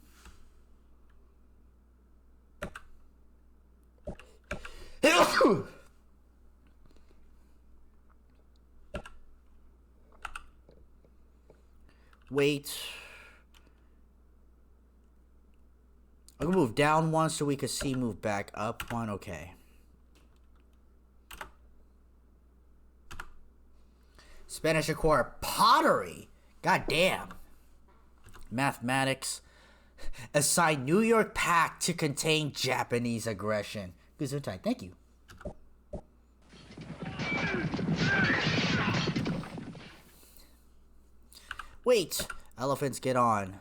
Wait. I'm gonna move down one so we can see move back up one. Okay. Spanish acquire pottery. God damn. Mathematics. Assign New York Pact to contain Japanese aggression. Gesundheit. Thank you. Wait. Elephants, get on.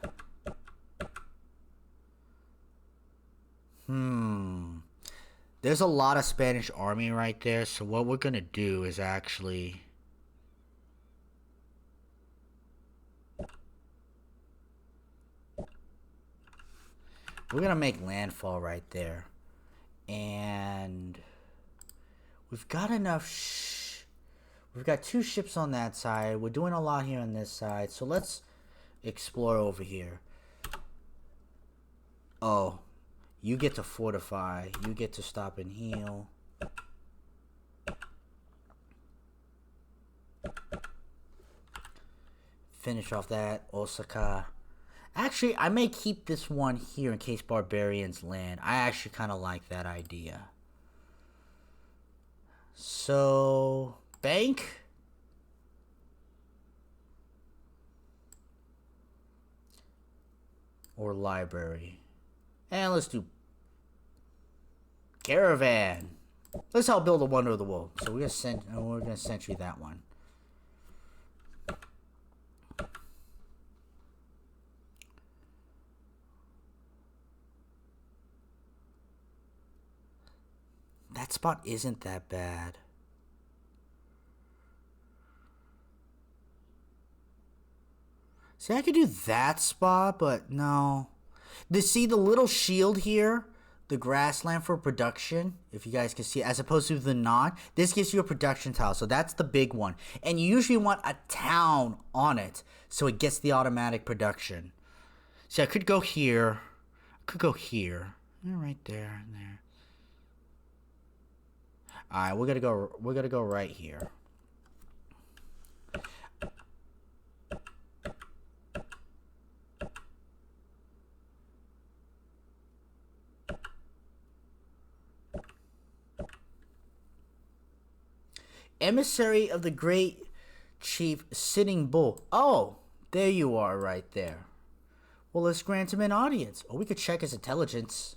There's a lot of Spanish army right there, so what we're gonna do is actually... We're gonna make landfall right there. And... We've got enough... We've got 2 ships on that side. We're doing a lot here on this side. So let's explore over here. Oh. You get to fortify. You get to stop and heal. Finish off that. Osaka. Actually, I may keep this one here in case barbarians land. I actually kind of like that idea. So, bank. Or library. And let's do caravan. Let's help build a wonder of the world. So we're gonna century that one. That spot isn't that bad. See, I could do that spot, but no. See the little shield here? The grassland for production, if you guys can see it, as opposed to the knot. This gives you a production tile, so that's the big one. And you usually want a town on it, so it gets the automatic production. See, I could go here. I could go here. Right there and there. Alright, we're gonna go right here. Emissary of the Great Chief Sitting Bull. Oh, there you are right there. Well, let's grant him an audience. Or we could check his intelligence.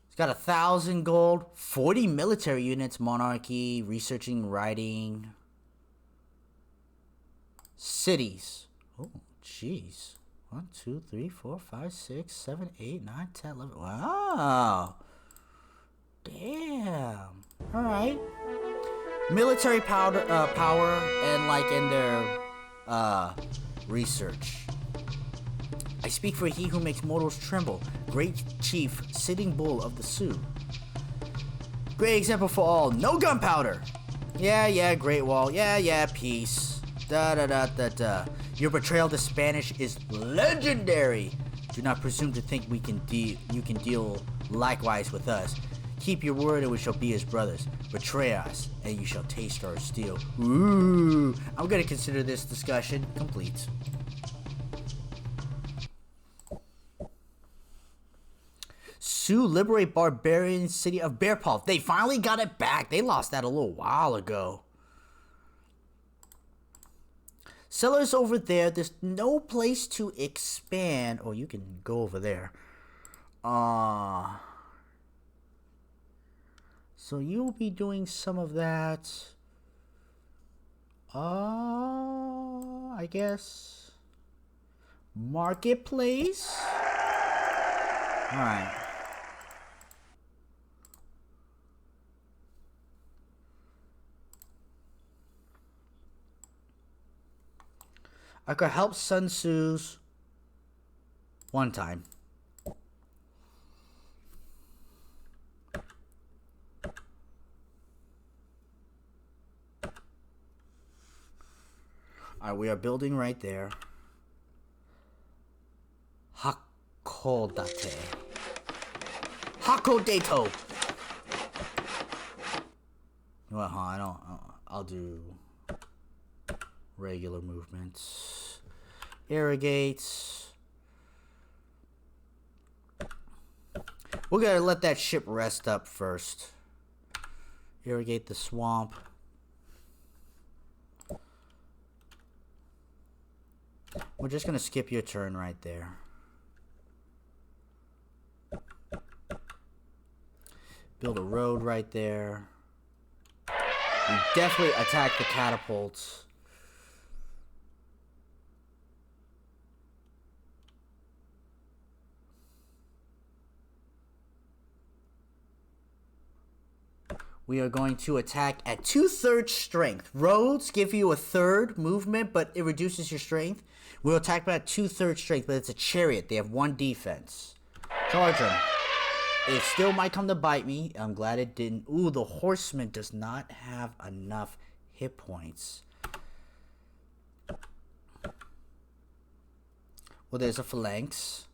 He's got 1,000 gold, 40 military units, monarchy, researching, writing, cities. Oh, jeez. 1, 2, 3, 4, 5, 6, 7, 8, 9, 10, 11. Wow. Damn. All right. Military power and like in their research. I speak for he who makes mortals tremble, great chief, Sitting Bull of the Sioux. Great example for all, no gunpowder. Yeah, Great Wall. Yeah, peace. Da. Your betrayal to Spanish is legendary. Do not presume to think you can deal likewise with us. Keep your word and we shall be as brothers. Betray us and you shall taste our steel. Ooh, I'm gonna consider this discussion complete. Sioux liberate barbarian city of Bear Paw. They finally got it back. They lost that a little while ago. Sellers over there. There's no place to expand. Oh, you can go over there. So you'll be doing some of that. I guess. Marketplace. All right. I could help Sun Tzu's one time. Alright, we are building right there. Hakodate. Hakodato. Well, I'll do regular movements. Irrigates. We're gonna let that ship rest up first. Irrigate the swamp. We're just gonna skip your turn right there. Build a road right there. We definitely attack the catapults. We are going to attack at 2/3 strength. Roads give you a third movement, but it reduces your strength. We'll attack at 2/3 strength, but it's a chariot. They have 1 defense. Charge them. It still might come to bite me. I'm glad it didn't. Ooh, the horseman does not have enough hit points. Well, there's a phalanx.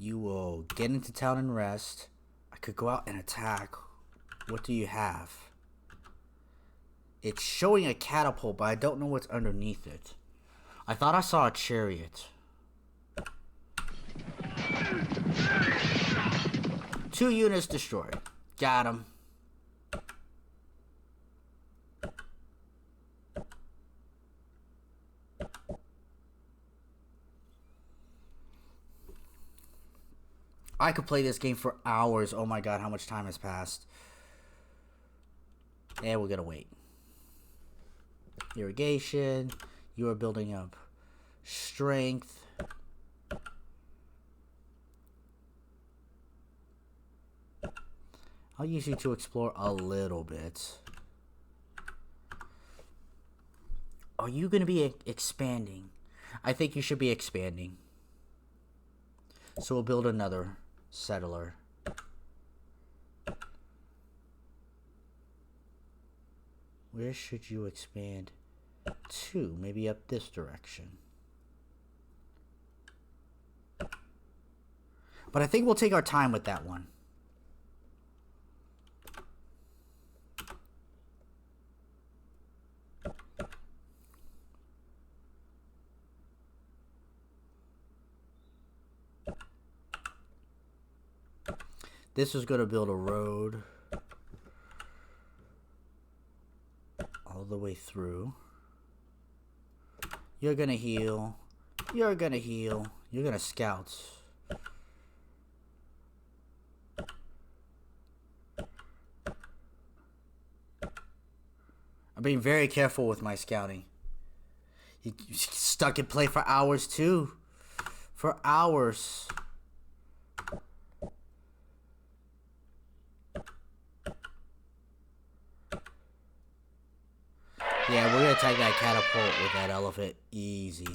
You will get into town and rest. I could go out and attack. What do you have? It's showing a catapult, but I don't know what's underneath it. I thought I saw a chariot. 2 units destroyed. Got him. I could play this game for hours. Oh my god, how much time has passed. And we're gonna wait. Irrigation. You are building up strength. I'll use you to explore a little bit. Are you gonna be expanding? I think you should be expanding. So we'll build another settler. Where should you expand to? Maybe up this direction. But I think we'll take our time with that one. This was gonna build a road all the way through. You're gonna heal. You're gonna heal. You're gonna scout. I'm being very careful with my scouting. You stuck in play for hours too. For hours. Yeah, we're gonna attack that catapult with that elephant. Easy.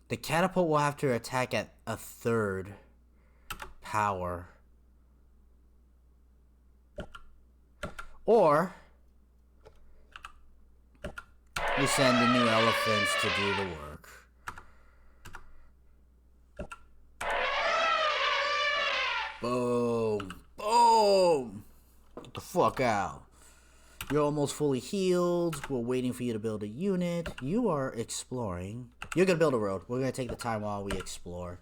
The catapult will have to attack at a third power. Or we send the new elephants to do the work. Boom. Boom. Get the fuck out. You're almost fully healed. We're waiting for you to build a unit. You are exploring. You're gonna build a road. We're gonna take the time while we explore.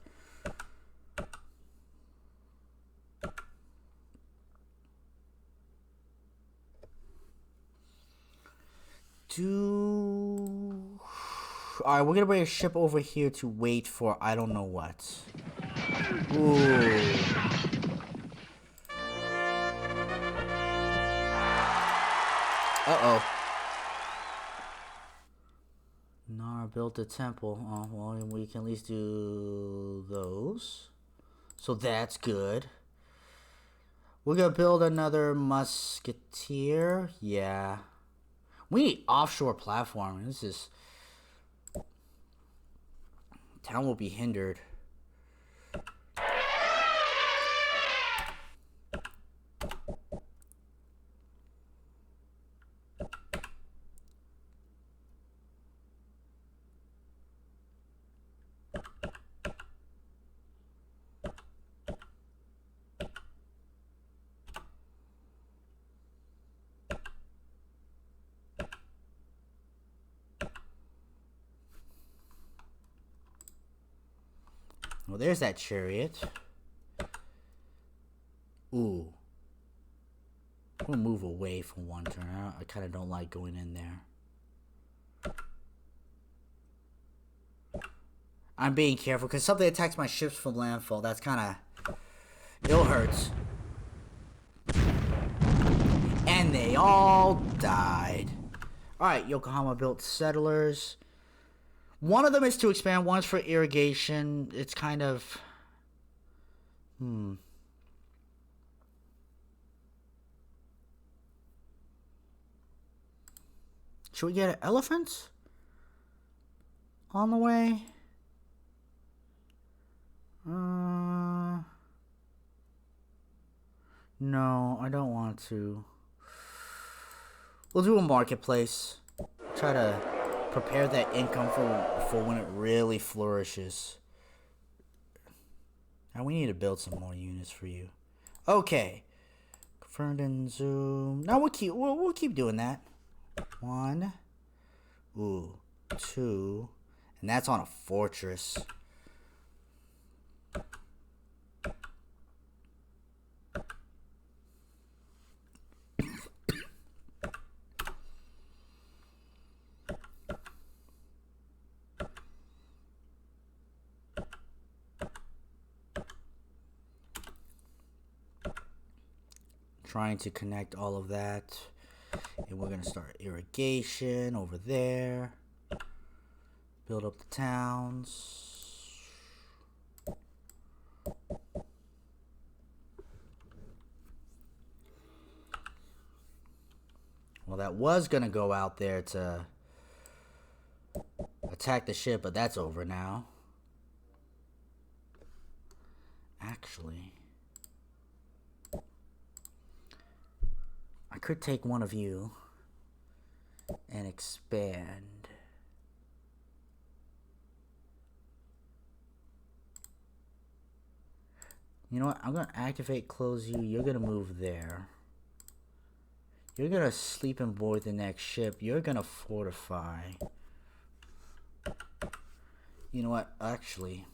Alright, we're gonna bring a ship over here to wait for I don't know what. Ooh. Uh-oh. Nara built a temple. Oh, well, we can at least do those. So that's good. We're gonna build another musketeer. Yeah. We need offshore platform. This is... Town will be hindered. Well, there's that chariot. Ooh. We'll move away from one turn. I kind of don't like going in there. I'm being careful because something attacks my ships from landfall. That's kind of... It hurts. And they all died. Alright, Yokohama built settlers. One of them is to expand. One's for irrigation. It's kind of... Should we get an elephant? On the way? No, I don't want to. We'll do a marketplace. Try to prepare that income for when it really flourishes. Now we need to build some more units for you. Okay. Confirmed and zoom. Now we'll keep doing that. 1. Ooh. 2. And that's on a fortress. Trying to connect all of that. And we're going to start irrigation over there. Build up the towns. Well, that was going to go out there to attack the ship, but that's over now. Actually... I could take one of you and expand. You know what? I'm going to activate, close you. You're going to move there. You're going to sleep and board the next ship. You're going to fortify. You know what? Actually,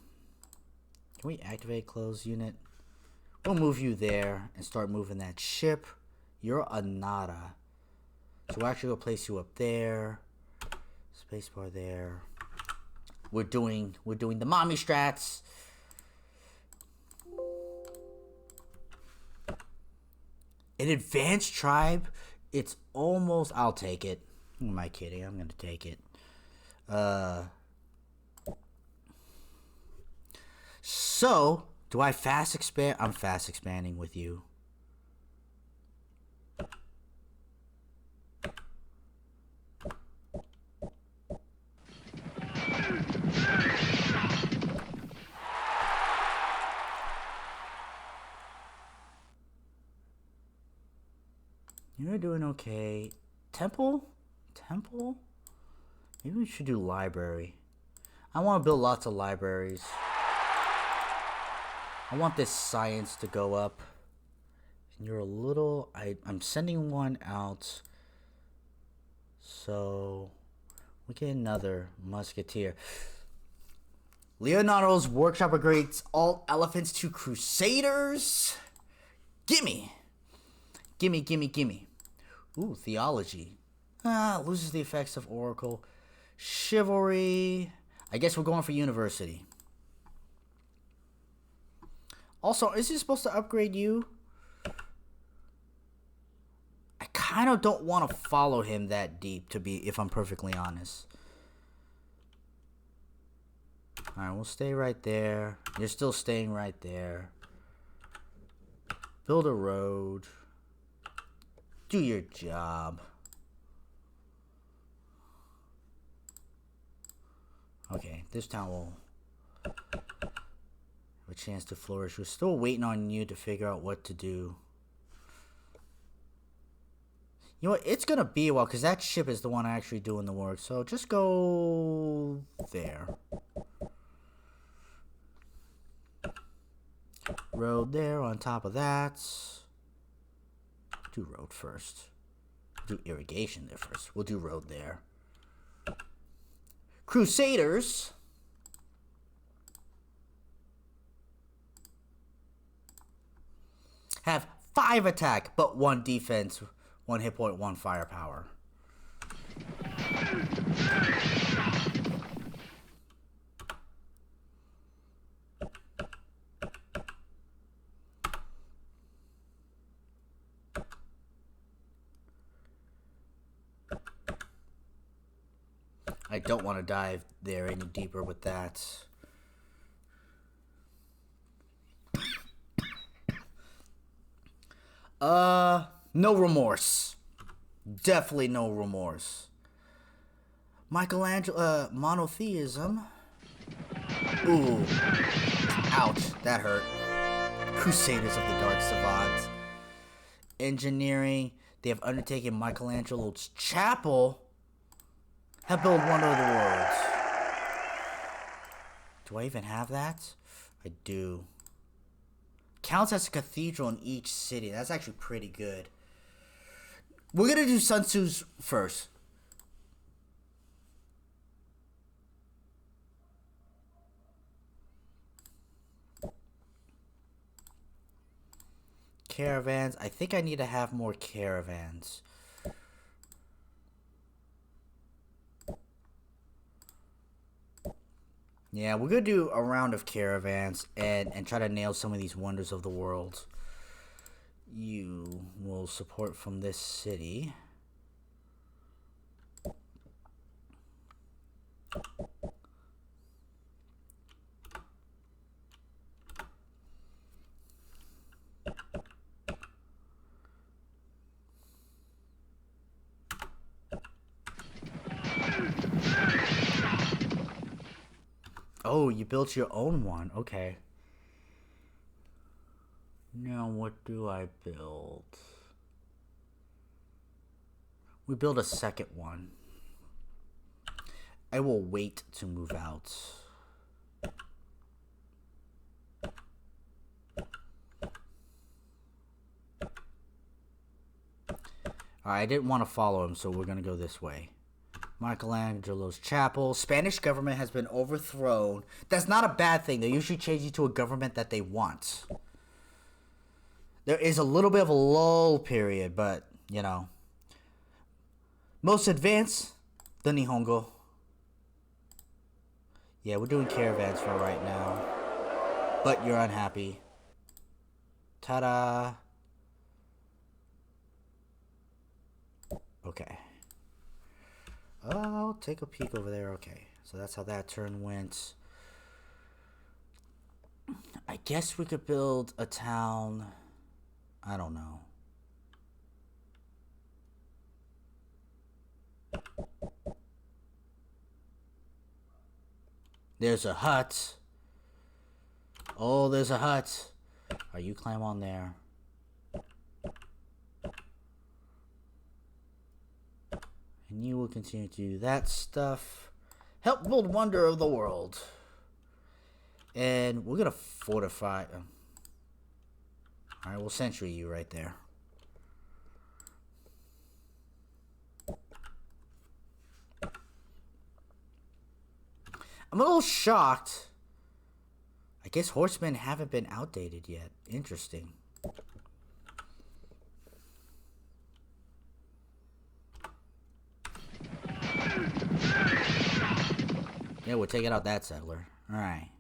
can we activate, close unit? We'll move you there and start moving that ship. You're a nada. So we'll actually go place you up there. Spacebar there. We're doing the mommy strats. An advanced tribe, it's almost, I'll take it. Who am I kidding? I'm gonna take it. So, do I fast expand? I'm fast expanding with you. You're doing okay. Temple? Temple? Maybe we should do library. I want to build lots of libraries. I want this science to go up. And you're a little... I'm sending one out. So... we get another musketeer. Leonardo's workshop upgrades all elephants to crusaders. Gimme. Gimme, gimme, gimme. Ooh, theology. Loses the effects of oracle. Chivalry. I guess we're going for university. Also, is he supposed to upgrade you? I kind of don't want to follow him that deep, if I'm perfectly honest. Alright, we'll stay right there. You're still staying right there. Build a road. Do your job. Okay, this town will have a chance to flourish. We're still waiting on you to figure out what to do. You know what? It's going to be a while because that ship is the one actually doing the work. So just go there. Road there on top of that. Do road first. Do irrigation there first. We'll do road there. Crusaders. Have 5 attack, but 1 defense, 1 hit point, 1 firepower. I don't want to dive there any deeper with that. No remorse. Definitely no remorse. Michelangelo, monotheism. Ooh. Ouch, that hurt. Crusaders of the Dark Savant. Engineering. They have undertaken Michelangelo's chapel. Have built wonder of the world. Do I even have that? I do. Counts as a cathedral in each city. That's actually pretty good. We're gonna do Sun Tzu's first. Caravans. I think I need to have more caravans. Yeah, we're gonna do a round of caravans and try to nail some of these wonders of the world. You will support from this city. Oh, you built your own one. Okay. Now what do I build? We build a second one. I will wait to move out. Alright, I didn't want to follow him, so we're going to go this way. Michelangelo's chapel. Spanish government has been overthrown. That's not a bad thing. They usually change you to a government that they want. There is a little bit of a lull period, but, you know. Most advanced, the Nihongo. Yeah, we're doing caravans for right now. But you're unhappy. Ta-da. Okay. I'll take a peek over there. Okay. So that's how that turn went. I guess we could build a town. I don't know. There's a hut. Oh, there's a hut. Are you climb on there? And you will continue to do that stuff. Help build wonder of the world. And we're gonna fortify. Alright, we'll sentry you right there. I'm a little shocked. I guess horsemen haven't been outdated yet. Interesting. Yeah, we're taking out that settler. Alright.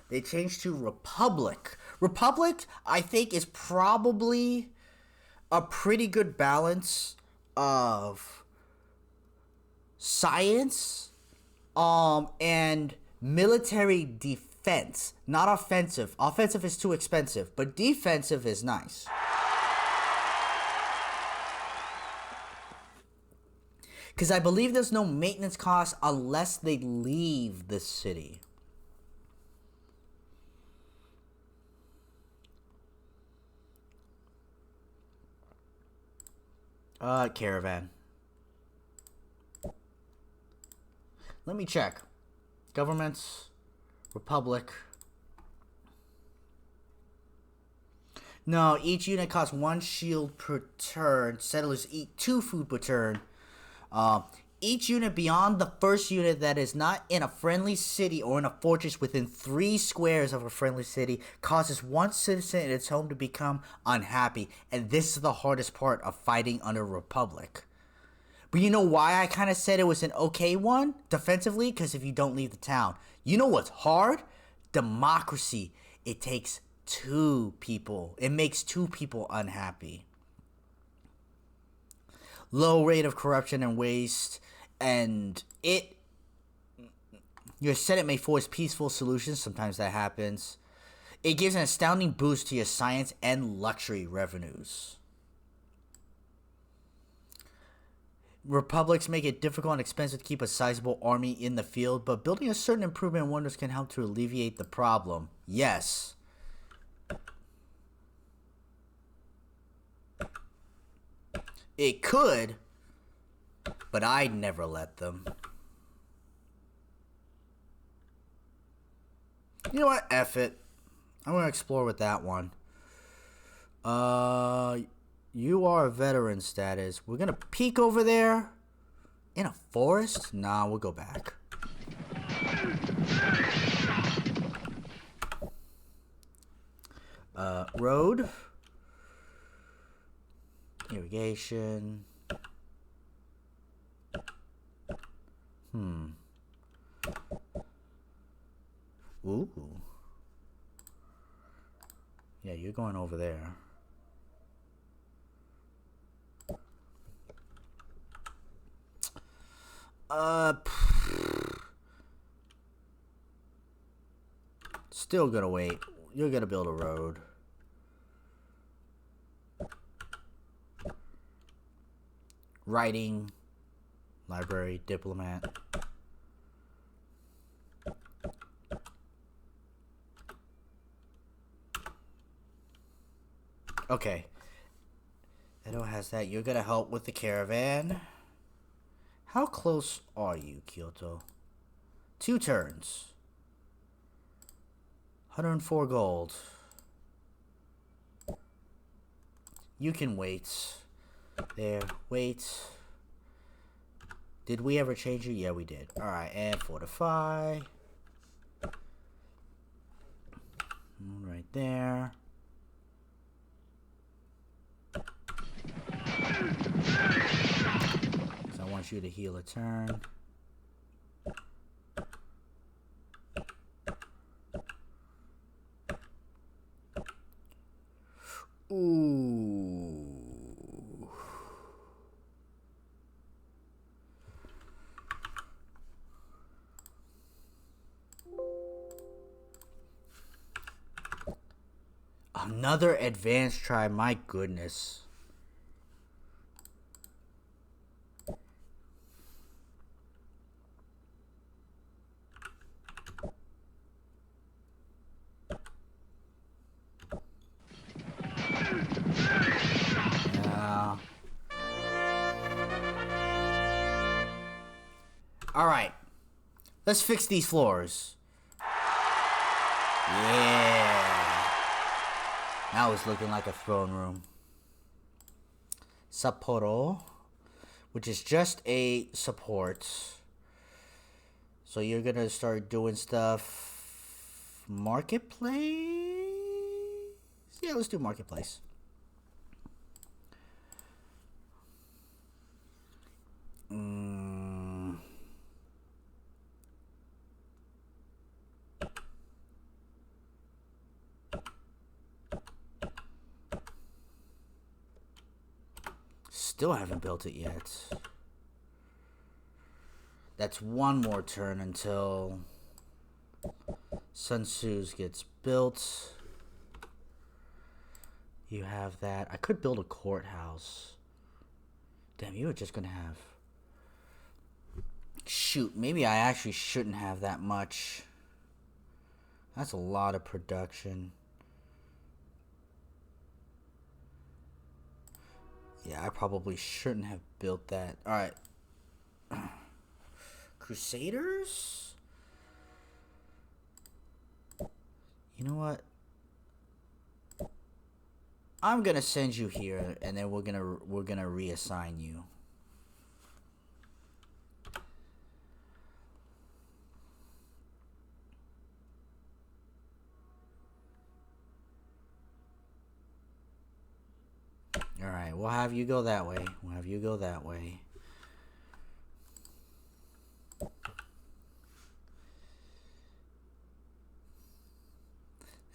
They changed to Republic. Republic, I think, is probably a pretty good balance of science and military defense. Not offensive. Offensive is too expensive, but defensive is nice. Because I believe there's no maintenance cost unless they leave the city. Caravan. Let me check. Governments, Republic. No, each unit costs 1 shield per turn. Settlers eat 2 food per turn. Each unit beyond the first unit that is not in a friendly city or in a fortress within 3 squares of a friendly city causes 1 citizen in its home to become unhappy. And this is the hardest part of fighting under Republic. But you know why I kind of said it was an okay one defensively? Because if you don't leave the town. You know what's hard? Democracy. It takes 2 people. It makes 2 people unhappy. Low rate of corruption and waste, and your Senate may force peaceful solutions. Sometimes that happens. It gives an astounding boost to your science and luxury revenues. Republics make it difficult and expensive to keep a sizable army in the field, but building a certain improvement in wonders can help to alleviate the problem. Yes. It could, but I'd never let them. You know what? F it. I'm going to explore with that one. You are a veteran status. We're going to peek over there. In a forest? Nah, we'll go back. Road. Irrigation. Ooh. Yeah, you're going over there. Still gonna wait. You're gonna build a road. Writing, library, diplomat. Okay. Edo has that. You're gonna help with the caravan. How close are you, Kyoto? 2 turns. 104 gold. You can wait. There, wait. Did we ever change it? Yeah, we did. Alright, and fortify. Right there. So I want you to heal a turn. Ooh. Another advanced try, my goodness. Yeah. Alright. Let's fix these floors. Yeah. Now it's looking like a throne room. Sapporo, which is just a support. So you're gonna start doing stuff. Marketplace? Yeah, let's do marketplace. Still haven't built it yet. That's one more turn until Sun Tzu's gets built. You have that. I could build a courthouse. Damn, you were just gonna have... Shoot, maybe I actually shouldn't have that much. That's a lot of production. Yeah, I probably shouldn't have built that. Alright. Crusaders? You know what? I'm gonna send you here, and then we're gonna reassign you. Alright, we'll have you go that way. We'll have you go that way.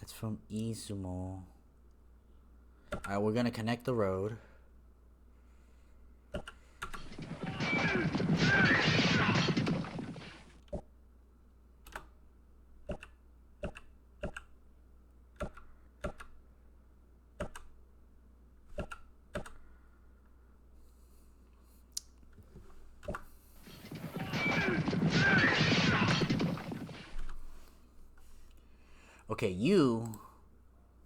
That's from Izumo. Alright, we're gonna connect the road. Okay, you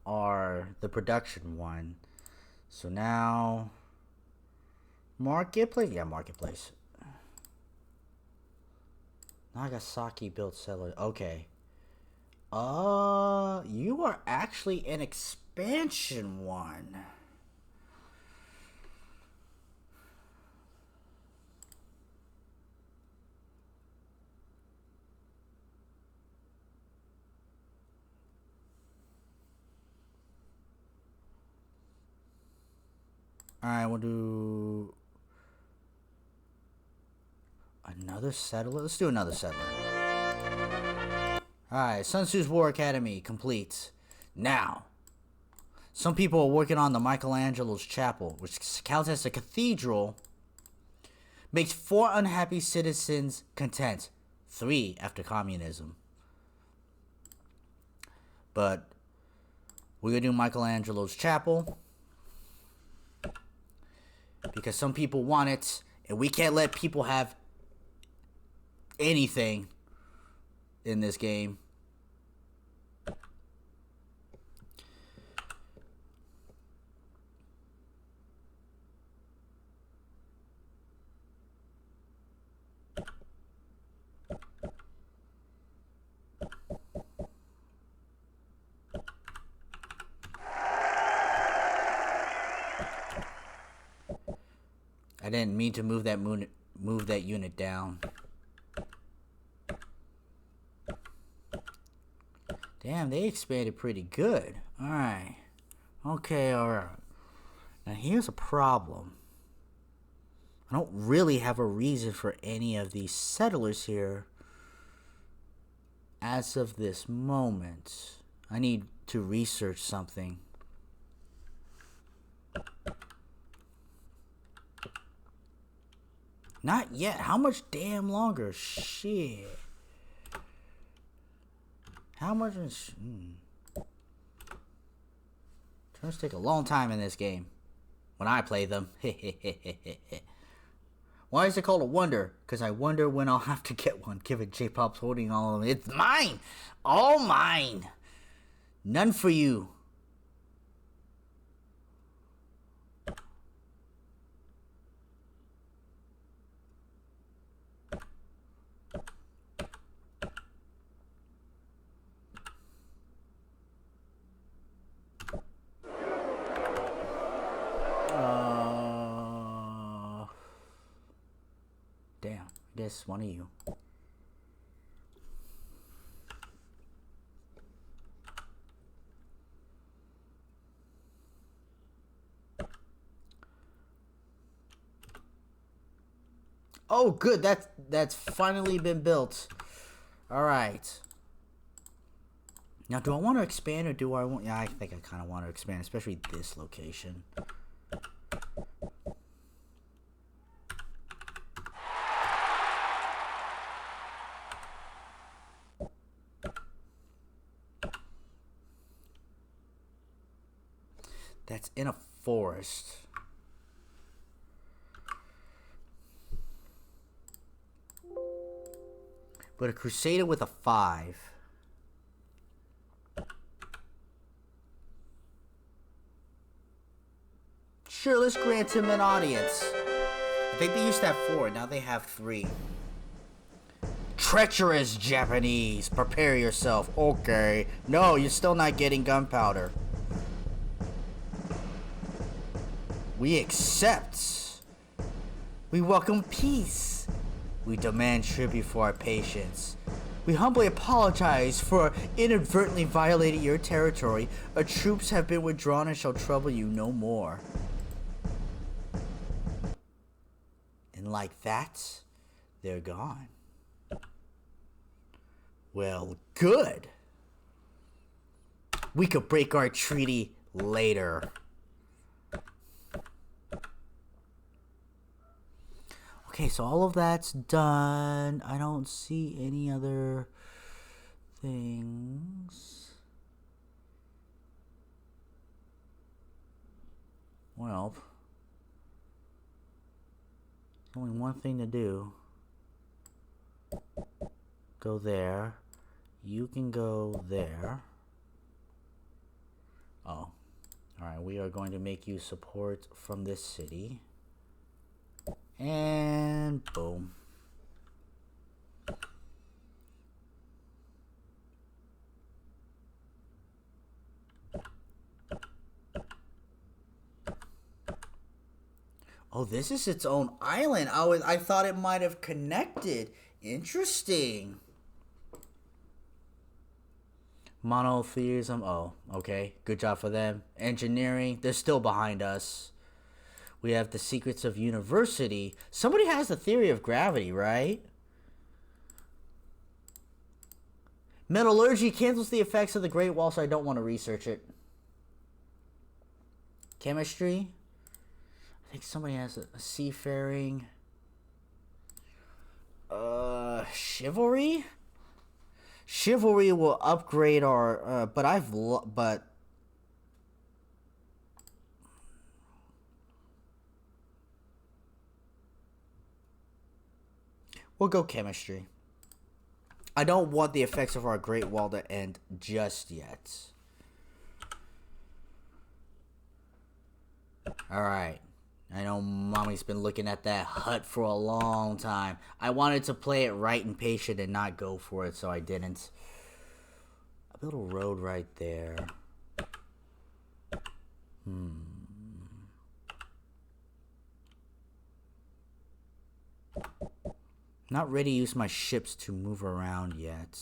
are the production one. So now... Marketplace? Yeah, marketplace. Nagasaki built settler. Okay. You are actually an expansion one. Alright, we'll do... Another settler? Let's do another settler. Alright, Sun Tzu's War Academy complete. Now, some people are working on the Michelangelo's Chapel, which counts as a cathedral. Makes 4 unhappy citizens content. 3 after communism. But we're gonna do Michelangelo's Chapel because some people want it, and we can't let people have anything in this game. I didn't mean to move that moon. move that unit down. Damn, they expanded pretty good. Alright. Okay, alright. Now here's a problem. I don't really have a reason for any of these settlers here as of this moment. I need to research something. Not yet. How much damn longer? Shit. How much is... Turns take a long time in this game. When I play them. Why is it called a wonder? Because I wonder when I'll have to get one. Given J-Pop's holding all of them. It's mine! All mine! None for you. Damn, I guess one of you. Oh, good. That's finally been built. All right. Now, do I want to expand or do I want... Yeah, I think I kind of want to expand, especially this location. That's in a forest. But a Crusader with a 5. Sure, let's grant him an audience. I think they used to have 4, now they have 3. Treacherous Japanese, prepare yourself. Okay. No, you're still not getting gunpowder. We accept. We welcome peace. We demand tribute for our patience. We humbly apologize for inadvertently violating your territory. Our troops have been withdrawn and shall trouble you no more. And like that, they're gone. Well, good. We could break our treaty later. Okay, so all of that's done. I don't see any other things. Well, there's only one thing to do. Go there. You can go there. Oh. Alright, we are going to make you support from this city. And boom. Oh, this is its own island. I thought it might have connected. Interesting. Monotheism. Oh, okay. Good job for them. Engineering. They're still behind us. We have the secrets of university. Somebody has the theory of gravity, right? Metallurgy cancels the effects of the Great Wall, so I don't want to research it. Chemistry. I think somebody has a seafaring. Chivalry. Chivalry will upgrade our. But we'll go chemistry. I don't want the effects of our Great Wall to end just yet. Alright. I know Mommy's been looking at that hut for a long time. I wanted to play it right and patient and not go for it, so I didn't. A little road right there. Not ready to use my ships to move around yet.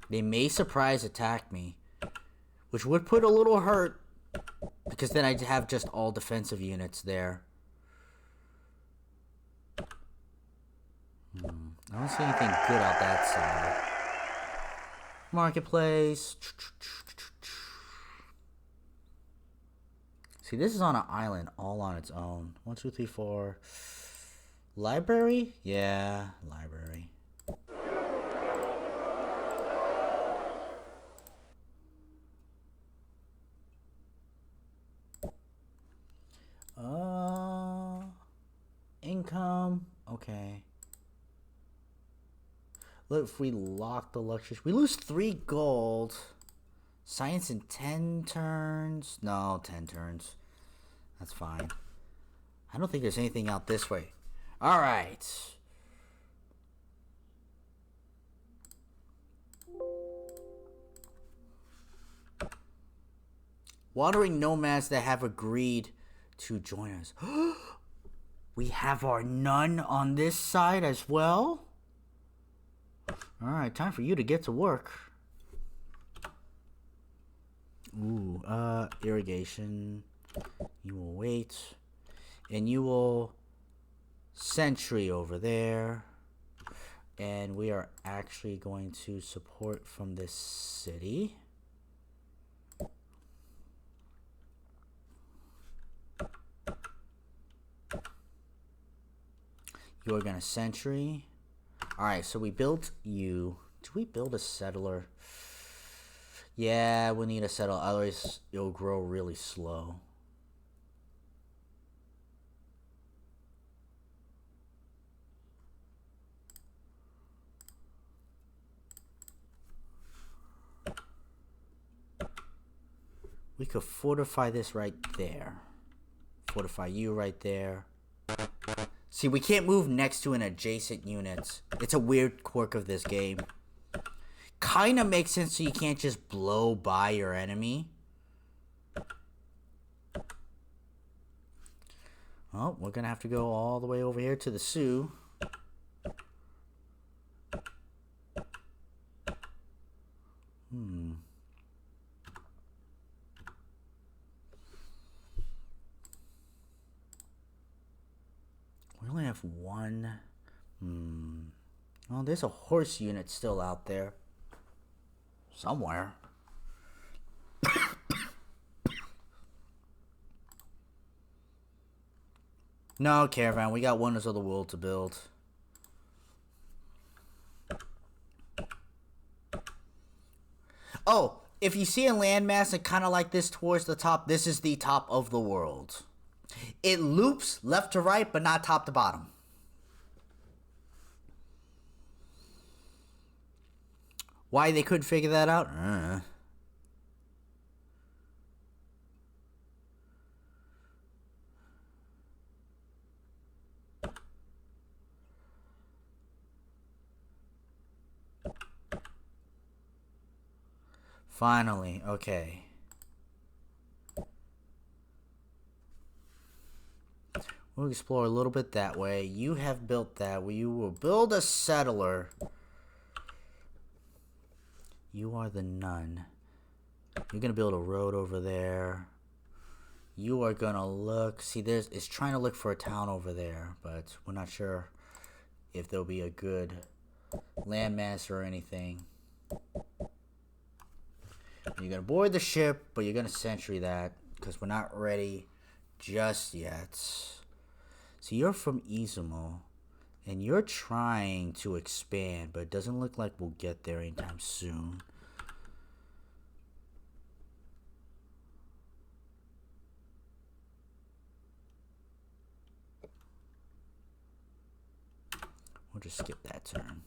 They may surprise attack me, which would put a little hurt, because then I'd have just all defensive units there. I don't see anything good out that side. Marketplace. See, this is on an island all on its own. 1, 2, 3, 4. Library? Yeah, library. Income. Okay. Look, if we lock the luxuries, we lose 3 gold. Science in 10 turns. No, 10 turns. That's fine. I don't think there's anything out this way. All right. Wandering nomads that have agreed to join us. We have our nun on this side as well. All right, time for you to get to work. Ooh, irrigation. You will wait. And you will sentry over there. And we are actually going to support from this city. You are going to sentry. Alright, so we built you. Do we build a settler? Yeah, we need a settler. Otherwise, it'll grow really slow. We could fortify this right there. Fortify you right there. See, we can't move next to an adjacent unit. It's a weird quirk of this game. Kinda makes sense so you can't just blow by your enemy. Oh, we're gonna have to go all the way over here to the Sioux. We only have one. Well, there's a horse unit still out there. Somewhere. No, caravan. We got Wonders of the World to build. Oh, if you see a landmass and kind of like this towards the top, this is the top of the world. It loops left to right, but not top to bottom. Why they couldn't figure that out? Finally, okay. We'll explore a little bit that way. You have built that. You will build a settler. You are the nun. You're gonna build a road over there. You are gonna look. See, it's trying to look for a town over there, but we're not sure if there'll be a good landmass or anything. You're gonna board the ship, but you're gonna sentry that because we're not ready just yet. So you're from Izumo, and you're trying to expand, but it doesn't look like we'll get there anytime soon. We'll just skip that turn.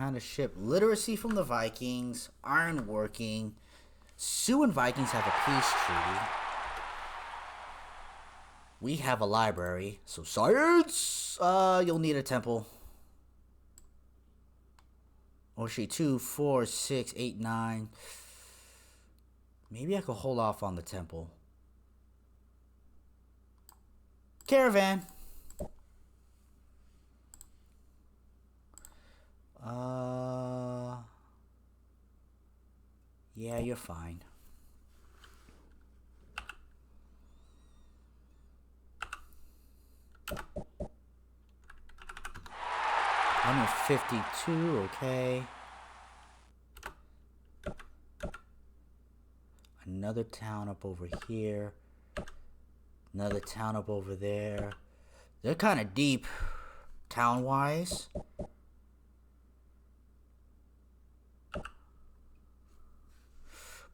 kind of ship. Literacy from the Vikings. Iron working. Sioux and Vikings have a peace treaty. We have a library. So science! You'll need a temple. Oh shit, 2, 4, 6, 8, 9. Maybe I could hold off on the temple. Caravan. Yeah, you're fine. I'm 52, okay. Another town up over here. Another town up over there. They're kind of deep, town-wise.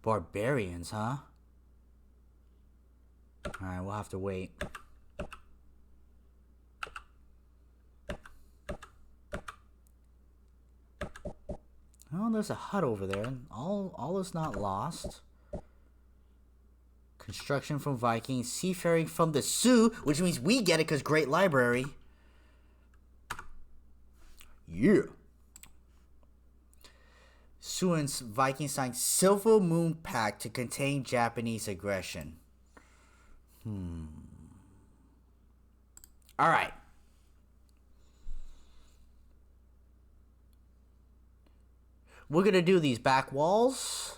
Barbarians, huh? Alright, we'll have to wait. Oh, there's a hut over there. All is not lost. Construction from Vikings. Seafaring from the Sioux, which means we get it because Great Library. Yeah. Sioux and Vikings signed Silver Moon Pact to contain Japanese aggression. Alright. We're going to do these back walls.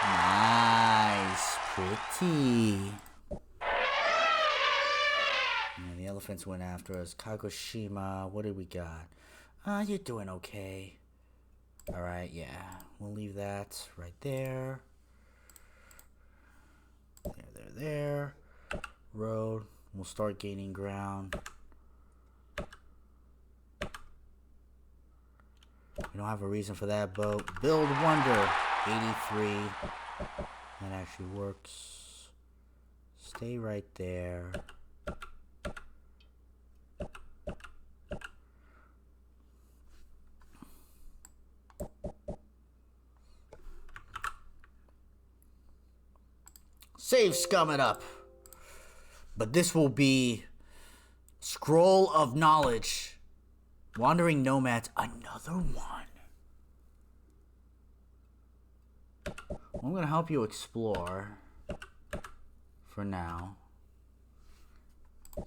Nice. Pretty. And the elephants went after us. Kagoshima. What did we got? You're doing okay. Alright, yeah. We'll leave that right there. There. Road. We'll start gaining ground. We don't have a reason for that boat. Build wonder. 83. That actually works. Stay right there. Save scum it up. But this will be Scroll of Knowledge. Wandering Nomads. Another one. I'm going to help you explore. For now.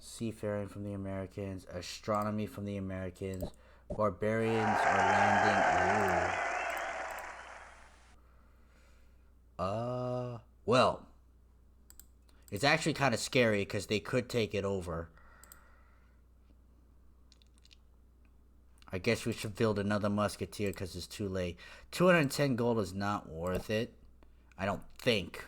Seafaring from the Americans. Astronomy from the Americans. Barbarians are landing. Ooh. Well. It's actually kind of scary because they could take it over. I guess we should build another musketeer because it's too late. 210 gold is not worth it. I don't think.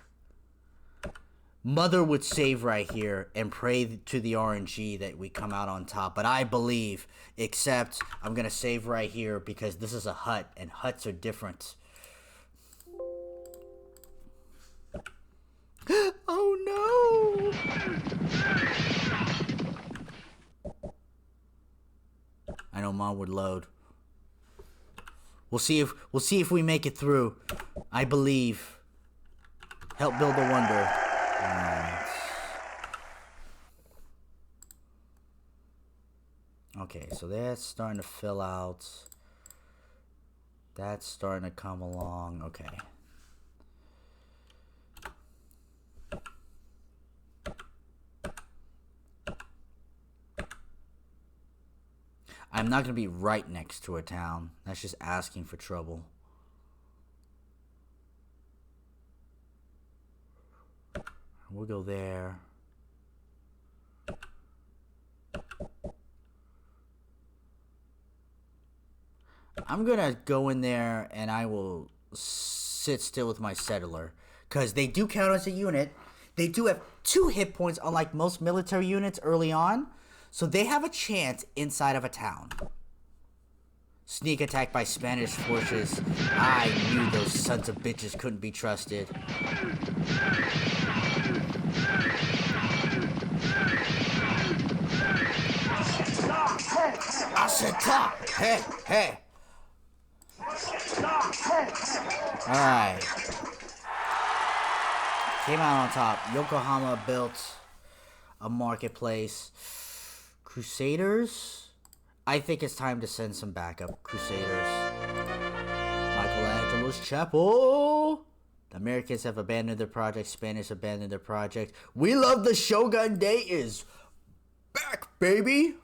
Mother would save right here and pray to the RNG that we come out on top. But I believe, except I'm going to save right here because this is a hut and huts are different. Oh no! I know Mom would load. We'll see if we make it through. I believe. Help build a wonder. Alright. Okay, so that's starting to fill out. That's starting to come along. Okay. I'm not going to be right next to a town. That's just asking for trouble. We'll go there. I'm going to go in there and I will sit still with my settler. Because they do count as a unit. They do have 2 hit points, unlike most military units early on. So they have a chance inside of a town. Sneak attack by Spanish forces. I knew those sons of bitches couldn't be trusted. Stop! Hey, hey. Alright. Came out on top. Yokohama built a marketplace. Crusaders? I think it's time to send some backup. Crusaders. Michelangelo's Chapel. The Americans have abandoned their project. Spanish abandoned their project. We love the Shogun Day is back, baby.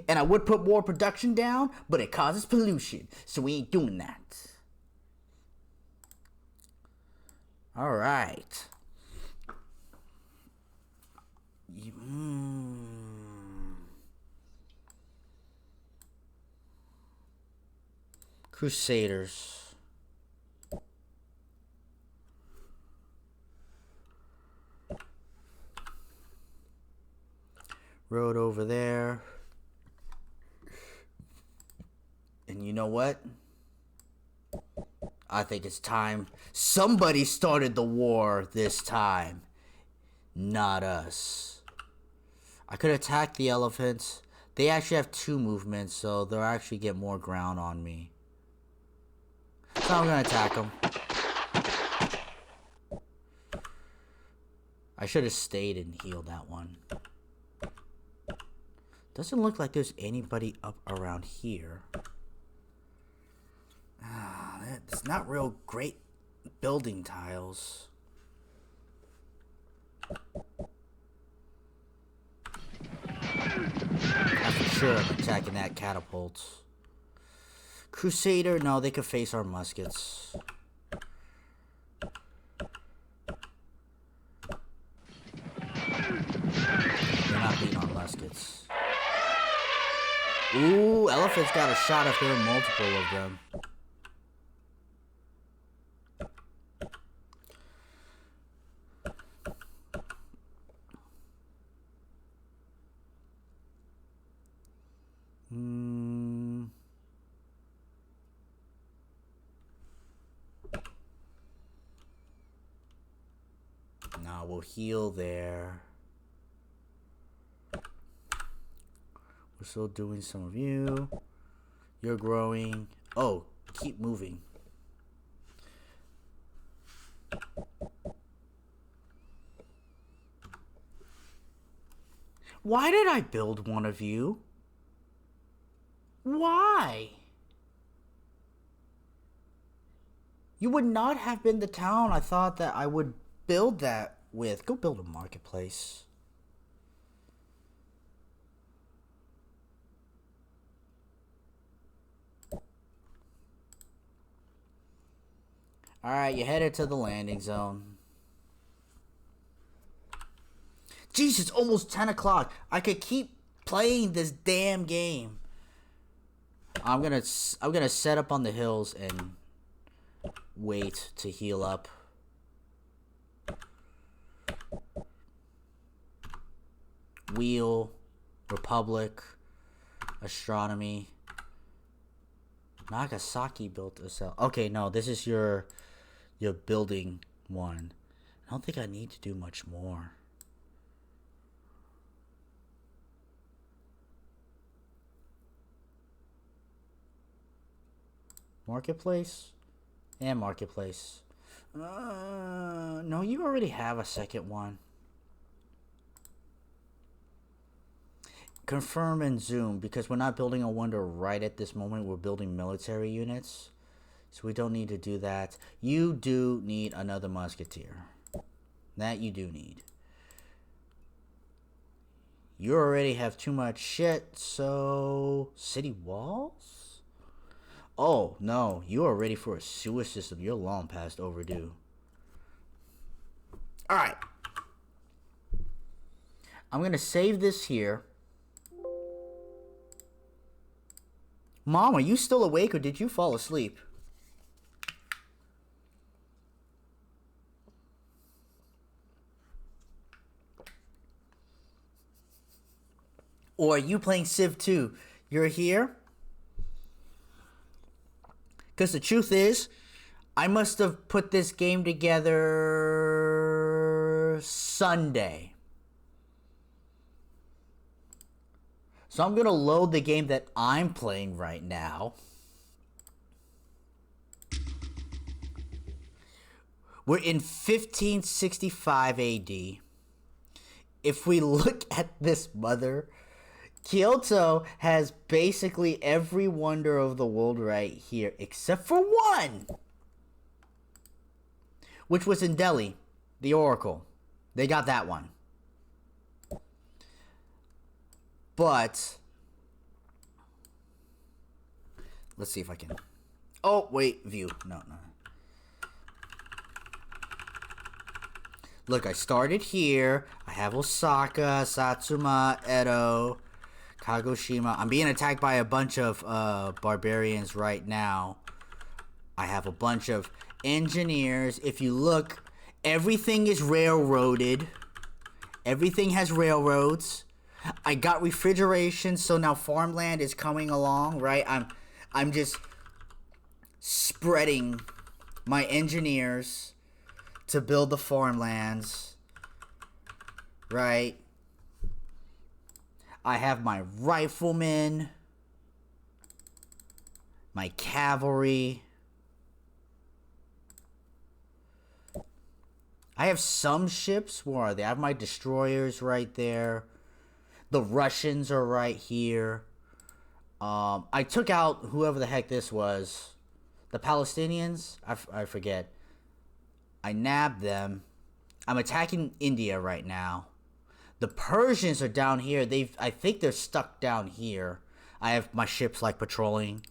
And I would put more production down, but it causes pollution. So we ain't doing that. Alright. Crusaders. Road over there. And you know what? I think it's time. Somebody started the war this time. Not us. I could attack the elephants. They actually have 2 movements, so they'll actually get more ground on me. So I'm going to attack them. I should have stayed and healed that one. Doesn't look like there's anybody up around here. It's not real great building tiles. I'm for sure I'm attacking that catapult. Crusader, no, they could face our muskets. They're not beating our muskets. Ooh, elephants got a shot if there are multiple of them. Now we'll heal there. We're still doing some of you. You're growing. Oh, keep moving. Why did I build one of you? Why? You would not have been the town I thought that I would build that with. Go build a marketplace. Alright, you headed to the landing zone. Jeez, it's almost 10 o'clock. I could keep playing this damn game. I'm gonna set up on the hills and wait to heal up. Wheel, Republic, Astronomy. Nagasaki built a cell. Okay, no, this is your building one. I don't think I need to do much more. Marketplace and marketplace. No, you already have a second one. Confirm and zoom, because we're not building a wonder right at this moment. We're building military units, so we don't need to do that. You do need another musketeer. That you do need. You already have too much shit, so city walls? Oh no, you are ready for a sewer system. You're long past overdue. Alright, I'm gonna save this here. Mom, are you still awake or did you fall asleep? Or are you playing Civ 2? You're here? Because the truth is, I must have put this game together Sunday. So I'm going to load the game that I'm playing right now. We're in 1565 AD. If we look at this mother, Kyoto has basically every wonder of the world right here, except for one, which was in Delhi, the Oracle. They got that one. But let's see if I can. Oh, wait, view. No. Look, I started here. I have Osaka, Satsuma, Edo, Kagoshima. I'm being attacked by a bunch of barbarians right now. I have a bunch of engineers. If you look, everything is railroaded. Everything has railroads. I got refrigeration, so now farmland is coming along, right? I'm just spreading my engineers to build the farmlands, right? I have my riflemen, my cavalry. I have some ships. Where are they? I have my destroyers right there. The Russians are right here. I took out whoever the heck this was. The Palestinians? I forget. I nabbed them. I'm attacking India right now. The Persians are down here. I think they're stuck down here. I have my ships like patrolling.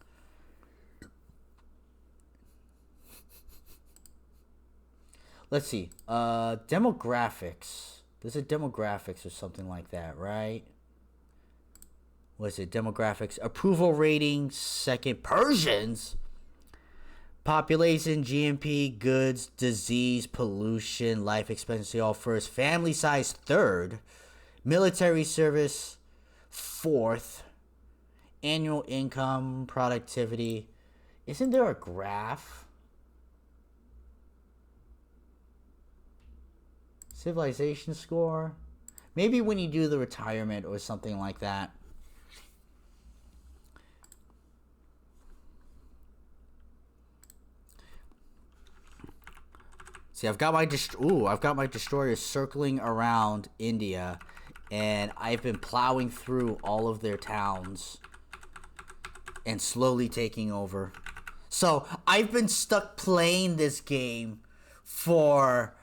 Let's see. Demographics. There's a demographics or something like that, right? What's it? Demographics. Approval rating, second. Persians? Population, GNP, goods, disease, pollution, life expectancy, all first. Family size, third. Military service, fourth. Annual income, productivity. Isn't there a graph? Civilization score? Maybe when you do the retirement or something like that. See, I've got my destroyers circling around India, and I've been plowing through all of their towns and slowly taking over. So I've been stuck playing this game for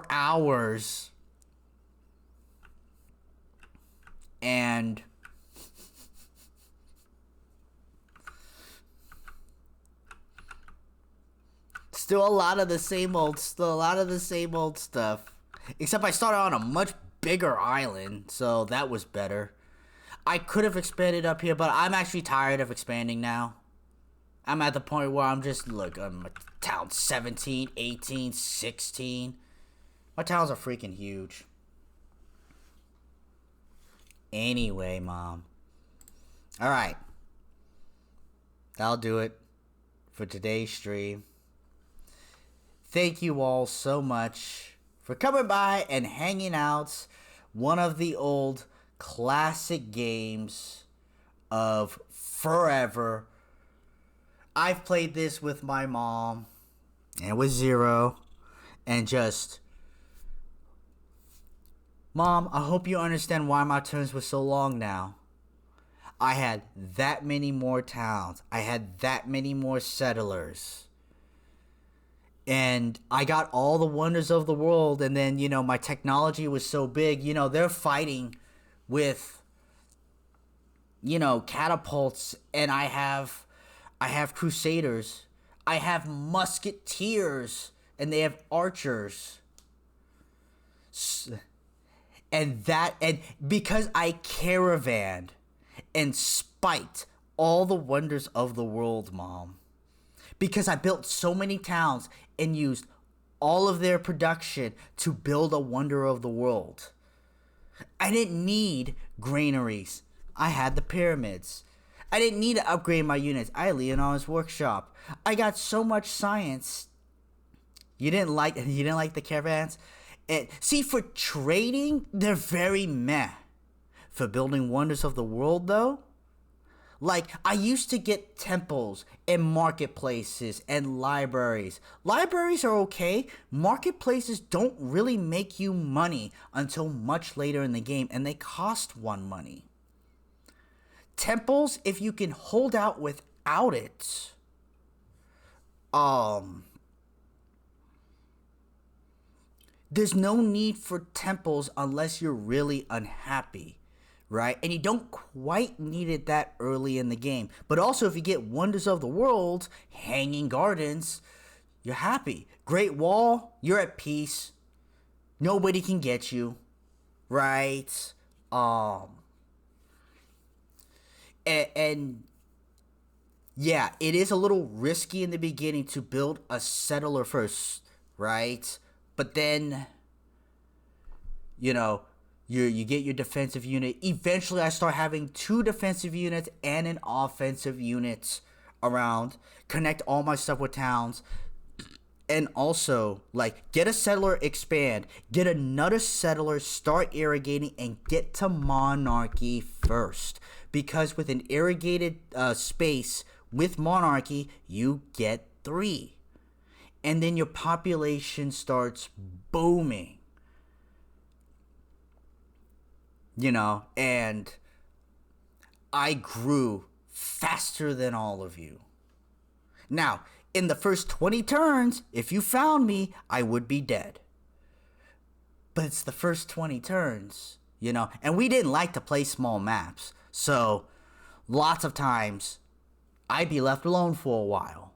hours, and still a lot of the same old stuff. Except I started on a much bigger island, so that was better. I could have expanded up here, but I'm actually tired of expanding now. I'm at the point where I'm town 17, 18, 16. My towns are freaking huge. Anyway, Mom. Alright. That'll do it for today's stream. Thank you all so much for coming by and hanging out. One of the old classic games of forever. I've played this with my mom and with Zero, and just, Mom, I hope you understand why my turns were so long now. I had that many more towns. I had that many more settlers. And I got all the wonders of the world, and then, my technology was so big, they're fighting with, catapults, and I have crusaders. I have musketeers, and they have archers. And because I caravanned and spiked all the wonders of the world, Mom. Because I built so many towns and used all of their production to build a wonder of the world. I didn't need granaries. I had the pyramids. I didn't need to upgrade my units. I had Leonardo's workshop. I got so much science. You didn't like the caravans? See, for trading, they're very meh. for building wonders of the world, though? Like, I used to get temples and marketplaces and libraries. Libraries are okay. Marketplaces don't really make you money until much later in the game, and they cost one money. Temples, if you can hold out without it, there's no need for temples unless you're really unhappy, right? And you don't quite need it that early in the game. But also, if you get Wonders of the World, Hanging Gardens, you're happy. Great Wall, you're at peace. Nobody can get you, right? And yeah, it is a little risky in the beginning to build a settler first, right? But then, you get your defensive unit. Eventually, I start having 2 defensive units and an offensive unit around. Connect all my stuff with towns. And also, get a settler, expand. Get another settler, start irrigating, and get to monarchy first. Because with an irrigated space with monarchy, you get 3. And then your population starts booming. And I grew faster than all of you. Now, in the first 20 turns, if you found me, I would be dead. But it's the first 20 turns, and we didn't like to play small maps. So, lots of times, I'd be left alone for a while.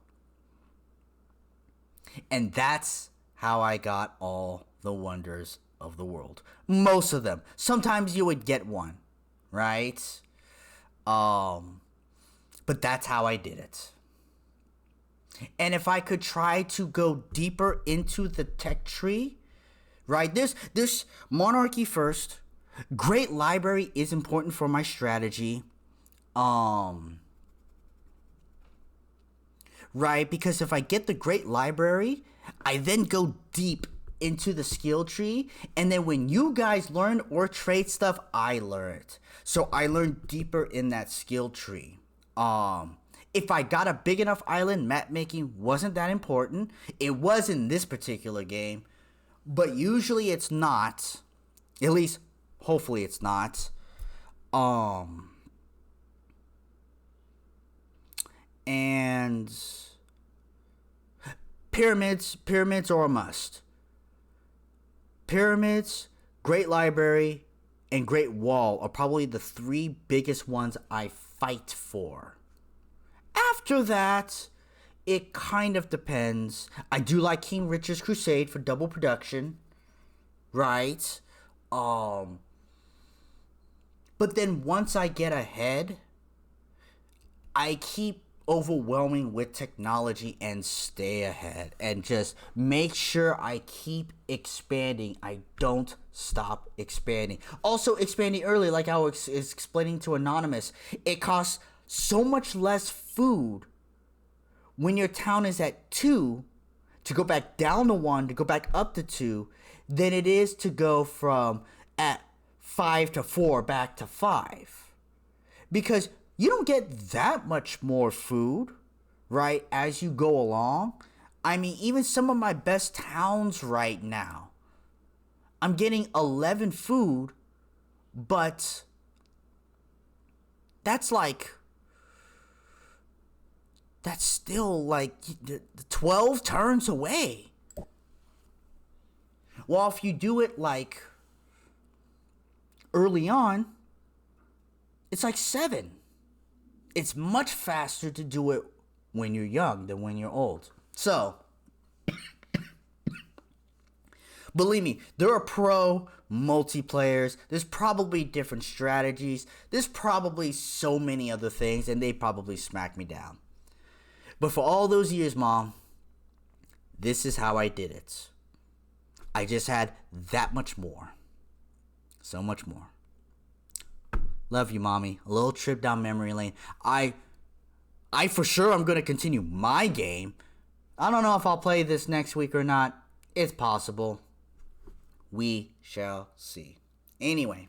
And that's how I got all the wonders of the world. Most of them. Sometimes you would get one, right? But that's how I did it. And if I could try to go deeper into the tech tree, right? There's monarchy first. Great library is important for my strategy. Right? Because if I get the great library, I then go deep into the skill tree. And then when you guys learn or trade stuff, I learn it. So I learn deeper in that skill tree. If I got a big enough island, map making wasn't that important. It was in this particular game. But usually it's not. At least, hopefully it's not. And pyramids are a must. Pyramids, great library, and great wall are probably the 3 biggest ones I fight for. After that, it kind of depends. I do like King Richard's Crusade for double production, right? But then once I get ahead, I keep overwhelming with technology and stay ahead and just make sure I keep expanding. I don't stop expanding. Also expanding early, like I was explaining to Anonymous, it costs so much less food when your town is at 2 to go back down to 1 to go back up to 2 than it is to go from at 5 to 4 back to 5. Because you don't get that much more food, right, as you go along. I mean, even some of my best towns right now, I'm getting 11 food, but that's still 12 turns away. Well, if you do it early on, it's 7. It's much faster to do it when you're young than when you're old. So, believe me, there are pro multiplayers. There's probably different strategies. There's probably so many other things, and they probably smack me down. But for all those years, Mom, this is how I did it. I just had that much more. So much more. Love you, Mommy. A little trip down memory lane. I for sure I'm going to continue my game. I don't know if I'll play this next week or not. It's possible. We shall see. Anyway,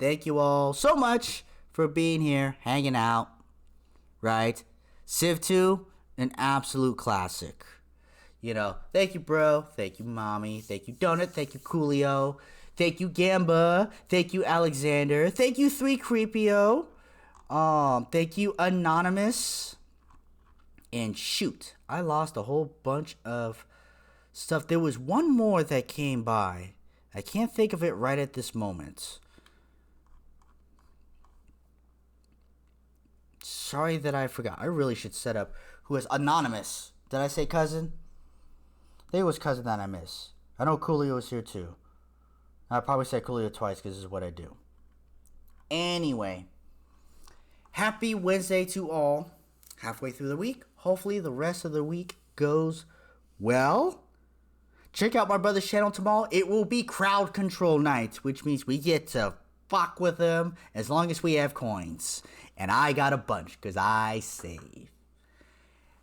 thank you all so much for being here, hanging out, right? Civ 2, an absolute classic. You know, thank you, bro. Thank you, mommy. Thank you, Donut. Thank you, Coolio. Thank you, Gamba. Thank you, Alexander. Thank you, 3Creepio. Thank you, Anonymous. And shoot, I lost a whole bunch of stuff. There was one more that came by. I can't think of it right at this moment. Sorry that I forgot. I really should set up who is Anonymous. Did I say cousin? I think it was cousin that I miss. I know Coolio was here too. I probably said Coolio twice because this is what I do. Anyway, happy Wednesday to all. Halfway through the week. Hopefully the rest of the week goes well. Check out my brother's channel tomorrow. It will be crowd control night, which means we get to fuck with them as long as we have coins. And I got a bunch because I save.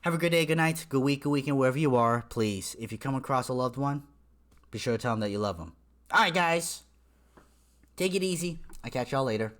Have a good day, good night, good week, good weekend, wherever you are. Please, if you come across a loved one, be sure to tell them that you love them. Alright, guys. Take it easy. I'll catch y'all later.